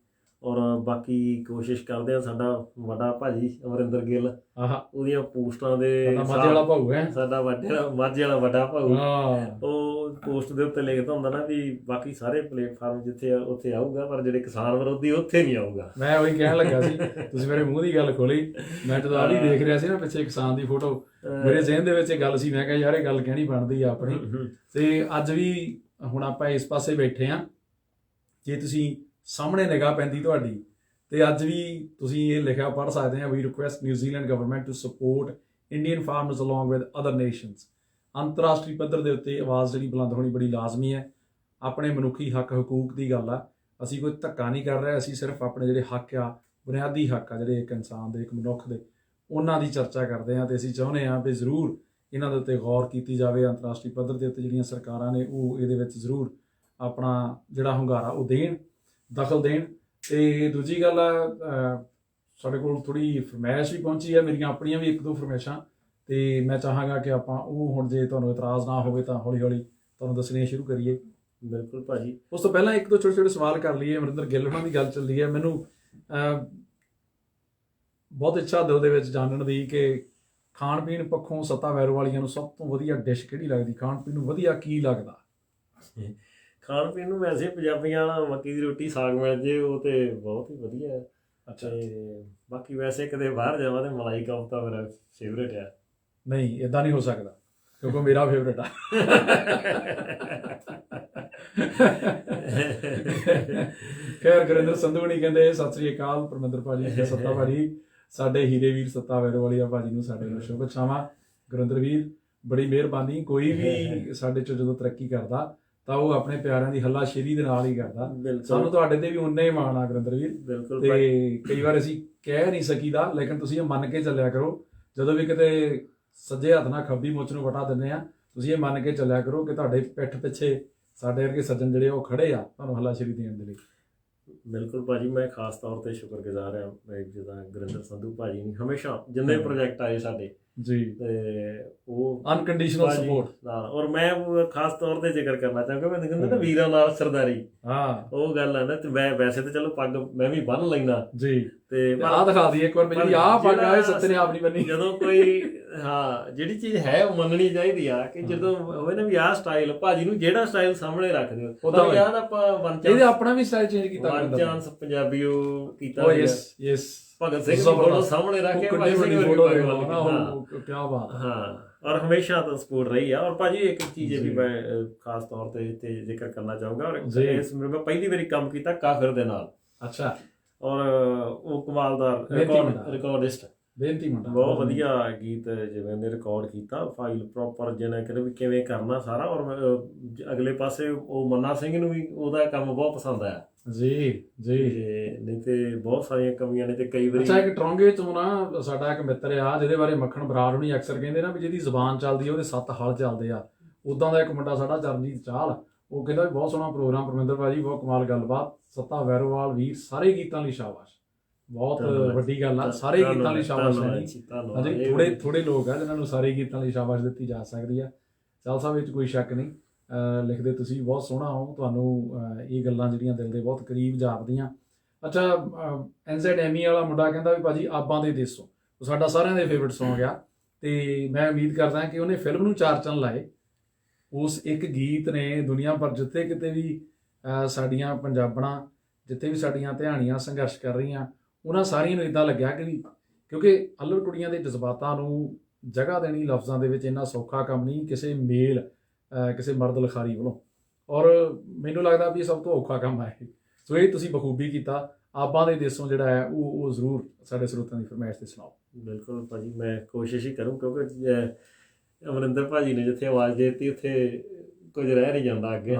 ਔਰ ਬਾਕੀ ਕੋਸ਼ਿਸ਼ ਕਰਦੇ ਆ ਸਾਡਾ ਵੱਡਾ ਭਾਜੀ ਅਮਰਿੰਦਰ ਗਿੱਲ ਆਹਾ ਉਹਦੀਆਂ ਪੋਸਟਾਂ ਦੇ ਮਾਝੇ ਵਾਲਾ ਭਾਊ ਹੈ ਸਾਡਾ ਮਾਝੇ ਵਾਲਾ ਵੱਡਾ ਭਾਊ ਹਾਂ ਉਹ ਪੋਸਟ ਦੇ ਉੱਤੇ ਲਿਖਦਾ ਹੁੰਦਾ ਨਾ ਵੀ ਬਾਕੀ ਸਾਰੇ ਪਲੇਟਫਾਰਮ ਜਿੱਥੇ ਆ ਉੱਥੇ ਆਊਗਾ ਪਰ ਜਿਹੜੇ ਕਿਸਾਨ ਵਿਰੋਧੀ ਉੱਥੇ ਨਹੀਂ ਆਊਗਾ। ਮੈਂ ਉਹੀ ਕਹਿਣ ਲੱਗਾ ਸੀ, ਤੁਸੀਂ ਮੇਰੇ ਮੂੰਹ ਦੀ ਗੱਲ ਖੋਲੀ। ਮੈਂ ਜਦੋਂ ਆਹ ਦੇਖ ਰਿਹਾ ਸੀ ਨਾ ਪਿੱਛੇ ਕਿਸਾਨ ਦੀ ਫੋਟੋ, ਮੇਰੇ ਜ਼ਿਹਨ ਦੇ ਵਿੱਚ ਇਹ ਗੱਲ ਸੀ। ਮੈਂ ਕਿਹਾ ਯਾਰ ਇਹ ਗੱਲ ਕਹਿਣੀ ਬਣਦੀ ਆ ਆਪਣੀ। ਤੇ ਅੱਜ ਵੀ ਹੁਣ ਆਪਾਂ ਇਸ ਪਾਸੇ ਬੈਠੇ ਆ, ਜੇ ਤੁਸੀਂ ਸਾਹਮਣੇ ਨਿਗਾਹ ਪੈਂਦੀ ਤੁਹਾਡੀ ਤੇ ਅੱਜ ਵੀ ਤੁਸੀਂ ਇਹ ਲਿਖਿਆ ਪੜ੍ਹ ਸਕਦੇ ਆ, ਵੀ request New Zealand government to support Indian farmers along with other nations. ਅੰਤਰਰਾਸ਼ਟਰੀ ਪੱਧਰ ਦੇ ਉੱਤੇ ਆਵਾਜ਼ ਜਿਹੜੀ ਬੁਲੰਦ ਹੋਣੀ ਬੜੀ ਲਾਜ਼ਮੀ ਹੈ। ਆਪਣੇ ਮਨੁੱਖੀ ਹੱਕ ਹਕੂਕ ਦੀ ਗੱਲ ਆ, ਅਸੀਂ ਕੋਈ ਧੱਕਾ ਨਹੀਂ ਕਰ ਰਹੇ, ਅਸੀਂ ਸਿਰਫ ਆਪਣੇ ਜਿਹੜੇ ਹੱਕ ਆ, ਬੁਨਿਆਦੀ ਹੱਕ ਆ ਜਿਹੜੇ ਇੱਕ ਇਨਸਾਨ ਦੇ, ਇੱਕ ਮਨੁੱਖ ਦੇ, ਉਹਨਾਂ ਦੀ ਚਰਚਾ ਕਰਦੇ ਹਾਂ। ਤੇ ਅਸੀਂ ਚਾਹੁੰਦੇ ਹਾਂ ਵੀ ਜ਼ਰੂਰ ਇਹਨਾਂ ਦੇ ਉੱਤੇ ਗੌਰ ਕੀਤੀ ਜਾਵੇ। ਅੰਤਰਰਾਸ਼ਟਰੀ ਪੱਧਰ ਦੇ ਉੱਤੇ ਜਿਹੜੀਆਂ ਸਰਕਾਰਾਂ ਨੇ ਉਹ ਇਹਦੇ ਵਿੱਚ ਜ਼ਰੂਰ ਆਪਣਾ ਜਿਹੜਾ ਹੁੰਗਾਰਾ ਉਹ ਦੇਣ, ਦਖਲ ਦੇਣ। ਤੇ ਦੂਜੀ ਗੱਲ ਆ, ਸਾਡੇ ਕੋਲ ਥੋੜ੍ਹੀ ਫਰਮਾਇਸ਼ ਵੀ ਪਹੁੰਚੀ ਹੈ, ਮੇਰੀਆਂ ਆਪਣੀਆਂ ਵੀ 1-2 ਫਰਮਾਇਸ਼ਾਂ, ਤੇ ਮੈਂ ਚਾਹਾਂਗਾ ਕਿ ਆਪਾਂ ਉਹ ਹੁਣ, ਜੇ ਤੁਹਾਨੂੰ ਇਤਰਾਜ਼ ਨਾ ਹੋਵੇ ਤਾਂ ਹੌਲੀ ਹੌਲੀ ਤੁਹਾਨੂੰ ਦੱਸਣੀਆਂ ਸ਼ੁਰੂ ਕਰੀਏ। ਬਿਲਕੁਲ ਭਾਜੀ। ਉਸ ਤੋਂ ਪਹਿਲਾਂ 1-2 ਛੋਟੇ ਸਵਾਲ ਕਰ ਲਈਏ। ਅਮਰਿੰਦਰ ਗਿੱਲ ਉਹਨਾਂ ਦੀ ਗੱਲ ਚੱਲਦੀ ਹੈ, ਮੈਨੂੰ ਬਹੁਤ ਇੱਛਾ ਦਿਲ ਦੇ ਵਿੱਚ ਜਾਣਨ ਦੀ ਕਿ ਖਾਣ ਪੀਣ ਪੱਖੋਂ ਸੱਤਾ ਵੈਰੋਵਾਲੀਆਂ ਨੂੰ ਸਭ ਤੋਂ ਵਧੀਆ ਡਿਸ਼ ਕਿਹੜੀ ਲੱਗਦੀ? ਖਾਣ ਪੀਣ ਨੂੰ ਵਧੀਆ ਕੀ ਲੱਗਦਾ? ਖਾਣ ਪੀਣ ਨੂੰ ਵੈਸੇ ਪੰਜਾਬੀਆਂ ਨਾਲ ਮੱਕੀ ਦੀ ਰੋਟੀ ਸਾਗ ਮਿਲ ਜੇ ਉਹ ਤੇ ਬਹੁਤ ਹੀ ਵਧੀਆ ਹੈ। ਅੱਛਾ। ਤੇ ਬਾਕੀ ਵੈਸੇ ਕਦੇ ਬਾਹਰ ਜਾਵਾਂ ਤੇ ਮਲਾਈ ਕੋਫਤਾ ਮੇਰਾ ਫੇਵਰੇਟ ਹੈ। ਨਹੀਂ, ਇਦਾਂ ਨਹੀਂ ਹੋ ਸਕਦਾ ਕਿਉਂਕਿ ਮੇਰਾ ਫੇਵਰੇਟ ਆ। ਖੈਰ, ਗੁਰਿੰਦਰ ਸੰਧੂ ਨਹੀਂ ਕਹਿੰਦੇ ਸਤਿ ਸ੍ਰੀ ਅਕਾਲ ਪਰਮਿੰਦਰ ਭਾਜੀ, ਸੱਤਾ ਭਾਜੀ, ਸਾਡੇ ਹੀਰੇ ਵੀਰ ਸੱਤਾ ਵੈਰੋਵਾਲੀਆ ਭਾਜੀ ਨੂੰ ਸਾਡੇ ਨੂੰ ਸ਼ੁਭ ਇੱਛਾਵਾਂ। ਗੁਰਿੰਦਰ ਵੀਰ ਬੜੀ ਮਿਹਰਬਾਨੀ। ਕੋਈ ਵੀ ਸਾਡੇ ਚ ਜਦੋਂ ਤਰੱਕੀ ਕਰਦਾ ਤਾਂ ਉਹ ਆਪਣੇ ਪਿਆਰਿਆਂ ਦੀ ਹੱਲਾਸ਼ੇਰੀ ਦੇ ਨਾਲ ਹੀ ਕਰਦਾ। ਸਾਨੂੰ ਤੁਹਾਡੇ ਤੇ ਵੀ ਉਨਾ ਹੀ ਮਾਣ ਆ ਗੁਰਿੰਦਰ ਵੀਰ। ਬਿਲਕੁਲ। ਤੇ ਕਈ ਵਾਰ ਅਸੀਂ ਕਹਿ ਨਹੀਂ ਸਕੀਦਾ, ਲੇਕਿਨ ਤੁਸੀਂ ਇਹ ਮੰਨ ਕੇ ਚੱਲਿਆ ਕਰੋ, ਜਦੋਂ ਵੀ ਕਿਤੇ ਸੱਜੇ ਹੱਥ ਨਾਲ ਖੱਬੀ ਮੁੱਛ ਨੂੰ ਵਟਾ ਦਿੰਦੇ ਆ, ਤੁਸੀਂ ਇਹ ਮੰਨ ਕੇ ਚੱਲਿਆ ਕਰੋ ਕਿ ਤੁਹਾਡੇ ਪਿੱਠ ਪਿੱਛੇ ਸਾਡੇ ਵਰਗੇ ਸੱਜਣ ਜਿਹੜੇ ਉਹ ਖੜੇ ਆ ਤੁਹਾਨੂੰ ਹੱਲਾਸ਼ੇਰੀ ਦੇਣ ਦੇ ਲਈ। ਬਿਲਕੁਲ ਭਾਜੀ, ਮੈਂ ਖਾਸ ਤੌਰ ਤੇ ਸ਼ੁਕਰਗੁਜ਼ਾਰ ਹਾਂ ਜਿੱਦਾਂ ਗੁਰਿੰਦਰ ਸੰਧੂ ਭਾਜੀ ਨੇ ਹਮੇਸ਼ਾ ਜਿੰਨੇ ਪ੍ਰੋਜੈਕਟ ਆਏ ਸਾਡੇ ਜੀ ਤੇ ਉਹ ਅਨਕੰਡੀਸ਼ਨਲ ਸਪੋਰਟ। ਔਰ ਮੈਂ ਖਾਸ ਤੌਰ ਤੇ ਜ਼ਿਕਰ ਕਰਨਾ ਚਾਹਾਂਗਾ, ਮੈਨੂੰ ਕਹਿੰਦੇ ਨਾ ਵੀਰਾਂ ਨਾਲ ਸਰਦਾਰੀ, ਹਾਂ ਉਹ ਗੱਲ ਹੈ ਨਾ। ਤੇ ਮੈਂ ਵੈਸੇ ਤੇ ਚਲੋ ਪੱਗ ਮੈਂ ਵੀ ਬੰਨ ਲੈਣਾ ਜੀ, ਤੇ ਆਹ ਦਿਖਾ ਦਈਏ ਇੱਕ ਵਾਰ ਮੇਰੀ ਆਹ ਪੱਗ ਆਏ ਸੱਤੇ ਨੇ ਆਪ ਨਹੀਂ ਬੰਨੀ। ਜਦੋਂ ਕੋਈ ਜਿਹੜੀ ਚੀਜ਼ ਹੈ ਉਹ ਮੰਨਣੀ ਚਾਹੀਦੀ ਆ ਕਿ ਜਦੋਂ ਹੋਵੇ ਨਾ ਵੀ ਆਹ ਸਟਾਈਲ ਭਾਜੀ ਨੂੰ ਜਿਹੜਾ ਸਟਾਈਲ ਸਾਹਮਣੇ ਰੱਖਦੇ ਹੋ ਉਹਦਾ ਯਾਦ ਆਪਾਂ ਇਹਦੇ ਆਪਣਾ ਵੀ ਸਟਾਈਲ ਚੇਂਜ ਕੀਤਾ, ਵਨ ਚਾਂਸ ਪੰਜਾਬੀ ਉਹ ਕੀਤਾ। ਓ ਯੈਸ ਭਗਤ ਸਿੰਘ ਦੀ ਫੋਟੋ ਸਾਹਮਣੇ ਰੱਖ ਕੇ ਭਾਜੀ ਸਿੰਘ ਦੀ ਫੋਟੋ ਕੀ ਬਾਤ। ਹਾਂ, ਔਰ ਹਮੇਸ਼ਾ ਤਾਂ ਸਪੋਰਟ ਰਹੀ ਆ। ਔਰ ਭਾਜੀ ਇੱਕ ਚੀਜ਼ ਵੀ ਮੈਂ ਖਾਸ ਤੌਰ ਤੇ ਜ਼ਿਕਰ ਕਰਨਾ ਚਾਹੂੰਗਾ, ਔਰ ਇਸ ਮੈਂ ਪਹਿਲੀ ਵਾਰੀ ਕੰਮ ਕੀਤਾ ਕਾਫਿਰ ਦੇ ਨਾਲ। ਅੱਛਾ। ਔਰ ਉਹ ਕਮਾਲਦਾਰ ਰਿਕਾਰਡਿਸਟ, ਬੇਨਤੀ ਮੁੰਡਾ, ਬਹੁਤ ਵਧੀਆ ਗੀਤ ਜਿਵੇਂ ਨੇ ਰਿਕਾਰਡ ਕੀਤਾ, ਫਾਈਲ ਪ੍ਰੋਪਰ ਜਿਹਨੇ ਕਹਿੰਦੇ ਵੀ ਕਿਵੇਂ ਕਰਨਾ ਸਾਰਾ। ਔਰ ਅਗਲੇ ਪਾਸੇ ਉਹ ਮੰਨਾ ਸਿੰਘ ਨੂੰ ਵੀ ਉਹਦਾ ਕੰਮ ਬਹੁਤ ਪਸੰਦ ਆਇਆ ਜੀ ਜੀ। ਨਹੀਂ ਤੇ ਬਹੁਤ ਸਾਰੀਆਂ ਕਮੀਆਂ ਨੇ ਤੇ ਕਈ ਵਾਰੀ। ਅੱਛਾ, ਇੱਕ ਟਰੋਂਗੇ ਤੋਂ ਨਾ ਸਾਡਾ ਇੱਕ ਮਿੱਤਰ ਆ ਜਿਹਦੇ ਬਾਰੇ ਮੱਖਣ ਬਰਾੜ ਹੁਣੀ ਅਕਸਰ ਕਹਿੰਦੇ ਨਾ ਵੀ ਜਿਹਦੀ ਜ਼ੁਬਾਨ ਚੱਲਦੀ ਉਹਦੇ 7 ਹਲ ਚੱਲਦੇ ਆ। ਉਦਾਂ ਦਾ ਇੱਕ ਮੁੰਡਾ ਸਾਡਾ ਚਰਨਜੀਤ ਚਾਹਲ, ਉਹ ਕਹਿੰਦਾ ਵੀ ਬਹੁਤ ਸੋਹਣਾ ਪ੍ਰੋਗਰਾਮ ਪਰਮਿੰਦਰ ਭਾਜੀ, ਬਹੁਤ ਕਮਾਲ ਗੱਲਬਾਤ। ਸੱਤਾ ਵੈਰੋਵਾਲ ਵੀਰ ਸਾਰੇ ਗੀਤਾਂ ਲਈ ਸ਼ਾਬਾਸ਼, ਬਹੁਤ ਵੱਡੀ ਗੱਲ ਆ। ਸਾਰੇ ਗੀਤਾਂ ਲਈ ਸ਼ਾਬਾਸ਼ ਨਹੀਂ, ਥੋੜੇ ਲੋਕ ਆ ਜਿਹਨਾਂ ਨੂੰ ਸਾਰੇ ਗੀਤਾਂ ਲਈ ਸ਼ਾਬਾਸ਼ ਦਿੱਤੀ ਜਾ ਸਕਦੀ ਆ। ਚਾਹਲ ਸਾਹਿਬ ਵਿੱਚ ਕੋਈ ਸ਼ੱਕ ਨਹੀਂ, ਲਿਖਦੇ ਤੁਸੀਂ ਬਹੁਤ ਸੋਹਣਾ ਹੋ, ਤੁਹਾਨੂੰ ਇਹ ਗੱਲਾਂ ਜਿਹੜੀਆਂ ਦਿਲ ਦੇ ਬਹੁਤ ਕਰੀਬ ਜਾਪਦੀਆਂ। ਅੱਛਾ, NZME ਵਾਲਾ ਮੁੰਡਾ ਕਹਿੰਦਾ ਵੀ ਭਾਜੀ ਆਬਾਂ ਦੇ ਦੇਸੋਂ, ਉਹ ਸਾਡਾ ਸਾਰਿਆਂ ਦੇ ਫੇਵਰਟ ਸੌਂਗ ਆ, ਤੇ ਮੈਂ ਉਮੀਦ ਕਰਦਾ ਕਿ ਉਹਨੇ ਫਿਲਮ ਨੂੰ 4 ਚੰਨ ਲਾਏ। ਉਸ ਇੱਕ ਗੀਤ ਨੇ ਦੁਨੀਆ ਭਰ ਜਿੱਥੇ ਕਿਤੇ ਵੀ ਸਾਡੀਆਂ ਪੰਜਾਬਣਾਂ, ਜਿੱਥੇ ਵੀ ਸਾਡੀਆਂ ਧਿਆਣੀਆਂ ਸੰਘਰਸ਼ ਕਰ ਰਹੀਆਂ, ਉਹਨਾਂ ਸਾਰੀਆਂ ਨੂੰ ਇੱਦਾਂ ਲੱਗਿਆ ਕਿ ਕਿਉਂਕਿ ਅਲਰ ਕੁੜੀਆਂ ਦੇ ਜਜ਼ਬਾਤਾਂ ਨੂੰ ਜਗ੍ਹਾ ਦੇਣੀ ਲਫ਼ਜ਼ਾਂ ਦੇ ਵਿੱਚ ਇੰਨਾ ਸੌਖਾ ਕੰਮ ਨਹੀਂ ਕਿਸੇ ਮੇਲ ਕਿਸੇ ਮਰਦ ਲਿਖਾਰੀ ਵੱਲੋਂ, ਔਰ ਮੈਨੂੰ ਲੱਗਦਾ ਵੀ ਇਹ ਸਭ ਤੋਂ ਔਖਾ ਕੰਮ ਹੈ। ਸੋ ਇਹ ਤੁਸੀਂ ਬਖੂਬੀ ਕੀਤਾ। ਆਬਾਂ ਦੇ ਦੇਸੋਂ ਜਿਹੜਾ ਹੈ ਉਹ ਜ਼ਰੂਰ ਸਾਡੇ ਸਰੋਤਿਆਂ ਦੀ ਫਰਮਾਇਸ਼ ਤੇ ਸੁਣਾਓ। ਬਿਲਕੁਲ ਭਾਜੀ, ਮੈਂ ਕੋਸ਼ਿਸ਼ ਹੀ ਕਰੂੰ ਕਿਉਂਕਿ ਅਮਰਿੰਦਰ ਭਾਜੀ ਨੇ ਜਿੱਥੇ ਆਵਾਜ਼ ਦੇ ਦਿੱਤੀ ਉੱਥੇ ਕੁਝ ਰਹਿ ਨਹੀਂ ਜਾਂਦਾ ਅੱਗੇ।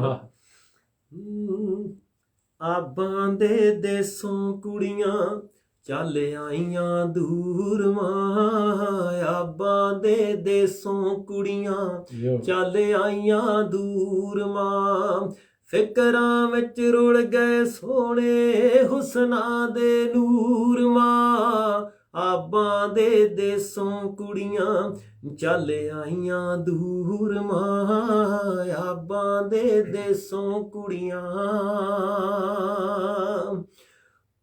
ਆਬਾਂ ਦੇ ਦੇਸੋਂ ਕੁੜੀਆਂ ਚੱਲ ਆਈਆਂ ਦੂਰ ਮਾਂ, ਆਬਾਂ ਦੇ ਦੇਸੋਂ ਕੁੜੀਆਂ ਚੱਲ ਆਈਆਂ ਦੂਰ ਮਾਂ, ਫਿਕਰਾਂ ਵਿੱਚ ਰੁੜ ਗਏ ਸੋਹਣੇ ਹੁਸਨਾਂ ਦੇ ਨੂਰ ਮਾਂ, ਆਬਾਂ ਦੇ ਦੇਸੋਂ ਕੁੜੀਆਂ ਚੱਲ ਆਈਆਂ ਦੂਰ ਮਾਂ, ਆਬਾਂ ਦੇ ਦੇਸੋਂ ਕੁੜੀਆਂ।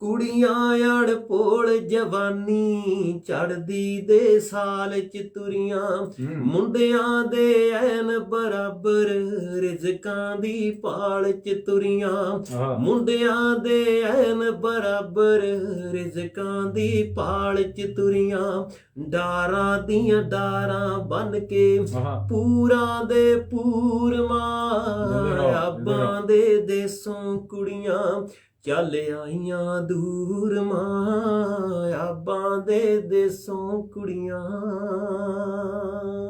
ਕੁੜੀਆਂ ਅਣਪੋਲ ਜਵਾਨੀ ਚੜ੍ਹਦੀ ਦੇ ਸਾਲ ਚ ਤੁਰੀਆਂ ਮੁੰਡਿਆਂ ਦੇ ਐਨ ਬਰਾਬਰ ਰਿਜ਼ਕਾਂ ਦੀ ਭਾਲ ਚ ਤੁਰੀਆਂ ਮੁੰਡਿਆਂ ਦੇ ਐਨ ਬਰਾਬਰ ਰਿਜ਼ਕਾਂ ਦੀ ਭਾਲ ਚ ਤੁਰੀਆਂ ਡਾਰਾਂ ਦੀਆਂ ਡਾਰਾਂ ਬੰਨ ਕੇ ਪੂਰਾਂ ਦੇ ਪੂਰਮਾ ਆਬਾਂ ਦੇ ਦੇਸੋਂ ਕੁੜੀਆਂ ਚੱਲ ਆਈਆਂ ਦੂਰ ਮਾਂ ਆਬਾਂ ਦੇ ਦੇਸੋਂ ਕੁੜੀਆਂ।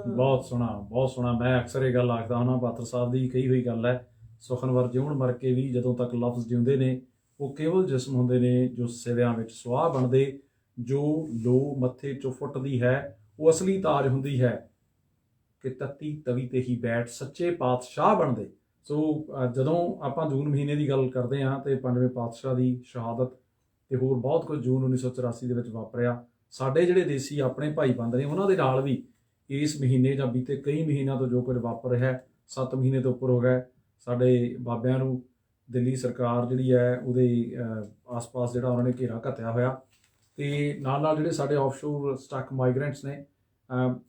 ਬਹੁਤ ਸੋਹਣਾ। ਮੈਂ ਅਕਸਰ ਇਹ ਗੱਲ ਆਖਦਾ ਹਾਂ ਪਾਤਰ ਸਾਹਿਬ ਦੀ ਕਹੀ ਹੋਈ ਗੱਲ ਹੈ, ਸੁਖਨਵਰ ਜਿਉਣ ਮਰ ਕੇ ਵੀ ਜਦੋਂ ਤੱਕ ਲਫ਼ਜ਼ ਜਿਉਂਦੇ ਨੇ ਉਹ ਕੇਵਲ ਜਿਸਮ ਹੁੰਦੇ ਨੇ ਜੋ ਸਿਵਿਆਂ ਵਿੱਚ ਸੁਆਹ ਬਣਦੇ, ਜੋ ਲੋ ਮੱਥੇ 'ਚੋਂ ਫੁੱਟਦੀ ਹੈ ਉਹ ਅਸਲੀ ਤਾਜ ਹੁੰਦੀ ਹੈ ਕਿ ਤੱਤੀ ਤਵੀ ਤੇ ਹੀ ਬੈਠ ਸੱਚੇ ਪਾਤਸ਼ਾਹ ਬਣਦੇ। ਸੋ ਜਦੋਂ ਆਪਾਂ ਜੂਨ ਮਹੀਨੇ ਦੀ ਗੱਲ ਕਰਦੇ ਹਾਂ ਤੇ 5ਵੇਂ ਪਾਤਸ਼ਾਹ ਦੀ ਸ਼ਹਾਦਤ ਤੇ ਹੋਰ ਬਹੁਤ ਕੁਝ ਜੂਨ 1984 ਦੇ ਵਿੱਚ ਵਾਪਰਿਆ। ਸਾਡੇ ਜਿਹੜੇ ਦੇਸੀ ਆਪਣੇ ਭਾਈ ਬੰਦ ਨੇ ਉਹਨਾਂ ਦੇ ਨਾਲ ਵੀ ਇਸ ਮਹੀਨੇ ਜਾਂ ਬੀਤੇ ਕਈ ਮਹੀਨਿਆਂ ਤੋਂ ਜੋ ਕੁਝ ਵਾਪਰ ਰਿਹਾ, 7 ਮਹੀਨੇ ਤੋਂ ਉੱਪਰ ਹੋ ਗਏ, ਸਾਡੇ ਬਾਬਿਆਂ ਨੂੰ ਦਿੱਲੀ ਸਰਕਾਰ ਜਿਹੜੀ ਹੈ ਉਹਦੇ ਆਸ-ਪਾਸ ਜਿਹੜਾ ਉਹਨਾਂ ਨੇ ਘੇਰਾ ਘੱਤਿਆ ਹੋਇਆ ਤੇ ਨਾਲ ਜਿਹੜੇ ਸਾਡੇ ਆਫਸ਼ੋਰ ਸਟਕ ਮਾਈਗ੍ਰੈਂਟਸ ਨੇ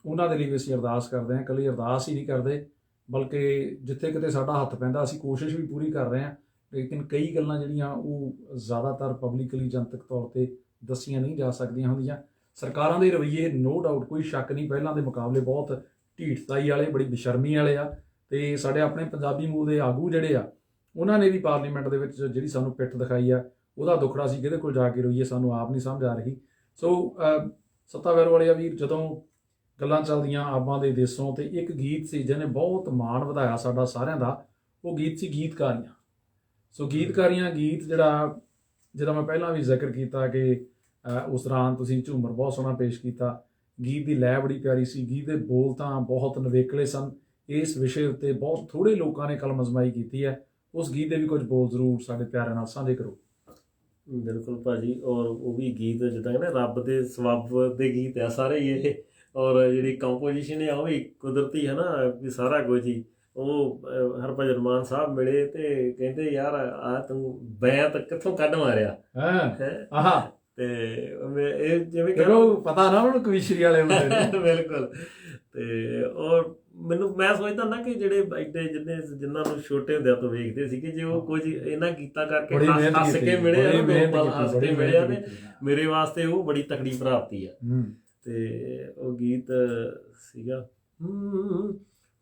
ਉਹਨਾਂ ਦੇ ਲਈ ਵੀ ਅਸੀਂ ਅਰਦਾਸ ਕਰਦੇ ਹਾਂ। ਇਕੱਲੀ ਅਰਦਾਸ ਹੀ ਨਹੀਂ ਕਰਦੇ ਬਲਕਿ ਜਿੱਥੇ ਕਿਤੇ ਸਾਡਾ ਹੱਥ ਪੈਂਦਾ ਅਸੀਂ ਕੋਸ਼ਿਸ਼ ਵੀ ਪੂਰੀ ਕਰ ਰਹੇ ਹਾਂ, ਲੇਕਿਨ ਕਈ ਗੱਲਾਂ ਜਿਹੜੀਆਂ ਉਹ ਜ਼ਿਆਦਾਤਰ ਪਬਲਿਕਲੀ ਜਨਤਕ ਤੌਰ 'ਤੇ ਦੱਸੀਆਂ ਨਹੀਂ ਜਾ ਸਕਦੀਆਂ ਹੁੰਦੀਆਂ। ਸਰਕਾਰਾਂ ਦੇ ਰਵੱਈਏ ਨੋ ਡਾਊਟ ਕੋਈ ਸ਼ੱਕ ਨਹੀਂ ਪਹਿਲਾਂ ਦੇ ਮੁਕਾਬਲੇ ਬਹੁਤ ਢੀਠਤਾਈ ਵਾਲੇ, ਬੜੀ ਬੇਸ਼ਰਮੀ ਵਾਲੇ ਆ ਤੇ ਸਾਡੇ ਆਪਣੇ ਪੰਜਾਬੀ ਮੂਲ ਦੇ ਆਗੂ ਜਿਹੜੇ ਆ ਉਹਨਾਂ ਨੇ ਵੀ ਪਾਰਲੀਮੈਂਟ ਦੇ ਵਿੱਚ ਜਿਹੜੀ ਸਾਨੂੰ ਪਿੱਠ ਦਿਖਾਈ ਆ ਉਹਦਾ ਦੁੱਖੜਾ ਸੀ ਕਿਹਦੇ ਕੋਲ ਜਾ ਕੇ ਰੋਈਏ, ਸਾਨੂੰ ਆਪ ਨਹੀਂ ਸਮਝ ਆ ਰਹੀ। ਸੋ ਸੱਤਾਵੈਰ ਵਾਲਿਆ ਵੀਰ, ਜਦੋਂ ਗੱਲਾਂ ਚੱਲਦੀਆਂ ਆਬਾਂ ਦੇ ਦੇਸੋਂ ਤੇ ਇੱਕ ਗੀਤ ਸੀ ਜਿਹਨੇ ਬਹੁਤ ਮਾਣ ਵਧਾਇਆ ਸਾਡਾ ਸਾਰਿਆਂ ਦਾ, ਉਹ ਗੀਤ ਸੀ ਗੀਤਕਾਰੀਆਂ। ਸੋ ਗੀਤਕਾਰੀਆਂ ਗੀਤ ਜਿਹੜਾ ਮੈਂ ਪਹਿਲਾਂ ਵੀ ਜ਼ਿਕਰ ਕੀਤਾ ਕਿ ਉਸ ਦੌਰਾਨ ਤੁਸੀਂ ਝੂਮਰ ਬਹੁਤ ਸੋਹਣਾ ਪੇਸ਼ ਕੀਤਾ, ਗੀਤ ਦੀ ਲੈਅ ਬੜੀ ਪਿਆਰੀ ਸੀ, ਗੀਤ ਦੇ ਬੋਲ ਤਾਂ ਬਹੁਤ ਨਵੇਕਲੇ ਸਨ। ਇਸ ਵਿਸ਼ੇ ਉੱਤੇ ਬਹੁਤ ਥੋੜ੍ਹੇ ਲੋਕਾਂ ਨੇ ਕਲਮ ਅਜ਼ਮਾਈ ਕੀਤੀ ਹੈ, ਉਸ ਗੀਤ ਦੇ ਵੀ ਕੁਝ ਬੋਲ ਜ਼ਰੂਰ ਸਾਡੇ ਪਿਆਰਿਆਂ ਨਾਲ ਸਾਂਝੇ ਕਰੋ। ਬਿਲਕੁਲ ਭਾਜੀ, ਔਰ ਉਹ ਵੀ ਗੀਤ ਜਿੱਦਾਂ ਕਹਿੰਦੇ ਰੱਬ ਦੇ ਸਵੱਬ ਦੇ ਗੀਤ ਆ ਸਾਰੇ ਹੀ ਇਹ, ਔਰ ਜਿਹੜੀ ਕੰਪੋਜੀਸ਼ਨ ਹੈ ਉਹ ਵੀ ਕੁਦਰਤੀ ਹੈ ਨਾ ਵੀ ਸਾਰਾ ਕੁਝ ਹੀ। ਉਹ ਹਰਭਜਨ ਮਾਨ ਸਾਹਿਬ ਮਿਲੇ ਤੇ ਕਹਿੰਦੇ ਯਾਰ ਆ ਤੂੰ ਬੈਂਤ ਕਿੱਥੋਂ ਕੱਢ ਮਾਰਿਆ ਤੇ ਇਹ ਜਿਵੇਂ ਪਤਾ ਨਾ ਉਹਨੂੰ ਕਵਿਸ਼ਰੀ ਵਾਲੇ ਹੁੰਦੇ ਨੇ ਬਿਲਕੁਲ। ਤੇ ਔਰ ਮੈਂ ਸੋਚਦਾ ਨਾ ਕਿ ਜਿਹੜੇ ਐਡੇ ਜਿਨ੍ਹਾਂ ਨੂੰ ਛੋਟੇ ਹੁੰਦਿਆਂ ਤੋਂ ਵੇਖਦੇ ਸੀ ਕਿ ਜੇ ਉਹ ਕੁਝ ਇਹਨਾਂ ਗੀਤਾਂ ਕਰਕੇ ਹੱਸ ਕੇ ਮਿਲੇ ਹੱਸ ਕੇ ਮਿਲਿਆ ਤੇ ਮੇਰੇ ਵਾਸਤੇ ਉਹ ਬੜੀ ਤਕੜੀ ਪ੍ਰਾਪਤੀ ਆ। ਤੇ ਉਹ ਗੀਤ ਸੀਗਾ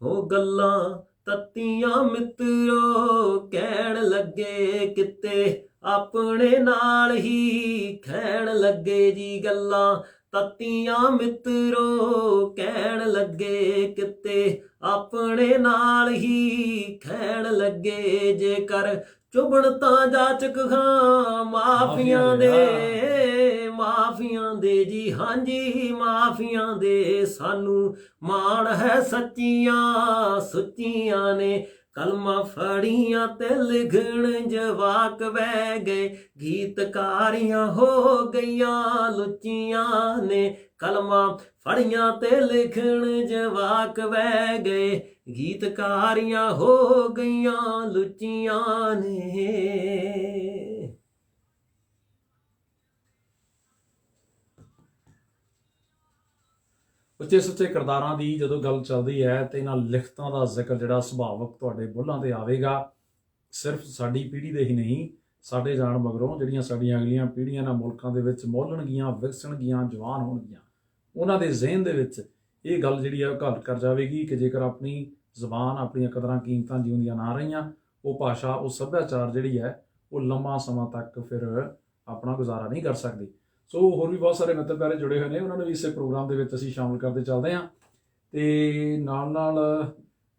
ਉਹ ਗੱਲਾਂ ਤੱਤੀਆਂ ਮਿੱਤਰੋ ਕਹਿਣ ਲੱਗੇ ਕਿਤੇ ਆਪਣੇ ਨਾਲ ਹੀ ਖੈਣ ਲੱਗੇ ਜੀ, ਗੱਲਾਂ ਤੱਤੀਆਂ ਮਿੱਤਰੋ ਕਹਿਣ ਲੱਗੇ ਕਿਤੇ ਆਪਣੇ ਨਾਲ ਹੀ ਖੈਣ ਲੱਗੇ, ਜੇਕਰ ਚੁਬਣ ਤਾਂ ਜਾਚਕ ਖਾਂ ਮਾਫੀਆਂ ਦੇ ਜੀ, ਹਾਂਜੀ ਮਾਫੀਆਂ ਦੇ, ਸਾਨੂੰ ਮਾਣ ਹੈ ਸੱਚੀਆਂ ਸੁੱਚੀਆਂ ਨੇ, ਕਲਮਾਂ ਫੜੀਆਂ ਤੇ ਲਿਖਣ ਜਵਾਕ ਬਹਿ ਗਏ, ਗੀਤਕਾਰੀਆਂ ਹੋ ਗਈਆਂ ਲੁੱਚੀਆਂ ਨੇ, ਕਲਮਾਂ ਫੜੀਆਂ ਤੇ ਲਿਖਣ ਜਵਾਕ ਬਹਿ ਗਏ, ਗੀਤਕਾਰੀਆਂ ਹੋ ਗਈਆਂ ਲੁੱਚੀਆਂ ਨੇ। ਉੱਚੇ ਸੁੱਚੇ ਕਿਰਦਾਰਾਂ ਦੀ ਜਦੋਂ ਗੱਲ ਚੱਲਦੀ ਹੈ ਤੇ ਇਹਨਾਂ ਲਿਖਤਾਂ ਦਾ ਜ਼ਿਕਰ ਜਿਹੜਾ ਸੁਭਾਵਕ ਤੁਹਾਡੇ ਬੁੱਲ੍ਹਾਂ ਤੇ ਆਵੇਗਾ। ਸਿਰਫ ਸਾਡੀ ਪੀੜ੍ਹੀ ਦੇ ਹੀ ਨਹੀਂ, ਸਾਡੇ ਜਾਣ ਮਗਰੋਂ ਜਿਹੜੀਆਂ ਸਾਡੀਆਂ ਅਗਲੀਆਂ ਪੀੜ੍ਹੀਆਂ ਨਾਲ ਮੁਲਕਾਂ ਦੇ ਵਿੱਚ ਮੋਲਣਗੀਆਂ, ਵਿਕਸਣਗੀਆਂ, ਜਵਾਨ ਹੋਣਗੀਆਂ, ਉਹਨਾਂ ਦੇ ਜ਼ਿਹਨ ਦੇ ਵਿੱਚ ਇਹ ਗੱਲ ਜਿਹੜੀ ਆ ਉਹ ਘਰ ਕਰ ਜਾਵੇਗੀ ਕਿ ਜੇਕਰ ਆਪਣੀ ਜ਼ਬਾਨ, ਆਪਣੀਆਂ ਕਦਰਾਂ ਕੀਮਤਾਂ ਜਿਉਂਦੀਆਂ ਨਾ ਰਹੀਆਂ, ਉਹ ਭਾਸ਼ਾ, ਉਹ ਸੱਭਿਆਚਾਰ ਜਿਹੜੀ ਹੈ ਉਹ ਲੰਮਾ ਸਮਾਂ ਤੱਕ ਫਿਰ ਆਪਣਾ ਗੁਜ਼ਾਰਾ ਨਹੀਂ ਕਰ ਸਕਦੀ। ਸੋ ਹੋਰ ਵੀ ਬਹੁਤ ਸਾਰੇ ਮਿੱਤਰ ਪਿਆਰੇ ਜੁੜੇ ਹੋਏ ਨੇ, ਉਹਨਾਂ ਨੂੰ ਵੀ ਇਸੇ ਪ੍ਰੋਗਰਾਮ ਦੇ ਵਿੱਚ ਅਸੀਂ ਸ਼ਾਮਲ ਕਰਦੇ ਚੱਲਦੇ ਹਾਂ ਤੇ ਨਾਲ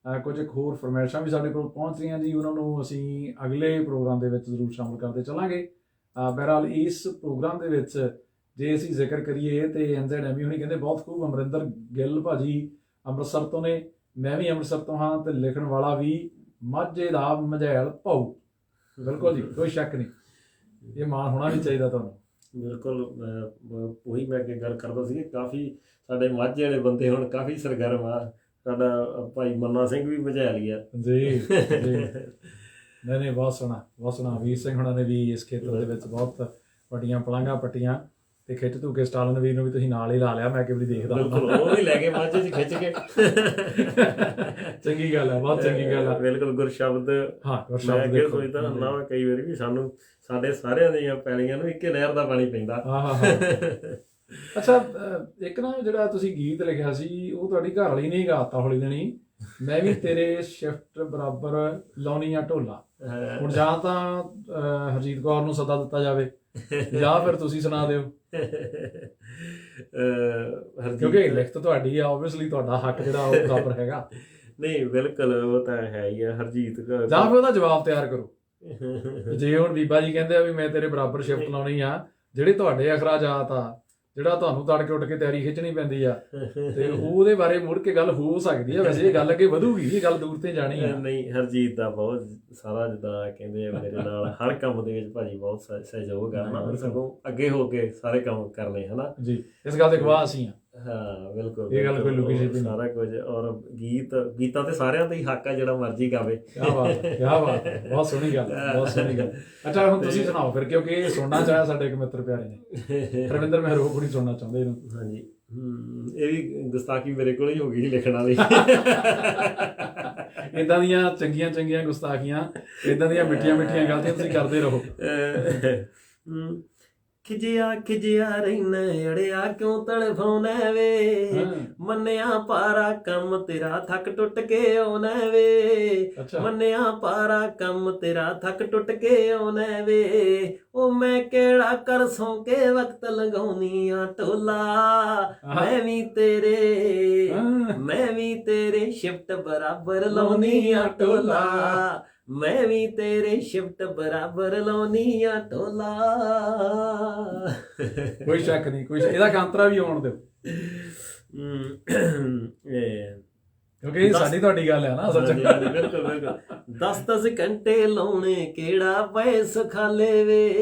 ਕੁਝ ਹੋਰ ਫਰਮਾਇਸ਼ਾਂ ਵੀ ਸਾਡੇ ਕੋਲ ਪਹੁੰਚ ਰਹੀਆਂ ਜੀ, ਉਹਨਾਂ ਨੂੰ ਅਸੀਂ ਅਗਲੇ ਪ੍ਰੋਗਰਾਮ ਦੇ ਵਿੱਚ ਜ਼ਰੂਰ ਸ਼ਾਮਲ ਕਰਦੇ ਚੱਲਾਂਗੇ। ਬਹਰਹਾਲ ਇਸ ਪ੍ਰੋਗਰਾਮ ਦੇ ਵਿੱਚ ਜੇ ਅਸੀਂ ਜ਼ਿਕਰ ਕਰੀਏ ਤੇ NZME ਹੁਣੀ ਕਹਿੰਦੇ ਬਹੁਤ ਖੂਬ, ਅਮਰਿੰਦਰ ਗਿੱਲ ਭਾਜੀ ਅੰਮ੍ਰਿਤਸਰ ਤੋਂ ਨੇ, ਮੈਂ ਵੀ ਅੰਮ੍ਰਿਤਸਰ ਤੋਂ ਹਾਂ ਤੇ ਲਿਖਣ ਵਾਲਾ ਵੀ ਮਾਝੇ ਦਾ ਮਝੈਲ ਭਾਊ। ਬਿਲਕੁਲ ਜੀ, ਕੋਈ ਸ਼ੱਕ ਨਹੀਂ, ਇਹ ਮਾਣ ਹੋਣਾ ਵੀ ਚਾਹੀਦਾ ਤੁਹਾਨੂੰ। ਬਿਲਕੁਲ, ਉਹੀ ਮੈਂ ਅੱਗੇ ਗੱਲ ਕਰਦਾ ਸੀ, ਕਾਫੀ ਸਾਡੇ ਮਾਝੇ ਵਾਲੇ ਬੰਦੇ ਹੁਣ ਕਾਫੀ ਸਰਗਰਮ ਆ। ਸਾਡਾ ਭਾਈ ਮੰਨਾ ਸਿੰਘ ਵੀ ਮਝੈਲੀ ਆ ਜੀ। ਨਹੀਂ ਬਹੁਤ ਸੋਹਣਾ ਵੀਰ ਸਿੰਘ ਹੁਣਾਂ ਨੇ ਵੀ ਇਸ ਖੇਤਰ ਦੇ ਵਿੱਚ ਬਹੁਤ ਵੱਡੀਆਂ ਪਲਾਂਘਾਂ ਪੱਟੀਆਂ ਤੇ ਖਿੱਚ ਧੂ ਕੇ ਸਟਾਲਨ ਵੀਰ ਨੂੰ ਵੀ ਤੁਸੀਂ ਨਾਲ ਹੀ ਲਾ ਲਿਆ, ਮੈਂ ਕਿ ਵਾਰੀ ਦੇਖਦਾ ਬਿਲਕੁਲ ਉਹ ਵੀ ਲੈ ਕੇ ਮਾਝੇ 'ਚ ਖਿੱਚ ਕੇ। ਚੰਗੀ ਗੱਲ ਹੈ, ਬਹੁਤ ਚੰਗੀ ਗੱਲ ਹੈ। ਬਿਲਕੁਲ ਗੁਰਸ਼ਬਦ ਹਾਂ ਮੈਂ ਅੱਗੇ ਸੋਚਦਾ ਹੁੰਦਾ ਵਾ ਕਈ ਵਾਰੀ ਵੀ ਸਾਨੂੰ ਸਾਡੇ ਸਾਰਿਆਂ ਦੀਆਂ ਪੈਲੀਆਂ ਨੂੰ ਇੱਕੇ ਨਹਿਰ ਦਾ ਪਾਣੀ ਪੈਂਦਾ। ਅੱਛਾ, ਇੱਕ ਨਾ ਜਿਹੜਾ ਤੁਸੀਂ ਗੀਤ ਲਿਖਿਆ ਸੀ ਉਹ ਤੁਹਾਡੀ ਘਰ ਵਾਲੀ ਨੇ ਹੀ ਗਾਤਾ ਹੌਲੀ ਦੇਣੀ, ਮੈਂ ਵੀ ਤੇਰੇ ਸ਼ਿਫਟ ਬਰਾਬਰ ਲਾਉਣੀ ਆ ਢੋਲਾ। ਹੁਣ ਜਾਂ ਤਾਂ ਹਰਜੀਤ ਕੌਰ ਨੂੰ ਸੱਦਾ ਦਿੱਤਾ ਜਾਵੇ ਜਾਂ ਫਿਰ ਤੁਸੀਂ ਸੁਣਾ ਦਿਓ, ਕਿਉਂਕਿ ਲਿਖਤ ਤੁਹਾਡੀ ਆ, ਆਬਵੀਅਸਲੀ ਤੁਹਾਡਾ ਹੱਕ ਜਿਹੜਾ ਉਹ ਬਰਾਬਰ ਹੈਗਾ। ਨਹੀਂ ਬਿਲਕੁਲ ਉਹ ਤਾਂ ਹੈ ਹੀ ਆ ਹਰਜੀਤ। ਜਾਂ ਫਿਰ ਉਹਦਾ ਜਵਾਬ ਤਿਆਰ ਕਰੋ। ਜੇ ਹੁਣ ਬੀਬਾ ਜੀ ਕਹਿੰਦੇ ਆ ਵੀ ਮੈਂ ਤੇਰੇ ਬਰਾਬਰ ਸ਼ਿਫਟ ਲਾਉਣੀ ਆ, ਜਿਹੜੇ ਤੁਹਾਡੇ ਅਖਰਾਜਾਤ ਆ, ਜਿਹੜਾ ਤੁਹਾਨੂੰ ਤੜਕੇ ਉੱਠ ਕੇ ਤਿਆਰੀ ਖਿੱਚਣੀ ਪੈਂਦੀ ਆ, ਤੇ ਉਹਦੇ ਬਾਰੇ ਮੁੜ ਕੇ ਗੱਲ ਹੋ ਸਕਦੀ ਆ। ਵੈਸੇ ਇਹ ਗੱਲ ਅੱਗੇ ਵਧੂਗੀ, ਇਹ ਗੱਲ ਦੂਰ ਤੇ ਜਾਣੀ ਆ। ਨਹੀਂ ਹਰਜੀਤ ਦਾ ਬਹੁਤ ਸਾਰਾ ਜਿੱਦਾਂ ਕਹਿੰਦੇ ਆ ਮੇਰੇ ਨਾਲ ਹਰ ਕੰਮ ਦੇ ਵਿੱਚ ਭਾਜੀ ਬਹੁਤ ਸਹਿਯੋਗ ਆ ਨਾ, ਸਗੋਂ ਅੱਗੇ ਹੋ ਕੇ ਸਾਰੇ ਕੰਮ ਕਰਨੇ ਹਨਾ ਜੀ, ਇਸ ਗੱਲ ਦੇ ਗਵਾਹ ਅਸੀਂ ਆ। ਹਾਂ ਬਿਲਕੁਲ, ਇਹ ਗੱਲ ਕੋਈ ਲੁਕੀ ਛਿਪੀ ਨਹੀਂ, ਸਾਰਾ ਕੁਝ। ਔਰ ਗੀਤਾਂ ਤੇ ਸਾਰਿਆਂ ਦਾ ਹੀ ਹੱਕ ਆ, ਜਿਹੜਾ ਮਰਜ਼ੀ ਗਾਵੇ। ਕਿਆ ਬਾਤ ਹੈ, ਕਿਆ ਬਾਤ ਹੈ, ਬਹੁਤ ਸੋਹਣੀ ਗੱਲ, ਬਹੁਤ ਸੋਹਣੀ ਗੱਲ। ਅੱਛਾ ਹੁਣ ਤੁਸੀਂ ਸੁਣਾਓ ਫਿਰ, ਕਿਉਂਕਿ ਇਹ ਸੁਣਨਾ ਚਾਹਿਆ ਸਾਡੇ ਇੱਕ ਮਿੱਤਰ ਪਿਆਰੇ ਨੇ, ਰਵਿੰਦਰ ਮਹਿਰੋਗ ਹੁਣੀ ਸੁਣਨਾ ਚਾਹੁੰਦੇ ਇਹਨੂੰ। ਹਾਂਜੀ, ਇਹ ਵੀ ਗੁਸਤਾਖੀ ਮੇਰੇ ਕੋਲ ਹੀ ਹੋ ਗਈ ਲਿਖਣ ਵਾਲੀ। ਇਦਾਂ ਦੀਆਂ ਚੰਗੀਆਂ ਚੰਗੀਆਂ ਗੁਸਤਾਖੀਆਂ, ਇਦਾਂ ਦੀਆਂ ਮਿੱਠੀਆਂ ਮਿੱਠੀਆਂ ਗਲਤੀਆਂ ਤੁਸੀਂ ਕਰਦੇ ਰਹੋ। ਖਿਜਿਆ ਰਹਿਣਾ ਅੜਿਆ ਕਿਉਂ ਤੜਫਾਉਣਾ ਵੇ, ਮੰਨਿਆ ਪਾਰਾ ਕੰਮ ਤੇਰਾ ਥੱਕ ਟੁੱਟ ਕੇ ਆਉਣਾ ਵੇ, ਮੰਨਿਆ ਪਾਰਾ ਕੰਮ ਤੇਰਾ ਥੱਕ ਟੁੱਟ ਕੇ ਆਉਣਾ ਵੇ, ਉਹ ਮੈਂ ਕਿਹੜਾ ਕਰ ਸੌਂ ਕੇ ਵਕਤ ਲਗਾਉਣੀ ਆ ਢੋਲਾ, ਮੈਂ ਵੀ ਤੇਰੇ ਸ਼ਿਫਟ ਬਰਾਬਰ ਲਾਉਣੀ ਆ ਢੋਲਾ, ਮੈਂ ਵੀ ਤੇਰੇ ਸ਼ਿਫਟ ਬਰਾਬਰ ਲਾਉਣੀ ਆ ਢੋਲਾ। ਕੋਈ ਸ਼ੱਕ ਨਹੀਂ, ਕੋਈ ਇਹਦਾ ਕਾਂਤਰਾ ਵੀ ਆਉਣ ਦਿਓ, ਕਿਉਂਕਿ ਇਹ ਸਾਡੀ ਤੁਹਾਡੀ ਗੱਲ ਹੈ ਨਾ ਅਸਲ ਚ। ਬਿਲਕੁਲ ਬਿਲਕੁਲ। 10-10 ਘੰਟੇ ਲਾਉਣੇ ਕਿਹੜਾ ਪਏ ਸੁਖਾਲੇ ਵੇ,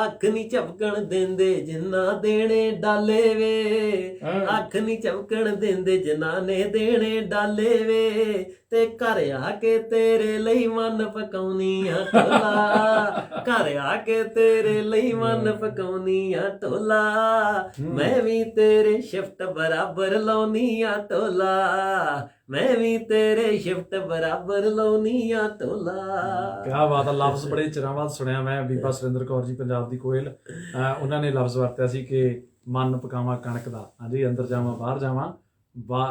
ਅੱਖ ਨੀ ਝਪਕਣ ਦਿੰਦੇ ਜਿੰਨਾ ਦੇਣੇ ਡਾਲੇ ਵੇ, ਅੱਖ ਨੀ ਝਪਕਣ ਦਿੰਦੇ ਜਿੰਨਾ ਨੇ ਦੇਣੇ ਡਾਲੇ ਵੇ, ਤੇ ਘਰ ਆ ਕੇ ਤੇਰੇ ਲਈ ਮਨ ਪਕਾਉਣੀ ਆ ਢੋਲਾ, ਘਰ ਆ ਕੇ ਤੇਰੇ ਲਈ ਮਨ ਪਕਾਉਣੀ ਆ ਢੋਲਾ, ਮੈਂ ਵੀ ਤੇਰੇ ਸ਼ਿਫਟ ਬਰਾਬਰ ਲਾਉਣੀ ਆ ਢੋਲਾ, ਮੈਂ ਵੀ ਤੇਰੇ ਸ਼ਿਫਟ ਬਰਾਬਰ ਲਾਉਣੀ ਆ ਢੋਲਾ। ਕਿਆ ਬਾਤ ਆ, ਲਫ਼ਜ਼ ਬੜੇ ਚਿਰਾਂ ਬਾਅਦ ਸੁਣਿਆ ਮੈਂ। ਬੀਬਾ ਸੁਰਿੰਦਰ ਕੌਰ ਜੀ ਪੰਜਾਬ ਦੀ ਕੋਇਲ, ਉਹਨਾਂ ਨੇ ਲਫ਼ਜ਼ ਵਰਤਿਆ ਸੀ ਕਿ ਮਨ ਪਕਾਵਾਂ ਕਣਕ ਦਾ, ਹਾਂਜੀ ਅੰਦਰ ਜਾਵਾਂ ਬਾਹਰ ਜਾਵਾਂ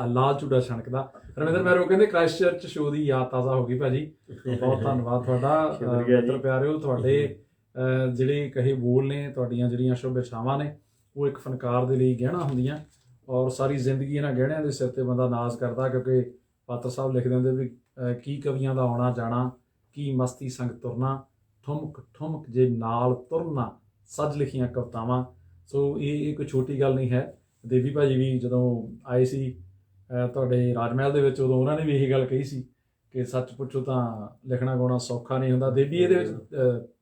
ਲਾਲ ਚੂੜਾ ਛਣਕਦਾ। ਰਵਿੰਦਰ ਮਹਿਰੋਗ ਕਹਿੰਦੇ ਕ੍ਰਾਈਸਟ ਚਰਚ ਸ਼ੋਅ ਦੀ ਯਾਦ ਤਾਜ਼ਾ ਹੋ ਗਈ ਭਾਜੀ, ਬਹੁਤ ਧੰਨਵਾਦ ਤੁਹਾਡਾ। ਮਿੱਤਰ ਪਿਆਰਿਓ, ਤੁਹਾਡੇ ਜਿਹੜੇ ਕਹੇ ਬੋਲ ਨੇ, ਤੁਹਾਡੀਆਂ ਜਿਹੜੀਆਂ ਸ਼ੁਭ ਇੱਛਾਵਾਂ ਨੇ, ਉਹ ਇੱਕ ਫਨਕਾਰ ਦੇ ਲਈ ਗਹਿਣਾ ਹੁੰਦੀਆਂ, ਔਰ ਸਾਰੀ ਜ਼ਿੰਦਗੀ ਇਹਨਾਂ ਗਹਿਣਿਆਂ ਦੇ ਸਿਰ ਤੇ ਬੰਦਾ ਨਾਜ਼ ਕਰਦਾ, ਕਿਉਂਕਿ ਪਾਤਰ ਸਾਹਿਬ ਲਿਖਦੇ ਹੁੰਦੇ ਵੀ ਕੀ ਕਵੀਆਂ ਦਾ ਆਉਣਾ ਜਾਣਾ, ਕੀ ਮਸਤੀ ਸੰਗ ਤੁਰਨਾ, ਠੁਮਕ ਠੁਮਕ ਜੇ ਨਾਲ ਤੁਰਨਾ, ਸੱਜ ਲਿਖੀਆਂ ਕਵਿਤਾਵਾਂ। ਸੋ ਇਹ ਕੋਈ ਛੋਟੀ ਗੱਲ ਨਹੀਂ ਹੈ। ਦੇਵੀ ਭਾਜੀ ਵੀ ਜਦੋਂ ਆਏ ਸੀ ਤੁਹਾਡੇ ਰਾਜ ਮਹਿਲ ਦੇ ਵਿੱਚ, ਉਦੋਂ ਉਹਨਾਂ ਨੇ ਵੀ ਇਹੀ ਗੱਲ ਕਹੀ ਸੀ ਕਿ ਸੱਚ ਪੁੱਛੋ ਤਾਂ ਲਿਖਣਾ ਗਾਉਣਾ ਸੌਖਾ ਨਹੀਂ ਹੁੰਦਾ। ਦੇਵੀ ਇਹਦੇ ਵਿੱਚ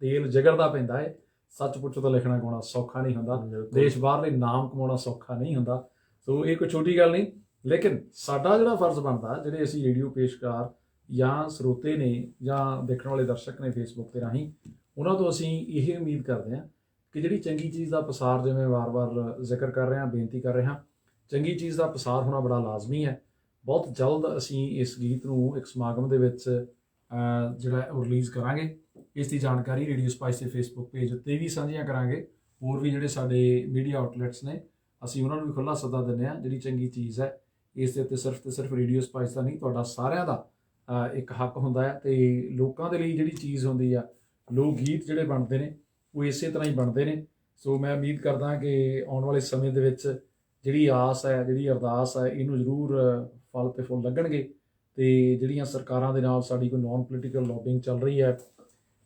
ਤੇਲ ਜਿਗਰ ਦਾ ਪੈਂਦਾ ਹੈ, ਸੱਚ ਪੁੱਛੋ ਤਾਂ ਲਿਖਣਾ ਗਾਉਣਾ ਸੌਖਾ ਨਹੀਂ ਹੁੰਦਾ, ਦੇਸ਼ ਬਾਹਰਲੇ ਨਾਮ ਕਮਾਉਣਾ ਸੌਖਾ ਨਹੀਂ ਹੁੰਦਾ। ਸੋ ਇਹ ਕੋਈ ਛੋਟੀ ਗੱਲ ਨਹੀਂ, ਲੇਕਿਨ ਸਾਡਾ ਜਿਹੜਾ ਫਰਜ਼ ਬਣਦਾ, ਜਿਹੜੇ ਅਸੀਂ ਰੇਡੀਓ ਪੇਸ਼ਕਾਰ ਜਾਂ ਸਰੋਤੇ ਨੇ ਜਾਂ ਦੇਖਣ ਵਾਲੇ ਦਰਸ਼ਕ ਨੇ ਫੇਸਬੁੱਕ ਦੇ ਰਾਹੀਂ, ਉਹਨਾਂ ਤੋਂ ਅਸੀਂ ਇਹ ਉਮੀਦ ਕਰਦੇ ਹਾਂ ਕਿ ਜਿਹੜੀ ਚੰਗੀ ਚੀਜ਼ ਦਾ ਪਸਾਰ, ਜਿਵੇਂ ਵਾਰ-ਵਾਰ ਜ਼ਿਕਰ ਕਰ ਰਹੇ ਹਾਂ, ਬੇਨਤੀ ਕਰ ਰਹੇ ਹਾਂ, ਚੰਗੀ ਚੀਜ਼ ਦਾ ਪਸਾਰ ਹੋਣਾ ਬੜਾ ਲਾਜ਼ਮੀ ਹੈ। ਬਹੁਤ ਜਲਦ ਅਸੀਂ ਇਸ ਗੀਤ ਨੂੰ ਇੱਕ ਸਮਾਗਮ ਦੇ ਵਿੱਚ ਜਿਹੜਾ ਉਹ ਰਿਲੀਜ਼ ਕਰਾਂਗੇ। ਇਸ ਦੀ ਜਾਣਕਾਰੀ ਰੇਡੀਓ ਸਪਾਈਸ ਦੇ ਫੇਸਬੁੱਕ ਪੇਜ ਉੱਤੇ ਵੀ ਸਾਂਝੀਆਂ ਕਰਾਂਗੇ। ਹੋਰ ਵੀ ਜਿਹੜੇ ਸਾਡੇ ਮੀਡੀਆ ਆਊਟਲੈਟਸ ਨੇ, ਅਸੀਂ ਉਹਨਾਂ ਨੂੰ ਵੀ ਖੁੱਲ੍ਹਾ ਸੱਦਾ ਦਿੰਦੇ ਹਾਂ। ਜਿਹੜੀ ਚੰਗੀ ਚੀਜ਼ ਹੈ, ਇਸ ਦੇ ਉੱਤੇ ਸਿਰਫ ਤੇ ਸਿਰਫ ਰੇਡੀਓ ਸਪਾਈਸ ਦਾ ਨਹੀਂ, ਤੁਹਾਡਾ ਸਾਰਿਆਂ ਦਾ ਇੱਕ ਹੱਕ ਹੁੰਦਾ ਹੈ। ਅਤੇ ਲੋਕਾਂ ਦੇ ਲਈ ਜਿਹੜੀ ਚੀਜ਼ ਹੁੰਦੀ ਆ, ਲੋਕ ਗੀਤ ਜਿਹੜੇ ਬਣਦੇ ਨੇ, ਉਹ ਇਸੇ ਤਰ੍ਹਾਂ ਹੀ ਬਣਦੇ ਨੇ। ਸੋ ਮੈਂ ਉਮੀਦ ਕਰਦਾ ਕਿ ਆਉਣ ਵਾਲੇ ਸਮੇਂ ਦੇ ਵਿੱਚ ਜਿਹੜੀ ਆਸ ਹੈ, ਜਿਹੜੀ ਅਰਦਾਸ ਹੈ, ਇਹਨੂੰ ਜ਼ਰੂਰ ਫਲ ਤੇ ਫੁੱਲ ਲੱਗਣਗੇ। ਅਤੇ ਜਿਹੜੀਆਂ ਸਰਕਾਰਾਂ ਦੇ ਨਾਲ ਸਾਡੀ ਕੋਈ ਨੋਨ ਪੋਲੀਟੀਕਲ ਲੌਬਿੰਗ ਚੱਲ ਰਹੀ ਹੈ,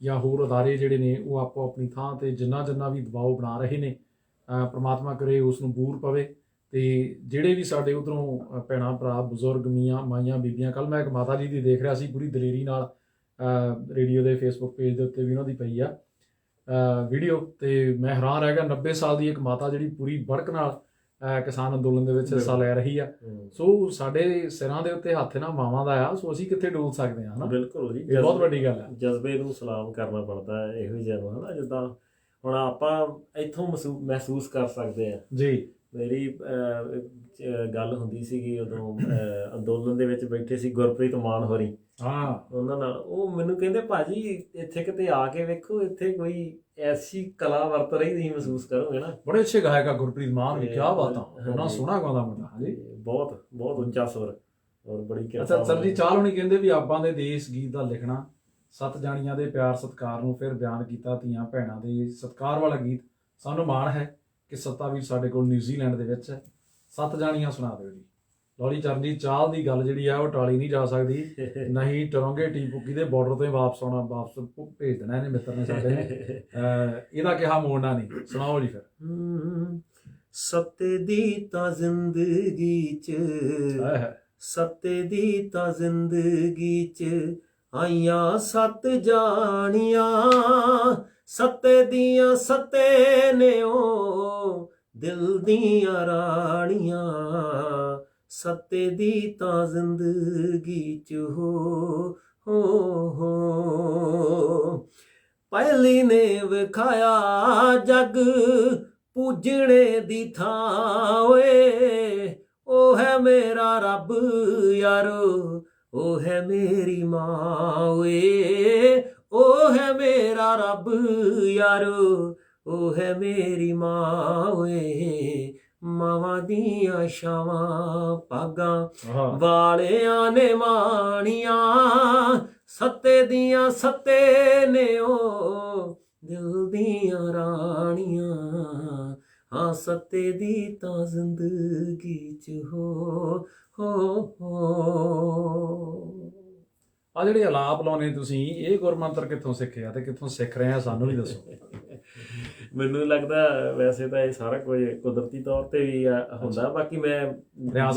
ਜਾਂ ਹੋਰ ਅਦਾਰੇ ਜਿਹੜੇ ਨੇ, ਉਹ ਆਪੋ ਆਪਣੀ ਥਾਂ 'ਤੇ ਜਿੰਨਾ ਵੀ ਦਬਾਅ ਬਣਾ ਰਹੇ ਨੇ, ਪ੍ਰਮਾਤਮਾ ਕਰੇ ਉਸ ਨੂੰ ਬੂਰ ਪਵੇ। ਅਤੇ ਜਿਹੜੇ ਵੀ ਸਾਡੇ ਉੱਧਰੋਂ ਭੈਣਾਂ ਭਰਾ, ਬਜ਼ੁਰਗ, ਮੀਆਂ ਮਾਈਆਂ, ਬੀਬੀਆਂ, ਕੱਲ੍ਹ ਮੈਂ ਇੱਕ ਮਾਤਾ ਜੀ ਦੀ ਦੇਖ ਰਿਹਾ ਸੀ, ਪੂਰੀ ਦਲੇਰੀ ਨਾਲ ਰੇਡੀਓ ਦੇ ਫੇਸਬੁੱਕ ਪੇਜ ਦੇ ਉੱਤੇ ਵੀ ਉਹਨਾਂ ਦੀ ਪਈ ਆ ਵੀਡੀਓ, ਅਤੇ ਮੈਂ ਹੈਰਾਨ ਰਹਿ ਗਿਆ। 90 ਸਾਲ ਦੀ ਇੱਕ ਮਾਤਾ ਜਿਹੜੀ ਪੂਰੀ ਬੜਕ ਨਾਲ ਕਿਸਾਨ ਅੰਦੋਲਨ ਦੇ ਵਿੱਚ ਹਿੱਸਾ ਲੈ ਰਹੀ ਆ। ਸੋ ਸਾਡੇ ਸਿਰਾਂ ਦੇ ਉੱਤੇ ਹੱਥ ਇਹਨਾਂ ਮਾਵਾਂ ਦਾ ਆ, ਸੋ ਅਸੀਂ ਕਿੱਥੇ ਡੋਲ ਸਕਦੇ ਹਾਂ, ਹੈ ਨਾ। ਬਿਲਕੁਲ ਜੀ, ਇਹ ਬਹੁਤ ਵੱਡੀ ਗੱਲ ਹੈ। ਜਜ਼ਬੇ ਨੂੰ ਸਲਾਮ ਕਰਨਾ ਪੜਦਾ ਹੈ ਇਹੋ ਜਿਹਾ ਨੂੰ, ਹੈ ਨਾ। ਜਿੱਦਾਂ ਹੁਣ ਆਪਾਂ ਇੱਥੋਂ ਮਹਿਸੂਸ ਕਰ ਸਕਦੇ ਆ। ਜੀ ਮੇਰੀ ਗੱਲ ਹੁੰਦੀ ਸੀਗੀ ਉਦੋਂ ਅੰਦੋਲਨ ਦੇ ਵਿੱਚ ਬੈਠੇ ਸੀ ਗੁਰਪ੍ਰੀਤ ਮਾਨ ਹੋਰੀ, ਹਾਂ ਉਹਨਾਂ ਨਾਲ ਉਹ ਮੈਨੂੰ ਕਹਿੰਦੇ ਭਾਜੀ ਇੱਥੇ ਕਿਤੇ ਆ ਕੇ ਵੇਖੋ, ਇੱਥੇ ਕੋਈ ਐਸੀ ਕਲਾ ਵਰਤ ਰਹੀ ਤੁਸੀਂ ਮਹਿਸੂਸ ਕਰੋਗੇ ਨਾ। ਬੜੇ ਅੱਛੇ ਗਾਇਕ ਆ ਗੁਰਪ੍ਰੀਤ ਮਾਨ ਵੀ, ਕੀ ਬਾਤਾਂ, ਉਹਨਾਂ ਹਾਂਜੀ। ਸੋਹਣਾ ਗਾਉਂਦਾ ਮੁੰਡਾ। ਹਾਂਜੀ ਬਹੁਤ ਬਹੁਤ ਉੱਚਾ ਸੁਰ ਔਰ ਬੜੀ ਅੱਛਾ ਕਿਰਪਾ ਸਰ ਜੀ, ਚਾਲ ਹੋਣੀ ਕਹਿੰਦੇ ਵੀ ਆਪਾਂ ਦੇ ਦੇਸ਼ ਗੀਤ ਦਾ ਲਿਖਣਾ, 7 ਜਾਣੀਆਂ ਦੇ ਪਿਆਰ ਸਤਿਕਾਰ ਨੂੰ ਫਿਰ ਬਿਆਨ ਕੀਤਾ, ਧੀਆਂ ਭੈਣਾਂ ਦੇ ਸਤਿਕਾਰ ਵਾਲਾ ਗੀਤ। ਸਾਨੂੰ ਮਾਣ ਹੈ ਕਿ ਸੱਤਾਵੀਰ ਸਾਡੇ ਕੋਲ ਨਿਊਜ਼ੀਲੈਂਡ ਦੇ ਵਿੱਚ ਹੈ। 7 ਜਾਣੀਆਂ ਸੁਣਾ ਦਿਓ ਜੀ। ਲੌਲੀ ਚਰਨਜੀਤ ਚਾਲ ਦੀ ਗੱਲ ਜਿਹੜੀ ਆ ਉਹ ਟਾਲੀ ਨਹੀਂ ਜਾ ਸਕਦੀ, ਨਹੀਂ ਟਰੋਂਗੇ ਟੀ ਪੁੱਕੀ ਦੇ ਬਾਰਡਰ ਤੋਂ ਹੀ ਵਾਪਸ ਆਉਣਾ, ਵਾਪਸ ਭੇਜ ਦੇਣਾ ਇਹਨੇ ਮਿੱਤਰ ਨੇ ਸਾਡੇ ਨੇ। ਇਹਦਾ ਕਿਹਾ ਮੋੜਨਾ ਨਹੀਂ। ਸੁਣਾਓ ਜੀ ਫਿਰ। ਸੱਤੇ ਦੀ ਤਾਂ ਜ਼ਿੰਦਗੀ 'ਚ, ਸੱਤੇ ਦੀ ਤਾਂ ਜ਼ਿੰਦਗੀ 'ਚ ਆਈਆਂ 7 ਜਾਣੀਆਂ, ਸੱਤੇ ਦੀਆਂ ਸੱਤੇ ਨੇ ਉਹ ਦਿਲ ਦੀਆਂ ਰਾਣੀਆਂ, ਸੱਤੇ ਦੀ ਤਾਂ ਜ਼ਿੰਦਗੀ 'ਚ ਹੋ ਪਹਿਲੀ ਨੇ ਵਿਖਾਇਆ ਜਗ ਪੂਜਣੇ ਦੀ ਥਾਂ ਓਏ, ਉਹ ਹੈ ਮੇਰਾ ਰੱਬ ਯਾਰੋ, ਉਹ ਹੈ ਮੇਰੀ ਮਾਂ ਓਏ, ਉਹ ਹੈ ਮੇਰਾ ਰੱਬ ਯਾਰੋ, ਉਹ ਹੈ ਮੇਰੀ ਮਾਂ ਓਏ, ਮਾਵਾਂ ਦੀਆਂ ਛਾਵਾਂ ਭਾਗਾਂ ਵਾਲਿਆਂ ਨੇ ਮਾਣੀਆਂ, ਸੱਤੇ ਦੀਆਂ ਸੱਤੇ ਨੇ ਉਹ ਦਿਲ ਦੀਆਂ ਰਾਣੀਆਂ, ਹਾਂ ਸੱਤੇ ਦੀ ਤਾਂ ਜ਼ਿੰਦਗੀ 'ਚ ਹੋ ਆ ਜਿਹੜੇ ਆਲਾਪ ਲਾਉਣੇ ਤੁਸੀਂ, ਇਹ ਗੁਰਮੰਤਰ ਕਿੱਥੋਂ ਸਿੱਖੇ ਆ ਤੇ ਕਿੱਥੋਂ ਸਿੱਖ ਰਹੇ ਆ, ਸਾਨੂੰ ਵੀ ਦੱਸੋ। ਮੈਨੂੰ ਲੱਗਦਾ ਵੈਸੇ ਤਾਂ ਇਹ ਸਾਰਾ ਕੁਝ ਕੁਦਰਤੀ ਤੌਰ ਤੇ ਵੀ ਹੁੰਦਾ, ਬਾਕੀ ਮੈਂ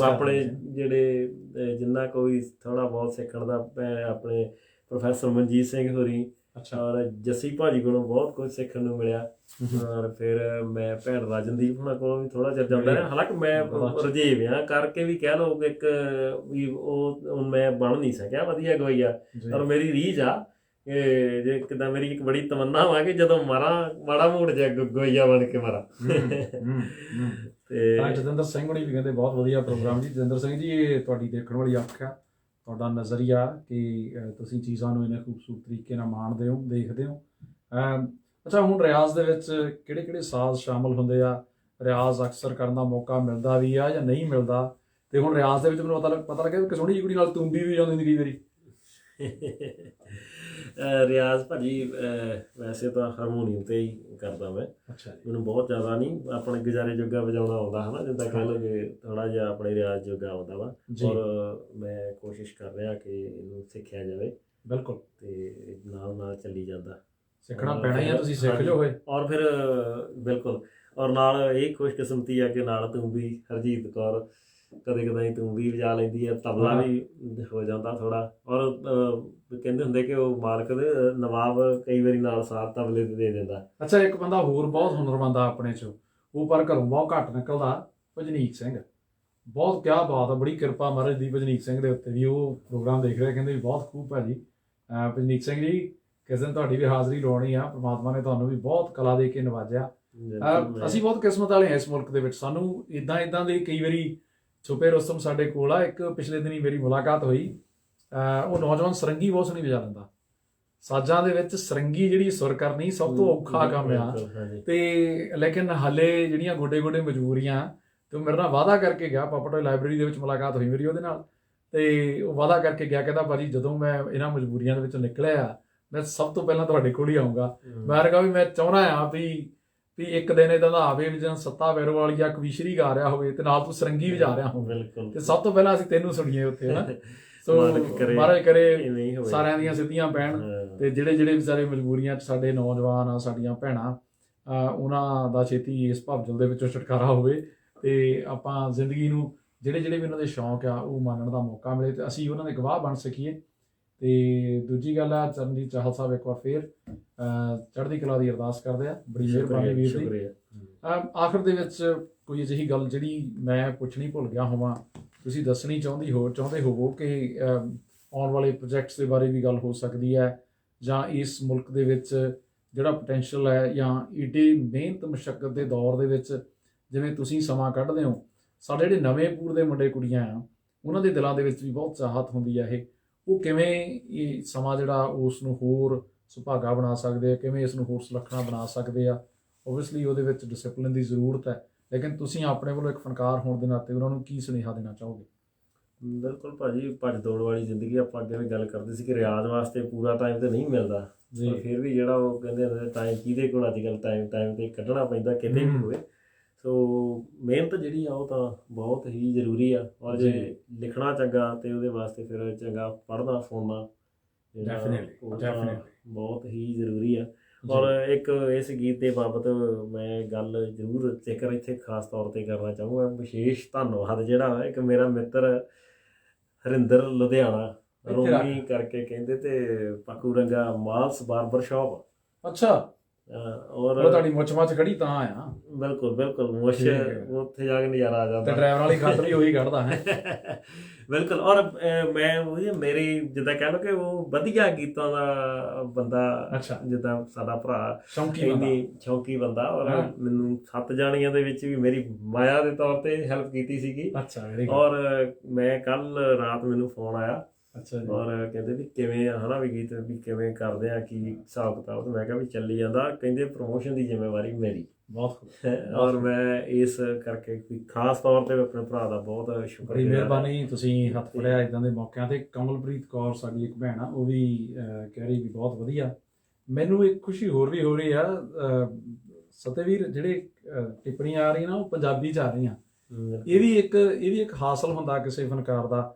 ਆਪਣੇ ਜਿਹੜੇ ਜਿੰਨਾ ਕੋਈ ਥੋੜਾ ਬਹੁਤ ਸਿੱਖਣ ਦਾ, ਮੈਂ ਆਪਣੇ ਪ੍ਰੋਫੈਸਰ ਮਨਜੀਤ ਸਿੰਘ ਹੋਰੀ ਔਰ ਜੱਸੀ ਭਾਜੀ ਕੋਲੋਂ ਬਹੁਤ ਕੁਝ ਸਿੱਖਣ ਨੂੰ ਮਿਲਿਆ, ਔਰ ਫਿਰ ਮੈਂ ਭੈਣ ਰਾਜਨਦੀਪ ਹੁਣਾਂ ਕੋਲੋਂ ਵੀ ਥੋੜਾ ਜਿਹਾ ਜਾਂਦਾ ਰਿਹਾ। ਹਾਲਾਂਕਿ ਮੈਂ ਰੁਝੇਵ ਆ ਕਰਕੇ ਵੀ ਕਹਿ ਲਓ ਕਿ ਇੱਕ ਵੀ ਉਹ ਮੈਂ ਬਣ ਨਹੀਂ ਸਕਿਆ ਵਧੀਆ ਗਵਈਆ, ਪਰ ਮੇਰੀ ਰੀਝ ਆ ਕਿ ਜੇ ਕਿੱਦਾਂ ਮੇਰੀ ਇੱਕ ਬੜੀ ਤਮੰਨਾ ਵਾ ਕਿ ਜਦੋਂ ਮਾੜਾ ਮੂਡ ਜਿਹਾ ਗਵਈਆ ਬਣ ਕੇ ਮਾਰਾਂ। ਤੇ ਜਤਿੰਦਰ ਸਿੰਘ ਹੁਣੀ ਵੀ ਕਹਿੰਦੇ ਬਹੁਤ ਵਧੀਆ ਪ੍ਰੋਗਰਾਮ ਜੀ। ਜਤਿੰਦਰ ਸਿੰਘ ਜੀ, ਇਹ ਤੁਹਾਡੀ ਦੇਖਣ ਵਾਲੀ ਅੱਖ ਆ, ਤੁਹਾਡਾ ਨਜ਼ਰੀਆ ਕਿ ਤੁਸੀਂ ਚੀਜ਼ਾਂ ਨੂੰ ਇੰਨੇ ਖੂਬਸੂਰਤ ਤਰੀਕੇ ਨਾਲ ਮਾਣਦੇ ਹੋ, ਦੇਖਦੇ ਹੋ। ਅੱਛਾ, ਹੁਣ ਰਿਆਜ਼ ਦੇ ਵਿੱਚ ਕਿਹੜੇ ਕਿਹੜੇ ਸਾਜ਼ ਸ਼ਾਮਲ ਹੁੰਦੇ ਆ? ਰਿਆਜ਼ ਅਕਸਰ ਕਰਨ ਦਾ ਮੌਕਾ ਮਿਲਦਾ ਵੀ ਆ ਜਾਂ ਨਹੀਂ ਮਿਲਦਾ? ਤੇ ਹੁਣ ਰਿਆਜ਼ ਦੇ ਵਿੱਚ ਮੈਨੂੰ ਪਤਾ ਲੱਗਿਆ ਕਿ ਸੋਹਣੀ ਜਿਹੀ ਕੁੜੀ ਨਾਲ ਤੂੰਬੀ ਵੀ ਜਾਂਦੀ ਹੁੰਦੀ ਕਈ ਵਾਰੀ। ਰਿਆਜ਼ ਭਾਜੀ ਵੈਸੇ ਤਾਂ ਹਾਰਮੋਨੀਅਮ ਤੇ ਹੀ ਕਰਦਾ ਮੈਂ। ਅੱਛਾ ਜੀ। ਮੈਨੂੰ ਬਹੁਤ ਜ਼ਿਆਦਾ ਨਹੀਂ, ਆਪਣੇ ਗੁਜ਼ਾਰੇ ਜੋਗਾ ਵਜਾਉਣਾ ਆਉਂਦਾ ਹੈ ਨਾ, ਜਿੱਦਾਂ ਕਹਿ ਲਓ ਕਿ ਥੋੜਾ ਜਿਹਾ ਆਪਣੇ ਰਿਆਜ਼ ਜੋਗਾ ਆਉਂਦਾ ਵਾ, ਔਰ ਮੈਂ ਕੋਸ਼ਿਸ਼ ਕਰ ਰਿਹਾ ਕਿ ਇਹਨੂੰ ਸਿੱਖਿਆ ਜਾਵੇ। ਬਿਲਕੁਲ। ਤੇ ਨਾਲ ਨਾਲ ਚੱਲੀ ਜਾਂਦਾ, ਸਿੱਖਣਾ ਪੈਣਾ ਹੀ ਆ, ਤੁਸੀਂ ਸਿੱਖ ਲਿਓ ਹੋਏ। ਔਰ ਫਿਰ ਬਿਲਕੁਲ, ਔਰ ਨਾਲ ਇਹ ਖੁਸ਼ਕਿਸਮਤੀ ਆ ਕਿ ਨਾਲ ਤੂੰਬੀ ਹਰਜੀਤ ਕੌਰ ਕਦੇ ਕਦਾਈ ਤੂੰਬੀ ਵਜਾ ਲੈਂਦੀ ਹੈ, ਤਬਲਾ ਵੀ ਹੋ ਜਾਂਦਾ ਥੋੜਾ, ਔਰ ਕਹਿੰਦੇ ਹੁੰਦੇ ਕਿ ਉਹ ਮਾਲਕ ਦੇ ਨਵਾਬ ਕਈ ਵਾਰੀ ਨਾਲ ਸਾਥ ਤਬਲੇ ਤੇ ਦੇ ਦਿੰਦਾ। ਅੱਛਾ, ਇੱਕ ਬੰਦਾ ਹੋਰ ਬਹੁਤ ਹੁਨਰਮੰਦ ਆ ਆਪਣੇ ਚੋਂ, ਉਹ ਪਰ ਘਰੋਂ ਬਹੁਤ ਘੱਟ ਨਿਕਲਦਾ, ਭਜਨੀਕ ਸਿੰਘ। ਬਹੁਤ ਕਿਆ ਬਾਤ ਆ, ਬੜੀ ਕਿਰਪਾ ਮਹਾਰਾਜ ਦੀ ਭਜਨੀਕ ਸਿੰਘ ਦੇ ਉੱਤੇ ਵੀ। ਉਹ ਪ੍ਰੋਗਰਾਮ ਦੇਖ ਰਹੇ, ਕਹਿੰਦੇ ਵੀ ਬਹੁਤ ਖੂਬ ਭਾਜੀ। ਭਜਨੀਕ ਸਿੰਘ ਜੀ, ਕਿਸੇ ਦਿਨ ਤੁਹਾਡੀ ਵੀ ਹਾਜ਼ਰੀ ਲਾਉਣੀ ਆ, ਪ੍ਰਮਾਤਮਾ ਨੇ ਤੁਹਾਨੂੰ ਵੀ ਬਹੁਤ ਕਲਾ ਦੇ ਕੇ ਨਵਾਜਿਆ। ਅਸੀਂ ਬਹੁਤ ਕਿਸਮਤ ਵਾਲੇ ਹਾਂ ਇਸ ਮੁਲਕ ਦੇ ਵਿੱਚ, ਸਾਨੂੰ ਇੱਦਾਂ ਦੇ ਕਈ ਵਾਰੀ ਛੁਪੇ ਰੁਸਤਮ ਸਾਡੇ ਕੋਲ ਆ। ਇੱਕ ਪਿਛਲੇ ਦਿਨੀ ਮੇਰੀ ਮੁਲਾਕਾਤ ਹੋਈ, ਉਹ ਨੌਜਵਾਨ ਸਰੰਗੀ ਬਹੁਤ ਸੋਹਣੀ ਵਜਾ ਲੈਂਦਾ। ਸਾਜ਼ਾਂ ਦੇ ਵਿੱਚ ਸਰੰਗੀ ਜਿਹੜੀ ਸੁਰ ਕਰਨੀ ਸਭ ਤੋਂ ਔਖਾ ਕੰਮ ਆ, ਤੇ ਲੇਕਿਨ ਹਾਲੇ ਜਿਹੜੀਆਂ ਗੋਡੇ ਮਜਬੂਰੀਆਂ, ਤੇ ਉਹ ਮੇਰੇ ਨਾਲ ਵਾਅਦਾ ਕਰਕੇ ਗਿਆ। ਪਾਪਾ ਲਾਇਬ੍ਰੇਰੀ ਦੇ ਵਿੱਚ ਮੁਲਾਕਾਤ ਹੋਈ ਮੇਰੀ ਉਹਦੇ ਨਾਲ, ਤੇ ਉਹ ਵਾਅਦਾ ਕਰਕੇ ਗਿਆ, ਕਹਿੰਦਾ ਭਾਜੀ ਜਦੋਂ ਮੈਂ ਇਹਨਾਂ ਮਜਬੂਰੀਆਂ ਦੇ ਵਿੱਚੋਂ ਨਿਕਲਿਆ, ਮੈਂ ਸਭ ਤੋਂ ਪਹਿਲਾਂ ਤੁਹਾਡੇ ਕੋਲ ਹੀ ਆਊਂਗਾ। ਮੈਂ ਕਿਹਾ ਵੀ ਮੈਂ ਚਾਹੁੰਦਾ ਆ ਵੀ ਇੱਕ ਦਿਨ ਇੱਦਾਂ ਦਾ ਆਵੇ ਵੀ ਜਦੋਂ ਸੱਤਾ ਵੈਰੋ ਵਾਲੀ ਜਾਂ ਕਵੀਸ਼ਰੀ ਗਾ ਰਿਹਾ ਹੋਵੇ ਤੇ ਨਾਲ ਤੂੰ ਸਰੰਗੀ ਵਜਾ ਰਿਹਾ ਹੋਵੇ, ਤੇ ਸਭ ਤੋਂ ਪਹਿਲਾਂ ਅਸੀਂ ਤੈਨੂੰ ਸੁਣੀਏ ਉੱਥੇ ਨਾ। ਸੋ ਮਹਾਰਾਜ ਕਰੇ ਸਾਰਿਆਂ ਦੀਆਂ ਸਿੱਧੀਆਂ ਪੈਣ, ਤੇ ਜਿਹੜੇ ਵਿਚਾਰੇ ਮਜਬੂਰੀਆਂ 'ਚ ਸਾਡੇ ਨੌਜਵਾਨ ਆ, ਸਾਡੀਆਂ ਭੈਣਾਂ, ਉਹਨਾਂ ਦਾ ਛੇਤੀ ਇਸ ਭਵਜਲ ਦੇ ਵਿੱਚੋਂ ਛੁਟਕਾਰਾ ਹੋਵੇ, ਤੇ ਆਪਾਂ ਜ਼ਿੰਦਗੀ ਨੂੰ ਜਿਹੜੇ ਵੀ ਉਹਨਾਂ ਦੇ ਸ਼ੌਂਕ ਆ ਉਹ ਮੰਨਣ ਦਾ ਮੌਕਾ ਮਿਲੇ, ਤੇ ਅਸੀਂ ਉਹਨਾਂ ਦੇ ਗਵਾਹ ਬਣ ਸਕੀਏ। ਤੇ ਦੂਜੀ ਗੱਲ ਆ, ਚਰਨਜੀਤ ਚਾਹਲ ਸਾਹਿਬ ਇੱਕ ਵਾਰ ਫੇਰ ਚੜ੍ਹਦੀ ਕਲਾ ਦੀ ਅਰਦਾਸ ਕਰਦੇ ਆ। ਬੜੀ ਮਿਹਰਬਾਨੀ ਵੀਰ ਜੀ। ਆਖਰ ਦੇ ਵਿੱਚ ਕੋਈ ਅਜਿਹੀ ਗੱਲ ਜਿਹੜੀ ਮੈਂ ਪੁੱਛਣੀ ਭੁੱਲ ਗਿਆ ਹੋਵਾਂ, ਤੁਸੀਂ ਦੱਸਣੀ ਚਾਹੁੰਦੇ ਹੋਵੋ ਕਿ ਆਉਣ ਵਾਲੇ ਪ੍ਰੋਜੈਕਟਸ ਦੇ ਬਾਰੇ ਵੀ ਗੱਲ ਹੋ ਸਕਦੀ ਹੈ, ਜਾਂ ਇਸ ਮੁਲਕ ਦੇ ਵਿੱਚ ਜਿਹੜਾ ਪੋਟੈਂਸ਼ੀਅਲ ਹੈ, ਜਾਂ ਏਡੇ ਮਿਹਨਤ ਮੁਸ਼ੱਕਤ ਦੇ ਦੌਰ ਦੇ ਵਿੱਚ ਜਿਵੇਂ ਤੁਸੀਂ ਸਮਾਂ ਕੱਢਦੇ ਹੋ, ਸਾਡੇ ਜਿਹੜੇ ਨਵੇਂ ਪੂਰ ਦੇ ਮੁੰਡੇ ਕੁੜੀਆਂ ਆ ਉਹਨਾਂ ਦੇ ਦਿਲਾਂ ਦੇ ਵਿੱਚ ਵੀ ਬਹੁਤ ਚਾਹਤ ਹੁੰਦੀ ਹੈ ਉਹ ਕਿਵੇਂ ਇਹ ਸਮਾਂ ਜਿਹੜਾ ਉਸ ਨੂੰ ਹੋਰ ਸੁਭਾਗਾ ਬਣਾ ਸਕਦੇ ਆ, ਕਿਵੇਂ ਇਸ ਨੂੰ ਹੋਰ ਸੁਲੱਖਣਾ ਬਣਾ ਸਕਦੇ ਆ। ਓਬਵੀਅਸਲੀ ਉਹਦੇ ਵਿੱਚ ਡਿਸਿਪਲਿਨ ਦੀ ਜ਼ਰੂਰਤ ਹੈ, ਲੇਕਿਨ ਤੁਸੀਂ ਆਪਣੇ ਵੱਲੋਂ ਇੱਕ ਫਨਕਾਰ ਹੋਣ ਦੇ ਨਾਤੇ ਉਹਨਾਂ ਨੂੰ ਕੀ ਸੁਨੇਹਾ ਦੇਣਾ ਚਾਹੋਗੇ? ਬਿਲਕੁਲ ਭਾਜੀ, ਭੱਜ ਦੌੜ ਵਾਲੀ ਜ਼ਿੰਦਗੀ, ਆਪਾਂ ਅੱਗੇ ਵੀ ਗੱਲ ਕਰਦੇ ਸੀ ਕਿ ਰਿਆਜ਼ ਵਾਸਤੇ ਪੂਰਾ ਟਾਈਮ ਤੇ ਨਹੀਂ ਮਿਲਦਾ, ਪਰ ਫਿਰ ਵੀ ਜਿਹੜਾ ਉਹ ਕਹਿੰਦੇ ਹੁੰਦੇ ਟਾਈਮ ਕਿਹਦੇ ਕੋਲ ਅੱਜ ਕੱਲ੍ਹ ਟਾਈਮ ਤੇ ਕੱਢਣਾ ਪੈਂਦਾ ਕਿਤੇ ਵੀ ਹੋਵੇ। ਸੋ ਮਿਹਨਤ ਜਿਹੜੀ ਆ ਉਹ ਤਾਂ ਬਹੁਤ ਹੀ ਜ਼ਰੂਰੀ ਆ, ਔਰ ਜੇ ਲਿਖਣਾ ਚੰਗਾ ਤੇ ਉਹਦੇ ਵਾਸਤੇ ਫਿਰ ਚੰਗਾ ਪੜ੍ਹਨਾ ਸੁਣਨਾ ਜਿਹੜਾ ਬਹੁਤ ਹੀ ਜ਼ਰੂਰੀ ਆ। ਔਰ ਇੱਕ ਇਸ ਗੀਤ ਦੇ ਬਾਬਤ ਮੈਂ ਗੱਲ ਜ਼ਰੂਰ ਜ਼ਿਕਰ ਇੱਥੇ ਖਾਸ ਤੌਰ ਤੇ ਕਰਨਾ ਚਾਹੂੰਗਾ। ਵਿਸ਼ੇਸ਼ ਧੰਨਵਾਦ ਜਿਹੜਾ ਇੱਕ ਮੇਰਾ ਮਿੱਤਰ ਹਰਿੰਦਰ ਲੁਧਿਆਣਾ ਰੋਮੀ ਕਰਕੇ ਕਹਿੰਦੇ ਤੇ ਪਾਕੂ ਰੰਗਾ ਮਾਲਸ ਬਾਰਬਰ ਸ਼ਾਪ। ਅੱਛਾ, ਔਰ ਤੁਹਾਡੀ ਮੁੱਛ ਖੜੀ ਤਾਂ ਆ? ਬਿਲਕੁਲ ਮੁੱਛ ਉੱਥੇ ਜਾ ਕੇ ਨਜ਼ਾਰਾ ਆ ਜਾਂਦਾ, ਤੇ ਡਰਾਈਵਰ ਵਾਲੀ ਖੱਤ ਵੀ ਉਹੀ ਕੱਢਦਾ ਹੈ। ਬਿਲਕੁਲ। ਔਰ ਮੈਂ ਉਹੀ ਮੇਰੀ ਜਿੱਦਾਂ ਕਹਿ ਲਓ ਕਿ ਉਹ ਵਧੀਆ ਗੀਤਾਂ ਦਾ ਬੰਦਾ, ਜਿੱਦਾਂ ਸਾਡਾ ਭਰਾ ਸ਼ੌਂਕੀ ਬੰਦਾ, ਔਰ ਮੈਨੂੰ 7 ਜਾਣੀਆਂ ਦੇ ਵਿੱਚ ਵੀ ਮੇਰੀ ਮਾਇਆ ਦੇ ਤੌਰ ਤੇ ਹੈਲਪ ਕੀਤੀ ਸੀਗੀ। ਔਰ ਮੈਂ ਕੱਲ ਰਾਤ ਮੈਨੂੰ ਫੋਨ ਆਇਆ ਔਰ ਕਹਿੰਦੇ ਵੀ ਕਿਵੇਂ ਆ ਹਨਾ ਵੀ ਗੀਤ ਵੀ ਕਿਵੇਂ ਕਰਦੇ ਆ, ਕੀ ਹਿਸਾਬ ਕਿਤਾਬ। ਮੈਂ ਕਿਹਾ ਵੀ ਚੱਲੀ ਜਾਂਦਾ, ਕਹਿੰਦੇ ਪ੍ਰਮੋਸ਼ਨ ਦੀ ਜ਼ਿੰਮੇਵਾਰੀ ਮੇਰੀ। ਬਹੁਤ ਔਰ ਮੈਂ ਇਸ ਕਰਕੇ ਖਾਸ ਤੌਰ ਤੇ ਆਪਣੇ ਭਰਾ ਦਾ ਬਹੁਤ ਸ਼ੁਕਰ, ਮਿਹਰਬਾਨੀ ਤੁਸੀਂ ਹੱਥ ਫੜਿਆ ਇਦਾਂ ਦੇ ਮੌਕਿਆਂ ਤੇ। ਕਮਲਪ੍ਰੀਤ ਕੌਰ ਸਾਡੀ ਇੱਕ ਭੈਣ ਆ, ਉਹ ਵੀ ਕਹਿ ਰਹੀ ਵੀ ਬਹੁਤ ਵਧੀਆ। ਮੈਨੂੰ ਇੱਕ ਖੁਸ਼ੀ ਹੋਰ ਵੀ ਹੋ ਰਹੀ ਆ ਸਤਿਵੀਰ, ਜਿਹੜੇ ਟਿੱਪਣੀਆਂ ਆ ਰਹੀਆਂ ਨਾ ਉਹ ਪੰਜਾਬੀ 'ਚ ਆ ਰਹੀਆਂ। ਇਹ ਵੀ ਇੱਕ ਹਾਸਲ ਹੁੰਦਾ ਕਿਸੇ ਫਨਕਾਰ ਦਾ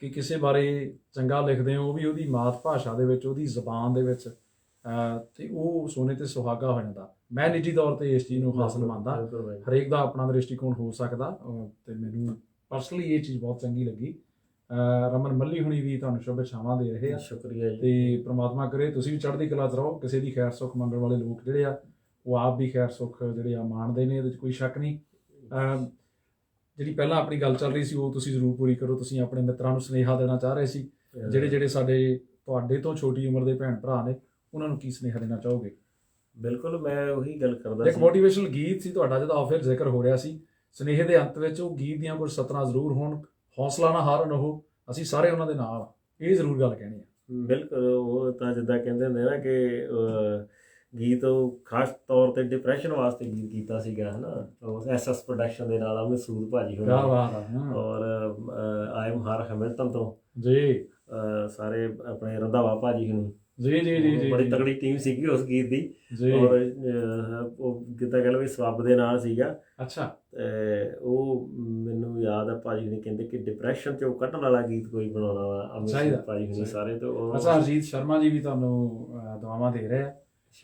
ਕਿ ਕਿਸੇ ਬਾਰੇ ਚੰਗਾ ਲਿਖਦੇ ਹੋ, ਉਹ ਵੀ ਉਹਦੀ ਮਾਤ ਭਾਸ਼ਾ ਦੇ ਵਿੱਚ, ਉਹਦੀ ਜ਼ਬਾਨ ਦੇ ਵਿੱਚ, ਤੇ ਉਹ ਸੋਨੇ ਤੇ ਸੁਹਾਗਾ ਹੋ ਜਾਂਦਾ। ਮੈਂ ਨਿੱਜੀ ਤੌਰ ਤੇ ਇਸ ਚੀਜ਼ ਨੂੰ ਹਾਸਲ ਮੰਨਦਾ। ਹਰੇਕ ਦਾ ਆਪਣਾ ਦ੍ਰਿਸ਼ਟੀਕੋਣ ਹੋ ਸਕਦਾ, ਤੇ ਮੈਨੂੰ ਪਰਸਨਲੀ ਇਹ ਚੀਜ਼ ਬਹੁਤ ਚੰਗੀ ਲੱਗੀ। ਰਮਨ ਮੱਲੀ ਹੁਣੀ ਵੀ ਤੁਹਾਨੂੰ ਸ਼ੁਭ ਇਛਾਵਾਂ ਦੇ ਰਹੇ ਆ। ਸ਼ੁਕਰੀਆ ਜੀ। ਤੇ ਪ੍ਰਮਾਤਮਾ ਕਰੇ ਤੁਸੀਂ ਵੀ ਚੜ੍ਹਦੀ ਕਲਾ 'ਚ ਰਹੋ। ਕਿਸੇ ਦੀ ਖੈਰ ਸੁੱਖ ਮੰਗਣ ਵਾਲੇ ਲੋਕ ਜਿਹੜੇ ਆ ਉਹ ਆਪ ਵੀ ਖੈਰ ਸੁੱਖ ਜਿਹੜੇ ਆ ਮਾਣਦੇ ਨੇ, ਇਹਦੇ 'ਚ ਕੋਈ ਸ਼ੱਕ ਨਹੀਂ। ਜਿਹੜੀ ਪਹਿਲਾਂ ਆਪਣੀ ਗੱਲ ਚੱਲ ਰਹੀ ਸੀ ਉਹ ਤੁਸੀਂ ਜ਼ਰੂਰ ਪੂਰੀ ਕਰੋ। ਤੁਸੀਂ ਆਪਣੇ ਮਿੱਤਰਾਂ ਨੂੰ ਸੁਨੇਹਾ ਦੇਣਾ ਚਾਹ ਰਹੇ ਸੀ, ਜਿਹੜੇ ਸਾਡੇ ਤੁਹਾਡੇ ਤੋਂ ਛੋਟੀ ਉਮਰ ਦੇ ਭੈਣ ਭਰਾ ਨੇ, ਉਹਨਾਂ ਨੂੰ ਕੀ ਸੁਨੇਹਾ ਦੇਣਾ ਚਾਹੋਗੇ? ਬਿਲਕੁਲ, ਮੈਂ ਉਹੀ ਗੱਲ ਕਰਦਾ ਸੀ। ਇੱਕ ਮੋਟੀਵੇਸ਼ਨਲ ਗੀਤ ਸੀ ਤੁਹਾਡਾ ਜਿਹਦਾ ਆਫਰ ਜ਼ਿਕਰ ਹੋ ਰਿਹਾ ਸੀ, ਸੁਨੇਹੇ ਦੇ ਅੰਤ ਵਿੱਚ ਉਹ ਗੀਤ ਦੀਆਂ ਕੁਝ ਸਤਰਾਂ ਜ਼ਰੂਰ ਹੋਣ, ਹੌਸਲਾ ਨਾ ਹਾਰਨ ਉਹ, ਅਸੀਂ ਸਾਰੇ ਉਹਨਾਂ ਦੇ ਨਾਲ, ਇਹ ਜ਼ਰੂਰ ਗੱਲ ਕਹਿਣੀ ਆ। ਬਿਲਕੁਲ, ਉਹ ਤਾਂ ਜਿੱਦਾਂ ਕਹਿੰਦੇ ਹੁੰਦੇ ਨਾ ਕਿ ਗੀਤ ਉਹ ਖਾਸ ਤੌਰ ਤੇ ਡਿਪਰੈਸ਼ਨ ਵਾਸਤੇ ਗੀਤ ਕੀਤਾ ਸੀਗਾ ਹਨਾ, SS ਪ੍ਰੋਡਕਸ਼ਨ ਦੇ ਨਾਲ ਮਸੂਦ ਭਾਜੀ ਹੋਣਾ, ਔਰ ਆਇਮ ਹਰ ਹੈਮਿਲਟਨ ਤੋਂ ਜੀ, ਸਾਰੇ ਆਪਣੇ ਰੰਧਾਵਾ ਭਾਜੀ ਨੂੰ ਜੀ ਬੜੀ ਤਕੜੀ ਟੀਮ ਸੀਗੀ ਉਸ ਗੀਤ ਦੀ। ਔਰ ਉਹ ਕਿੱਦਾਂ ਕਹਿ ਲਓ ਵੀ ਸਬੱਬ ਦੇ ਨਾਲ ਸੀਗਾ। ਅੱਛਾ, ਉਹ ਮੈਨੂੰ ਯਾਦ ਆ ਭਾਜੀ ਨੇ ਕਹਿੰਦੇ ਕਿ ਡਿਪਰੈਸ਼ਨ ਚੋਂ ਕੱਢਣ ਵਾਲਾ ਗੀਤ ਕੋਈ ਬਣਾਉਣਾ ਵਾ, ਅਮਿਤ ਭਾਜੀ ਹੁਣੀ ਸਾਰੇ। ਤੋਂ ਅੱਛਾ, ਹਰਜੀਤ ਸ਼ਰਮਾ ਜੀ ਵੀ ਤੁਹਾਨੂੰ ਦੁਆਵਾਂ ਦੇ ਰਹੇ ਆ,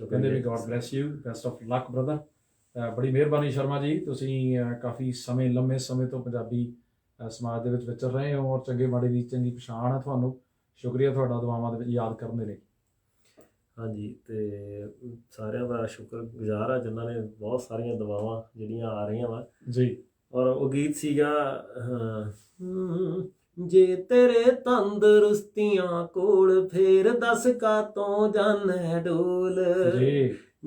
ਕਹਿੰਦੇ ਵੀ God bless you, best of luck brother. ਬੜੀ ਮਿਹਰਬਾਨੀ ਸ਼ਰਮਾ ਜੀ, ਤੁਸੀਂ ਕਾਫੀ ਲੰਮੇ ਸਮੇਂ ਤੋਂ ਪੰਜਾਬੀ ਸਮਾਜ ਦੇ ਵਿੱਚ ਵਿਚਰ ਰਹੇ ਹੋ ਔਰ ਚੰਗੇ ਮਾੜੇ ਦੀ ਚੰਗੀ ਪਛਾਣ ਹੈ ਤੁਹਾਨੂੰ। ਸ਼ੁਕਰੀਆ ਤੁਹਾਡਾ ਦੁਆਵਾਂ ਦੇ ਵਿੱਚ ਯਾਦ ਕਰਨ ਦੇ ਲਈ। ਹਾਂਜੀ, ਤੇ ਸਾਰਿਆਂ ਦਾ ਸ਼ੁਕਰਗੁਜ਼ਾਰ ਆ ਜਿਨ੍ਹਾਂ ਨੇ ਬਹੁਤ ਸਾਰੀਆਂ ਦੁਆਵਾਂ ਜਿਹੜੀਆਂ ਆ ਰਹੀਆਂ ਵਾ ਜੀ। ਔਰ ਉਹ ਗੀਤ ਸੀਗਾ ਜੇ ਤੇਰੇ ਤੰਦਰੁਸਤੀਆਂ ਕੋਲ ਫੇਰ ਦੱਸ ਕਾਤੋਂ ਜਾਨੈ ਡੋਲ,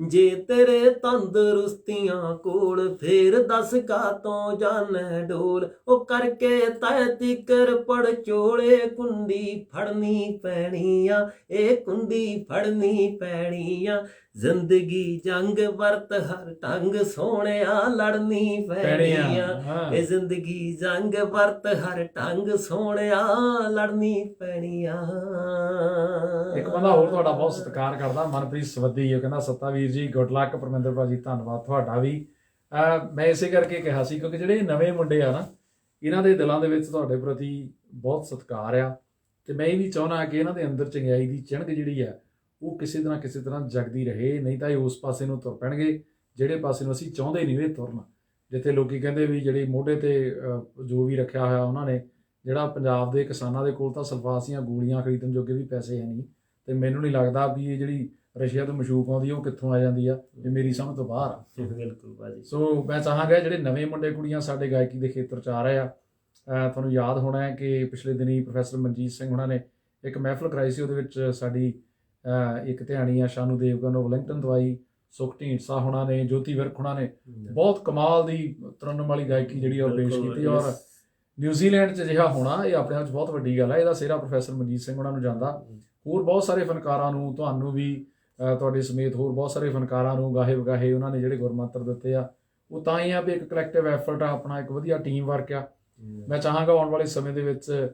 ਜੇ ਤੇਰੇ ਤੰਦਰੁਸਤੀਆਂ ਕੋਲ ਫੇਰ ਦੱਸ ਕਾਤੋਂ ਜਾਨੈ ਡੋਲ, ਉਹ ਕਰਕੇ ਤੈ ਤਿਕਰ ਪੜਚੋਲੇ ਕੁੰਡੀ ਫੜਨੀ ਪੈਣੀ ਆ, ਇਹ ਕੁੰਡੀ ਫੜਨੀ ਪੈਣੀ ਆ, ਜ਼ਿੰਦਗੀ ਜੰਗ ਵਰਤ ਹਰ ਢੰਗ ਸੋਹਣਿਆ ਲੜਨੀ ਪੈਣੀ ਆ, ਇਹ ਜ਼ਿੰਦਗੀ ਜੰਗ ਵਰਤ ਹਰ ਢੰਗ ਸੋਹਣਿਆ ਲੜਨੀ ਪੈਣੀ ਆ। ਇੱਕ ਬੰਦਾ ਹੋਰ ਤੁਹਾਡਾ ਬਹੁਤ ਸਤਿਕਾਰ ਕਰਦਾ, ਮਨਪ੍ਰੀਤ ਸਵੱਦੀ, ਉਹ ਕਹਿੰਦਾ ਸੱਤਾ ਵੀਰ ਜੀ ਗੁੱਡ ਲੱਕ। ਪਰਮਿੰਦਰ ਭਾਜੀ ਧੰਨਵਾਦ ਤੁਹਾਡਾ ਵੀ। ਮੈਂ ਇਸੇ ਕਰਕੇ ਕਿਹਾ ਸੀ ਕਿਉਂਕਿ ਜਿਹੜੇ ਨਵੇਂ ਮੁੰਡੇ ਆ ਨਾ, ਇਹਨਾਂ ਦੇ ਦਿਲਾਂ ਦੇ ਵਿੱਚ ਤੁਹਾਡੇ ਪ੍ਰਤੀ ਬਹੁਤ ਸਤਿਕਾਰ ਆ, ਤੇ ਮੈਂ ਇਹ ਵੀ ਚਾਹੁੰਦਾ ਕਿ ਇਹਨਾਂ ਦੇ ਅੰਦਰ ਚੰਗਿਆਈ ਦੀ ਚਿਣਕ ਜਿਹੜੀ ਆ ਉਹ ਕਿਸੇ ਨਾ ਕਿਸੇ ਤਰ੍ਹਾਂ ਜਗਦੀ ਰਹੇ, ਨਹੀਂ ਤਾਂ ਇਹ ਉਸ ਪਾਸੇ ਨੂੰ ਤੁਰ ਪੈਣਗੇ ਜਿਹੜੇ ਪਾਸੇ ਨੂੰ ਅਸੀਂ ਚਾਹੁੰਦੇ ਨਹੀਂ ਵੀ ਤੁਰਨਾ। ਜਿੱਥੇ ਲੋਕੀ ਕਹਿੰਦੇ ਵੀ ਜਿਹੜੀ ਮੋਢੇ ਤੇ ਜੋ ਵੀ ਰੱਖਿਆ ਹੋਇਆ ਉਹਨਾਂ ਨੇ, ਜਿਹੜਾ ਪੰਜਾਬ ਦੇ ਕਿਸਾਨਾਂ ਦੇ ਕੋਲ ਤਾਂ ਸਲਫਾਸੀਆਂ ਗੋਲੀਆਂ ਖਰੀਦਣ ਜੋਗੇ ਵੀ ਪੈਸੇ ਹੈ ਨਹੀਂ, ਤੇ ਮੈਨੂੰ ਨਹੀਂ ਲੱਗਦਾ ਵੀ ਇਹ ਜਿਹੜੀ ਰਸ਼ੀਆ ਤੋਂ ਮਸ਼ੂਕ ਆਉਂਦੀ ਉਹ ਕਿੱਥੋਂ ਆ ਜਾਂਦੀ ਆ, ਇਹ ਮੇਰੀ ਸਮਝ ਤੋਂ ਬਾਹਰ ਆ। ਬਿਲਕੁਲ ਭਾਜੀ। ਸੋ ਮੈਂ ਚਾਹਾਂਗਾ ਜਿਹੜੇ ਨਵੇਂ ਮੁੰਡੇ ਕੁੜੀਆਂ ਸਾਡੇ ਗਾਇਕੀ ਦੇ ਖੇਤਰ 'ਚ ਆ ਰਹੇ ਆ, ਤੁਹਾਨੂੰ ਯਾਦ ਹੋਣਾ ਹੈ ਕਿ ਪਿਛਲੇ ਦਿਨੀ ਪ੍ਰੋਫੈਸਰ ਮਨਜੀਤ ਸਿੰਘ ਉਹਨਾਂ ਨੇ ਇੱਕ ਮਹਿਫਲ ਕਰਾਈ ਸੀ, ਉਹਦੇ ਵਿੱਚ ਸਾਡੀ ਇੱਕ ਧਿਆਣੀ ਆ ਸ਼ਾਨੂ ਦੇਵਗਨ ਉਹ ਵਲਿੰਗਟਨ ਦਵਾਈ, ਸੁਖ ਢੀਂਡਸਾ ਹੋਣਾ ਨੇ, ਜੋਤੀ ਵਿਰਕ ਹੋਣਾ ਨੇ ਬਹੁਤ ਕਮਾਲ ਦੀ ਤਰਨਮ ਵਾਲੀ ਗਾਇਕੀ ਜਿਹੜੀ ਉਹ ਪੇਸ਼ ਕੀਤੀ। ਔਰ ਨਿਊਜ਼ੀਲੈਂਡ 'ਚ ਅਜਿਹਾ ਹੋਣਾ ਇਹ ਆਪਣੇ ਆਪ 'ਚ ਬਹੁਤ ਵੱਡੀ ਗੱਲ ਹੈ। ਇਹਦਾ ਸਿਹਰਾ ਪ੍ਰੋਫੈਸਰ ਮਨਜੀਤ ਸਿੰਘ ਉਹਨਾਂ ਨੂੰ ਜਾਂਦਾ। ਹੋਰ ਬਹੁਤ ਸਾਰੇ ਫਨਕਾਰਾਂ ਨੂੰ, ਤੁਹਾਨੂੰ ਵੀ ਤੁਹਾਡੇ ਸਮੇਤ ਹੋਰ ਬਹੁਤ ਸਾਰੇ ਫਨਕਾਰਾਂ ਨੂੰ ਗਾਹੇ ਵਗਾਹੇ ਉਹਨਾਂ ਨੇ ਜਿਹੜੇ ਗੁਰਮੰਤਰ ਦਿੱਤੇ ਆ। ਉਹ ਤਾਂ ਹੀ ਆ ਵੀ ਇੱਕ ਕਲੈਕਟਿਵ ਐਫਰਟ ਆ, ਆਪਣਾ ਇੱਕ ਵਧੀਆ ਟੀਮ ਵਰਕ ਆ। ਮੈਂ ਚਾਹਾਂਗਾ ਆਉਣ ਵਾਲੇ ਸਮੇਂ ਦੇ ਵਿੱਚ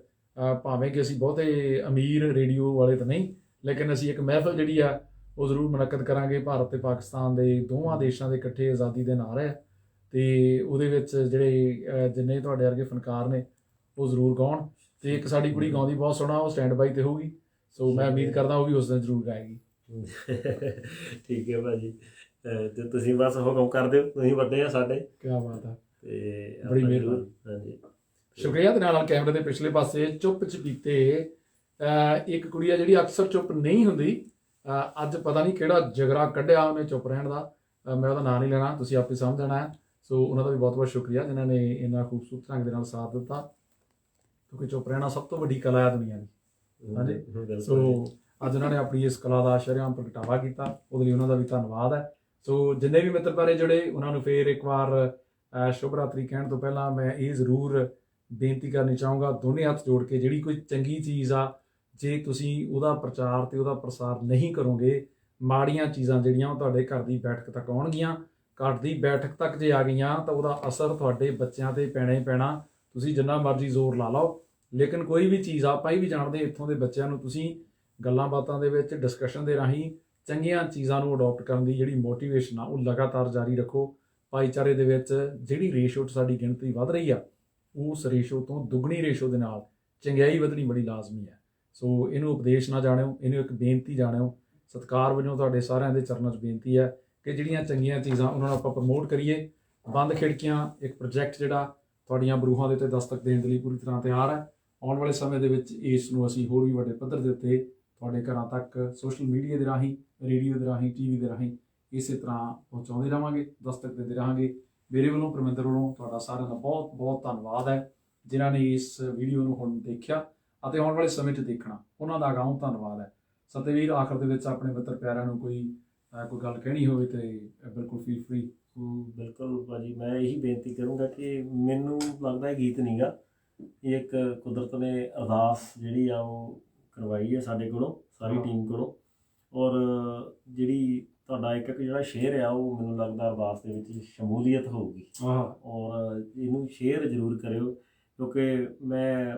ਭਾਵੇਂ ਕਿ ਅਸੀਂ ਬਹੁਤੇ ਅਮੀਰ ਰੇਡੀਓ ਵਾਲੇ ਤਾਂ ਨਹੀਂ, ਲੇਕਿਨ ਅਸੀਂ ਇੱਕ ਮਹਿਫਲ ਜਿਹੜੀ ਆ ਉਹ ਜ਼ਰੂਰ ਮੁਨੱਕਦ ਕਰਾਂਗੇ। ਭਾਰਤ ਤੇ ਪਾਕਿਸਤਾਨ ਦੇ ਦੋਵਾਂ ਦੇਸ਼ਾਂ ਦੇ ਇਕੱਠੇ ਆਜ਼ਾਦੀ ਦੇ ਨਾਅਰੇ ਆ, ਅਤੇ ਉਹਦੇ ਵਿੱਚ ਜਿਹੜੇ ਜਿੰਨੇ ਤੁਹਾਡੇ ਵਰਗੇ ਫਨਕਾਰ ਨੇ ਉਹ ਜ਼ਰੂਰ ਗਾਉਣ। ਅਤੇ ਇੱਕ ਸਾਡੀ ਕੁੜੀ ਗਾਉਂਦੀ ਬਹੁਤ ਸੋਹਣਾ, ਉਹ ਸਟੈਂਡ ਬਾਈ 'ਤੇ ਹੋਊਗੀ, ਸੋ ਮੈਂ ਉਮੀਦ ਕਰਦਾ ਉਹ ਵੀ ਉਸ ਦਿਨ ਜ਼ਰੂਰ ਗਾਏਗੀ। ਠੀਕ ਹੈ ਭਾਜੀ, ਤੇ ਤੁਸੀਂ ਬਸ ਹੁਕਮ ਕਰ ਦਿਓ, ਤੁਸੀਂ ਵੱਡੇ ਆ ਸਾਡੇ। ਕੀ ਬਾਤ ਆ, ਤੇ ਬੜੀ ਮਿਹਰਬਾਨੀ। ਹਾਂਜੀ, ਸ਼ੁਕਰੀਆ। ਦੇ ਨਾਲ ਕੈਮਰੇ ਦੇ ਪਿਛਲੇ ਪਾਸੇ ਚੁੱਪ ਚਪੀਤੇ ਇੱਕ ਕੁੜੀ ਆ ਜਿਹੜੀ ਅਕਸਰ ਚੁੱਪ ਨਹੀਂ ਹੁੰਦੀ। ਅੱਜ ਪਤਾ ਨਹੀਂ ਕਿਹੜਾ ਜਗਰਾ ਕੱਢਿਆ ਉਹਨੇ ਚੁੱਪ ਰਹਿਣ ਦਾ, ਮੈਂ ਉਹਦਾ ਨਾਂ ਨਹੀਂ ਲੈਣਾ, ਤੁਸੀਂ ਆਪੇ ਸਮਝ ਜਾਣਾ ਹੈ। ਸੋ ਉਹਨਾਂ ਦਾ ਵੀ ਬਹੁਤ ਬਹੁਤ ਸ਼ੁਕਰੀਆ ਜਿਨ੍ਹਾਂ ਨੇ ਇੰਨਾ ਖੂਬਸੂਰਤ ਢੰਗ ਦੇ ਨਾਲ ਸਾਥ ਦਿੱਤਾ, ਕਿਉਂਕਿ ਚੁੱਪ ਰਹਿਣਾ ਸਭ ਤੋਂ ਵੱਡੀ ਕਲਾ ਹੈ ਦੁਨੀਆ ਦੀ। ਹਾਂਜੀ, ਸੋ ਅੱਜ ਉਹਨਾਂ ਨੇ ਆਪਣੀ ਇਸ ਕਲਾ ਦਾ ਸ਼ਰੇਆਮ ਪ੍ਰਗਟਾਵਾ ਕੀਤਾ, ਉਹਦੇ ਲਈ ਉਹਨਾਂ ਦਾ ਵੀ ਧੰਨਵਾਦ ਹੈ। ਸੋ ਜਿੰਨੇ ਵੀ ਮਿੱਤਰ ਬਾਰੇ ਜੁੜੇ ਉਹਨਾਂ ਨੂੰ ਫੇਰ ਇੱਕ ਵਾਰ ਸ਼ੁਭ ਰਾਤਰੀ ਕਹਿਣ ਤੋਂ ਪਹਿਲਾਂ ਮੈਂ ਇਹ ਜ਼ਰੂਰ ਬੇਨਤੀ ਕਰਨੀ ਚਾਹੂੰਗਾ, ਦੋਨੇ ਹੱਥ ਜੋੜ ਕੇ, ਜਿਹੜੀ ਕੋਈ ਚੰਗੀ ਚੀਜ਼ ਆ ਜੇ ਤੁਸੀਂ ਉਹਦਾ ਪ੍ਰਚਾਰ ਤੇ ਉਹਦਾ ਪ੍ਰਸਾਰ ਨਹੀਂ ਕਰੋਗੇ, ਮਾੜੀਆਂ ਚੀਜ਼ਾਂ ਜਿਹੜੀਆਂ ਉਹ ਤੁਹਾਡੇ ਘਰ ਦੀ ਬੈਠਕ ਤੱਕ ਆਉਣਗੀਆਂ। ਘਰ ਦੀ ਬੈਠਕ ਤੱਕ ਜੇ ਆ ਗਈਆਂ ਤਾਂ ਉਹਦਾ ਅਸਰ ਤੁਹਾਡੇ ਬੱਚਿਆਂ 'ਤੇ ਪੈਣਾ ਹੀ ਪੈਣਾ। ਤੁਸੀਂ ਜਿੰਨਾ ਮਰਜ਼ੀ ਜ਼ੋਰ ਲਾ ਲਓ, ਲੇਕਿਨ ਕੋਈ ਵੀ ਚੀਜ਼ ਆਪਾਂ ਹੀ ਵੀ ਜਾਣਦੇ ਇੱਥੋਂ ਦੇ ਬੱਚਿਆਂ ਨੂੰ ਤੁਸੀਂ ਗੱਲਾਂ ਬਾਤਾਂ ਦੇ ਵਿੱਚ, ਡਿਸਕਸ਼ਨ ਦੇ ਰਾਹੀਂ ਚੰਗੀਆਂ ਚੀਜ਼ਾਂ ਨੂੰ ਅਡੋਪਟ ਕਰਨ ਦੀ ਜਿਹੜੀ ਮੋਟੀਵੇਸ਼ਨ ਆ ਉਹ ਲਗਾਤਾਰ ਜਾਰੀ ਰੱਖੋ। ਭਾਈਚਾਰੇ ਦੇ ਵਿੱਚ ਜਿਹੜੀ ਰੇਸ਼ੋ 'ਚ ਸਾਡੀ ਗਿਣਤੀ ਵੱਧ ਰਹੀ ਆ, ਉਸ ਰੇਸ਼ੋ ਤੋਂ ਦੁੱਗਣੀ ਰੇਸ਼ੋ ਦੇ ਨਾਲ ਚੰਗਿਆਈ ਵਧਣੀ ਬੜੀ ਲਾਜ਼ਮੀ ਹੈ। ਸੋ ਇਹਨੂੰ ਉਪਦੇਸ਼ ਨਾ ਜਾਣਿਓ, ਇਹਨੂੰ ਇੱਕ ਬੇਨਤੀ ਜਾਣਿਓ। ਸਤਿਕਾਰ ਵਜੋਂ ਤੁਹਾਡੇ ਸਾਰਿਆਂ ਦੇ ਚਰਨਾਂ 'ਚ ਬੇਨਤੀ ਹੈ ਕਿ ਜਿਹੜੀਆਂ ਚੰਗੀਆਂ ਚੀਜ਼ਾਂ ਉਹਨਾਂ ਨੂੰ ਆਪਾਂ ਪ੍ਰਮੋਟ ਕਰੀਏ। ਬੰਦ ਖਿੜਕੀਆਂ ਇੱਕ ਪ੍ਰੋਜੈਕਟ ਜਿਹੜਾ ਤੁਹਾਡੀਆਂ ਬਰੂਹਾਂ ਦੇ ਉੱਤੇ ਦਸਤਕ ਦੇਣ ਦੇ ਲਈ ਪੂਰੀ ਤਰ੍ਹਾਂ ਤਿਆਰ ਹੈ। ਆਉਣ ਵਾਲੇ ਸਮੇਂ ਦੇ ਵਿੱਚ ਇਸ ਨੂੰ ਅਸੀਂ ਹੋਰ ਵੀ ਵੱਡੇ ਪੱਧਰ ਦੇ ਉੱਤੇ ਤੁਹਾਡੇ ਘਰਾਂ ਤੱਕ ਸੋਸ਼ਲ ਮੀਡੀਆ ਦੇ ਰਾਹੀਂ, ਰੇਡੀਓ ਦੇ ਰਾਹੀਂ, TV ਦੇ ਰਾਹੀਂ ਇਸੇ ਤਰ੍ਹਾਂ ਪਹੁੰਚਾਉਂਦੇ ਰਹਾਂਗੇ, ਦਸਤਕ ਦਿੰਦੇ ਰਹਾਂਗੇ। ਮੇਰੇ ਵੱਲੋਂ, ਪਰਮਿੰਦਰ ਵੱਲੋਂ ਤੁਹਾਡਾ ਸਾਰਿਆਂ ਦਾ ਬਹੁਤ ਬਹੁਤ ਧੰਨਵਾਦ ਹੈ ਜਿਨ੍ਹਾਂ ਨੇ ਇਸ ਵੀਡੀਓ ਨੂੰ ਹੁਣ ਦੇਖਿਆ ਅਤੇ ਆਉਣ ਵਾਲੇ ਸਮੇਂ 'ਚ ਦੇਖਣਾ, ਉਹਨਾਂ ਦਾ ਅਗਾਊਂ ਧੰਨਵਾਦ ਹੈ। ਸਤਿਵੀਰ, ਆਖਰ ਦੇ ਵਿੱਚ ਆਪਣੇ ਮਿੱਤਰ ਪਿਆਰਿਆਂ ਨੂੰ ਕੋਈ ਗੱਲ ਕਹਿਣੀ ਹੋਵੇ ਤੇ ਬਿਲਕੁਲ ਫੀਲ ਫਰੀ। ਬਿਲਕੁਲ ਭਾਜੀ, ਮੈਂ ਇਹੀ ਬੇਨਤੀ ਕਰੂੰਗਾ ਕਿ ਮੈਨੂੰ ਲੱਗਦਾ ਇਹ ਗੀਤ ਨਹੀਂ ਗਾ, ਇਹ ਇੱਕ ਕੁਦਰਤ ਨੇ ਅਰਦਾਸ ਜਿਹੜੀ ਆ ਉਹ ਕਰਵਾਈ ਹੈ ਸਾਡੇ ਕੋਲੋਂ, ਸਾਰੀ ਟੀਮ ਕੋਲੋਂ। ਔਰ ਜਿਹੜੀ ਤੁਹਾਡਾ ਇੱਕ ਜਿਹੜਾ ਸ਼ੇਅਰ ਆ ਉਹ ਮੈਨੂੰ ਲੱਗਦਾ ਅਰਦਾਸ ਦੇ ਵਿੱਚ ਸ਼ਮੂਲੀਅਤ ਹੋਊਗੀ। ਔਰ ਇਹਨੂੰ ਸ਼ੇਅਰ ਜ਼ਰੂਰ ਕਰਿਓ, ਕਿਉਂਕਿ ਮੈਂ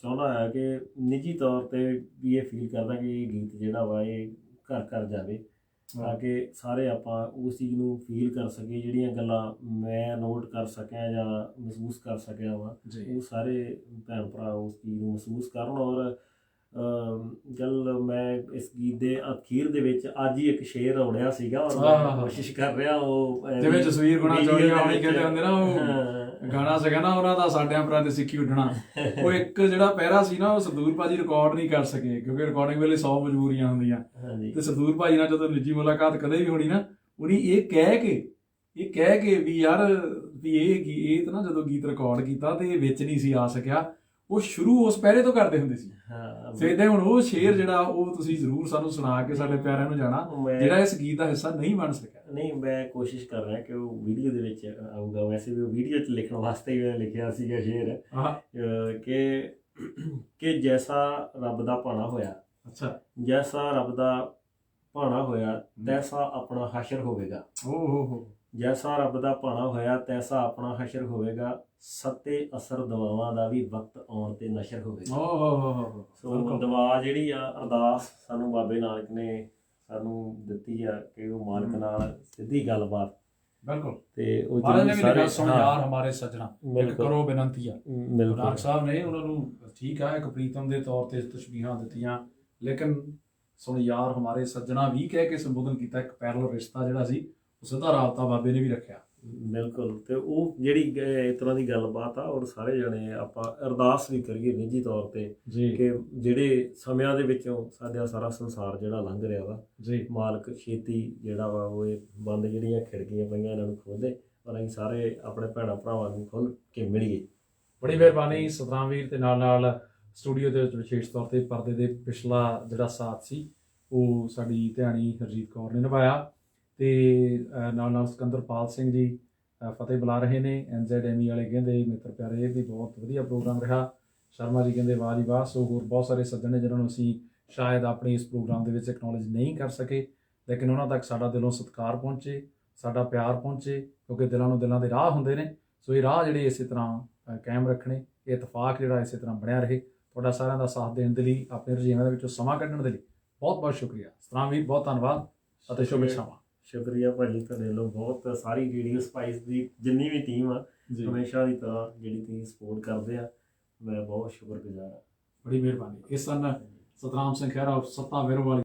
ਚਾਹੁੰਦਾ ਹਾਂ ਕਿ ਨਿੱਜੀ ਤੌਰ 'ਤੇ ਵੀ ਇਹ ਫੀਲ ਕਰਦਾ ਕਿ ਇਹ ਗੀਤ ਜਿਹੜਾ ਵਾ ਇਹ ਘਰ ਘਰ ਜਾਵੇ, ਤਾਂ ਕਿ ਸਾਰੇ ਆਪਾਂ ਉਸ ਚੀਜ਼ ਨੂੰ ਫੀਲ ਕਰ ਸਕੀਏ। ਜਿਹੜੀਆਂ ਗੱਲਾਂ ਮੈਂ ਨੋਟ ਕਰ ਸਕਿਆ ਜਾਂ ਮਹਿਸੂਸ ਕਰ ਸਕਿਆ ਵਾ, ਉਹ ਸਾਰੇ ਭੈਣ ਭਰਾ ਉਸ ਚੀਜ਼ ਨੂੰ ਮਹਿਸੂਸ ਕਰਨ। ਔਰ ਗੱਲ ਮੈਂ ਇਸ ਗੀਤ ਦੇ ਅਖੀਰ ਦੇ ਵਿੱਚ ਅੱਜ ਹੀ ਇੱਕ ਸ਼ੇਰ ਆਉਣਿਆ ਸੀਗਾ, ਔਰ ਮੈਂ ਕੋਸ਼ਿਸ਼ ਕਰ ਰਿਹਾ ਉਹ ਜਿਵੇਂ ਜਸਵੀਰ ਗੁਣਾ ਚੌੜੀਆਂ ਵਾਲੀ ਕਹਿੰਦੇ ਹੁੰਦੇ ਨਾ, ਉਹ ਗਾਣਾ ਸੀਗਾ ਨਾ ਉਹਨਾਂ ਦਾ, ਸਾਡਿਆਂ ਪਰਾਂ ਤੇ ਸਿੱਖੀ ਉੱਡਣਾ। ਉਹ ਇੱਕ ਜਿਹੜਾ ਪਹਿਰਾ ਸੀ ਨਾ ਉਹ ਸਰਦੂਲ ਭਾਜੀ ਰਿਕਾਰਡ ਨਹੀਂ ਕਰ ਸਕੇ, ਕਿਉਂਕਿ ਰਿਕਾਰਡਿੰਗ ਵੇਲੇ 100 ਮਜਬੂਰੀਆਂ ਹੁੰਦੀਆਂ। ਤੇ ਸਰਦੂਲ ਭਾਜੀ ਨਾਲ ਜਦੋਂ ਨਿੱਜੀ ਮੁਲਾਕਾਤ ਕਦੇ ਵੀ ਹੋਣੀ ਨਾ, ਉਹਨੇ ਇਹ ਕਹਿ ਕੇ ਵੀ ਯਾਰ ਵੀ ਇਹ ਤਾਂ ਨਾ ਜਦੋਂ ਗੀਤ ਰਿਕਾਰਡ ਕੀਤਾ ਤੇ ਇਹ ਵਿੱਚ ਨਹੀਂ ਸੀ ਆ ਸਕਿਆ, ਉਹ ਸ਼ੁਰੂ ਉਸ ਪਹਿਰੇ ਤੋਂ ਕਰਦੇ ਹੁੰਦੇ ਸੀ। ਸੇਦੇ ਹੁਣ ਉਹ ਸ਼ੇਰ ਜਿਹੜਾ ਉਹ ਤੁਸੀਂ ਜ਼ਰੂਰ ਸਾਨੂੰ ਸੁਣਾ ਕੇ ਸਾਡੇ ਪਿਆਰਿਆਂ ਨੂੰ ਜਾਣਾ, ਜਿਹੜਾ ਇਸ ਗੀਤ ਦਾ ਹਿੱਸਾ ਨਹੀਂ ਬਣ ਸਕਿਆ। ਨਹੀਂ, ਮੈਂ ਕੋਸ਼ਿਸ਼ ਕਰ ਰਿਹਾ ਕਿ ਉਹ ਵੀਡੀਓ ਦੇ ਵਿੱਚ ਆਊਗਾ। ਵੈਸੇ ਵੀ ਉਹ ਵੀਡੀਓ 'ਚ ਲਿਖਣ ਵਾਸਤੇ ਹੀ ਮੈਂ ਲਿਖਿਆ ਸੀਗਾ ਸ਼ੇਰ ਕਿ ਜੈਸਾ ਰੱਬ ਦਾ ਭਾਣਾ ਹੋਇਆ, ਅੱਛਾ, ਜੈਸਾ ਰੱਬ ਦਾ ਭਾਣਾ ਹੋਇਆ ਤੈਸਾ ਆਪਣਾ ਹਸ਼ਰ ਹੋਵੇਗਾ। ਜੈਸਾ ਰੱਬ ਦਾ ਭਾਣਾ ਹੋਇਆ ਤੈਸਾ ਆਪਣਾ ਹਸ਼ਰ ਹੋਵੇਗਾ, ਸੱਤੇ ਅਸਰ ਦਵਾਵਾਂ ਦਾ ਵੀ ਵਕਤ ਆਉਣ ਤੇ ਨਸ਼ਰ ਹੋਵੇਗਾ। ਸੋ ਦਵਾ ਜਿਹੜੀ ਆ ਅਰਦਾਸ ਸਾਨੂੰ ਬਾਬੇ ਨਾਨਕ ਨੇ ਸਾਨੂੰ ਦਿੱਤੀ ਆ ਕਿ ਉਹ ਮਾਲਕ ਨਾਲ ਸਿੱਧੀ ਗੱਲਬਾਤ। ਬਿਲਕੁਲ, ਤੇ ਉਹ ਸੁਣ ਯਾਰ ਹਮਾਰੇ ਸੱਜਣਾ ਕਰੋ ਬੇਨਤੀ ਆ। ਨਾਨਕ ਸਾਹਿਬ ਨੇ ਉਹਨਾਂ ਨੂੰ ਠੀਕ ਆ ਇੱਕ ਪ੍ਰੀਤਮ ਦੇ ਤੌਰ ਤੇ ਤਸ਼ਬੀਹਾਂ ਦਿੱਤੀਆਂ, ਲੇਕਿਨ ਸੁਣ ਯਾਰ ਹਮਾਰੇ ਸੱਜਣਾ ਵੀ ਕਹਿ ਕੇ ਸੰਬੋਧਨ ਕੀਤਾ। ਇੱਕ ਪੈਰਲਲ ਰਿਸ਼ਤਾ ਜਿਹੜਾ ਸੀ ਉਹ ਸਿੱਧਾ ਰਾਬਤਾ ਬਾਬੇ ਨੇ ਵੀ ਰੱਖਿਆ। ਬਿਲਕੁਲ, ਤੇ ਉਹ ਜਿਹੜੀ ਇਸ ਤਰ੍ਹਾਂ ਦੀ ਗੱਲਬਾਤ ਆ, ਔਰ ਸਾਰੇ ਜਣੇ ਆਪਾਂ ਅਰਦਾਸ ਵੀ ਕਰੀਏ ਨਿੱਜੀ ਤੌਰ ਤੇ ਕਿ ਜਿਹੜੇ ਸਮਿਆਂ ਦੇ ਵਿੱਚੋਂ ਸਾਡਾ ਸਾਰਾ ਸੰਸਾਰ ਜਿਹੜਾ ਲੰਘ ਰਿਹਾ ਵਾ, ਮਾਲਕ ਛੇਤੀ ਜਿਹੜਾ ਵਾ ਉਹ ਇਹ ਬੰਦ ਜਿਹੜੀਆਂ ਖਿੜਕੀਆਂ ਪਈਆਂ ਇਹਨਾਂ ਨੂੰ ਖੋਲ੍ਹੇ, ਔਰ ਅਸੀਂ ਸਾਰੇ ਆਪਣੇ ਭੈਣਾਂ ਭਰਾਵਾਂ ਨੂੰ ਖੁੱਲ੍ਹ ਕੇ ਮਿਲੀਏ। ਬੜੀ ਮਿਹਰਬਾਨੀ ਸਤਨਾਮ ਵੀਰ, ਤੇ ਨਾਲ ਸਟੂਡੀਓ ਦੇ ਵਿੱਚ ਵਿਸ਼ੇਸ਼ ਤੌਰ ਤੇ ਪਰਦੇ ਦੇ ਪਿਛਲਾ ਜਿਹੜਾ ਸਾਥ ਸੀ ਉਹ ਸਾਡੀ ਧਿਆਣੀ ਹਰਜੀਤ ਕੌਰ ਨੇ ਨਿਭਾਇਆ ਤੇ ਨਾਲ ਨਾਲ ਸਿਕੰਦਰਪਾਲ ਸਿੰਘ ਜੀ ਫਤਿਹ ਬੁਲਾ ਰਹੇ ਨੇ। NZME ਵਾਲੇ ਕਹਿੰਦੇ ਮਿੱਤਰ ਪਿਆਰੇ ਇਹ ਵੀ ਬਹੁਤ ਵਧੀਆ ਪ੍ਰੋਗਰਾਮ ਰਿਹਾ। ਸ਼ਰਮਾ ਜੀ ਕਹਿੰਦੇ ਵਾਹ ਜੀ ਵਾਹ। ਸੋ ਹੋਰ ਬਹੁਤ ਸਾਰੇ ਸੱਜਣ ਨੇ ਜਿਨ੍ਹਾਂ ਨੂੰ ਅਸੀਂ ਸ਼ਾਇਦ ਆਪਣੇ ਇਸ ਪ੍ਰੋਗਰਾਮ ਦੇ ਵਿੱਚ ਐਕਨੋਲੇਜ ਨਹੀਂ ਕਰ ਸਕੇ, ਲੇਕਿਨ ਉਹਨਾਂ ਤੱਕ ਸਾਡਾ ਦਿਲੋਂ ਸਤਿਕਾਰ ਪਹੁੰਚੇ, ਸਾਡਾ ਪਿਆਰ ਪਹੁੰਚੇ, ਕਿਉਂਕਿ ਦਿਲਾਂ ਨੂੰ ਦਿਲਾਂ ਦੇ ਰਾਹ ਹੁੰਦੇ ਨੇ। ਸੋ ਇਹ ਰਾਹ ਜਿਹੜੇ ਇਸੇ ਤਰ੍ਹਾਂ ਕਾਇਮ ਰੱਖਣੇ, ਇਹ ਇਤਫਾਕ ਜਿਹੜਾ ਇਸੇ ਤਰ੍ਹਾਂ ਬਣਿਆ ਰਹੇ। ਤੁਹਾਡਾ ਸਾਰਿਆਂ ਦਾ ਸਾਥ ਦੇਣ ਦੇ ਲਈ, ਆਪਣੇ ਰੁਝੇਵਿਆਂ ਦੇ ਵਿੱਚੋਂ ਸਮਾਂ ਕੱਢਣ ਦੇ ਲਈ ਬਹੁਤ ਬਹੁਤ ਸ਼ੁਕਰੀਆ। ਸਤਨਾਮ ਵੀਰ ਬਹੁਤ ਧੰਨਵਾਦ ਅਤੇ ਸ਼ੁਭ ਇੱਛਾਵਾਂ। ਸ਼ੁਕਰੀਆ ਭਾਜੀ ਤੁਹਾਡੇ ਵੱਲੋਂ ਬਹੁਤ। ਸਾਰੀ ਰੇਡੀਓ ਸਪਾਈਸ ਦੀ ਜਿੰਨੀ ਵੀ ਟੀਮ ਆ ਹਮੇਸ਼ਾ ਦੀ ਤਰ੍ਹਾਂ ਜਿਹੜੀ ਤੁਸੀਂ ਸਪੋਰਟ ਕਰਦੇ ਆ, ਮੈਂ ਬਹੁਤ ਸ਼ੁਕਰਗੁਜ਼ਾਰ ਹਾਂ। ਬੜੀ ਮਿਹਰਬਾਨੀ। ਇਹ ਸਨ ਸਤਨਾਮ ਸਿੰਘ ਖਹਿਰਾ ਸੱਤਾ ਵਿਰੋ ਵਾਲੀ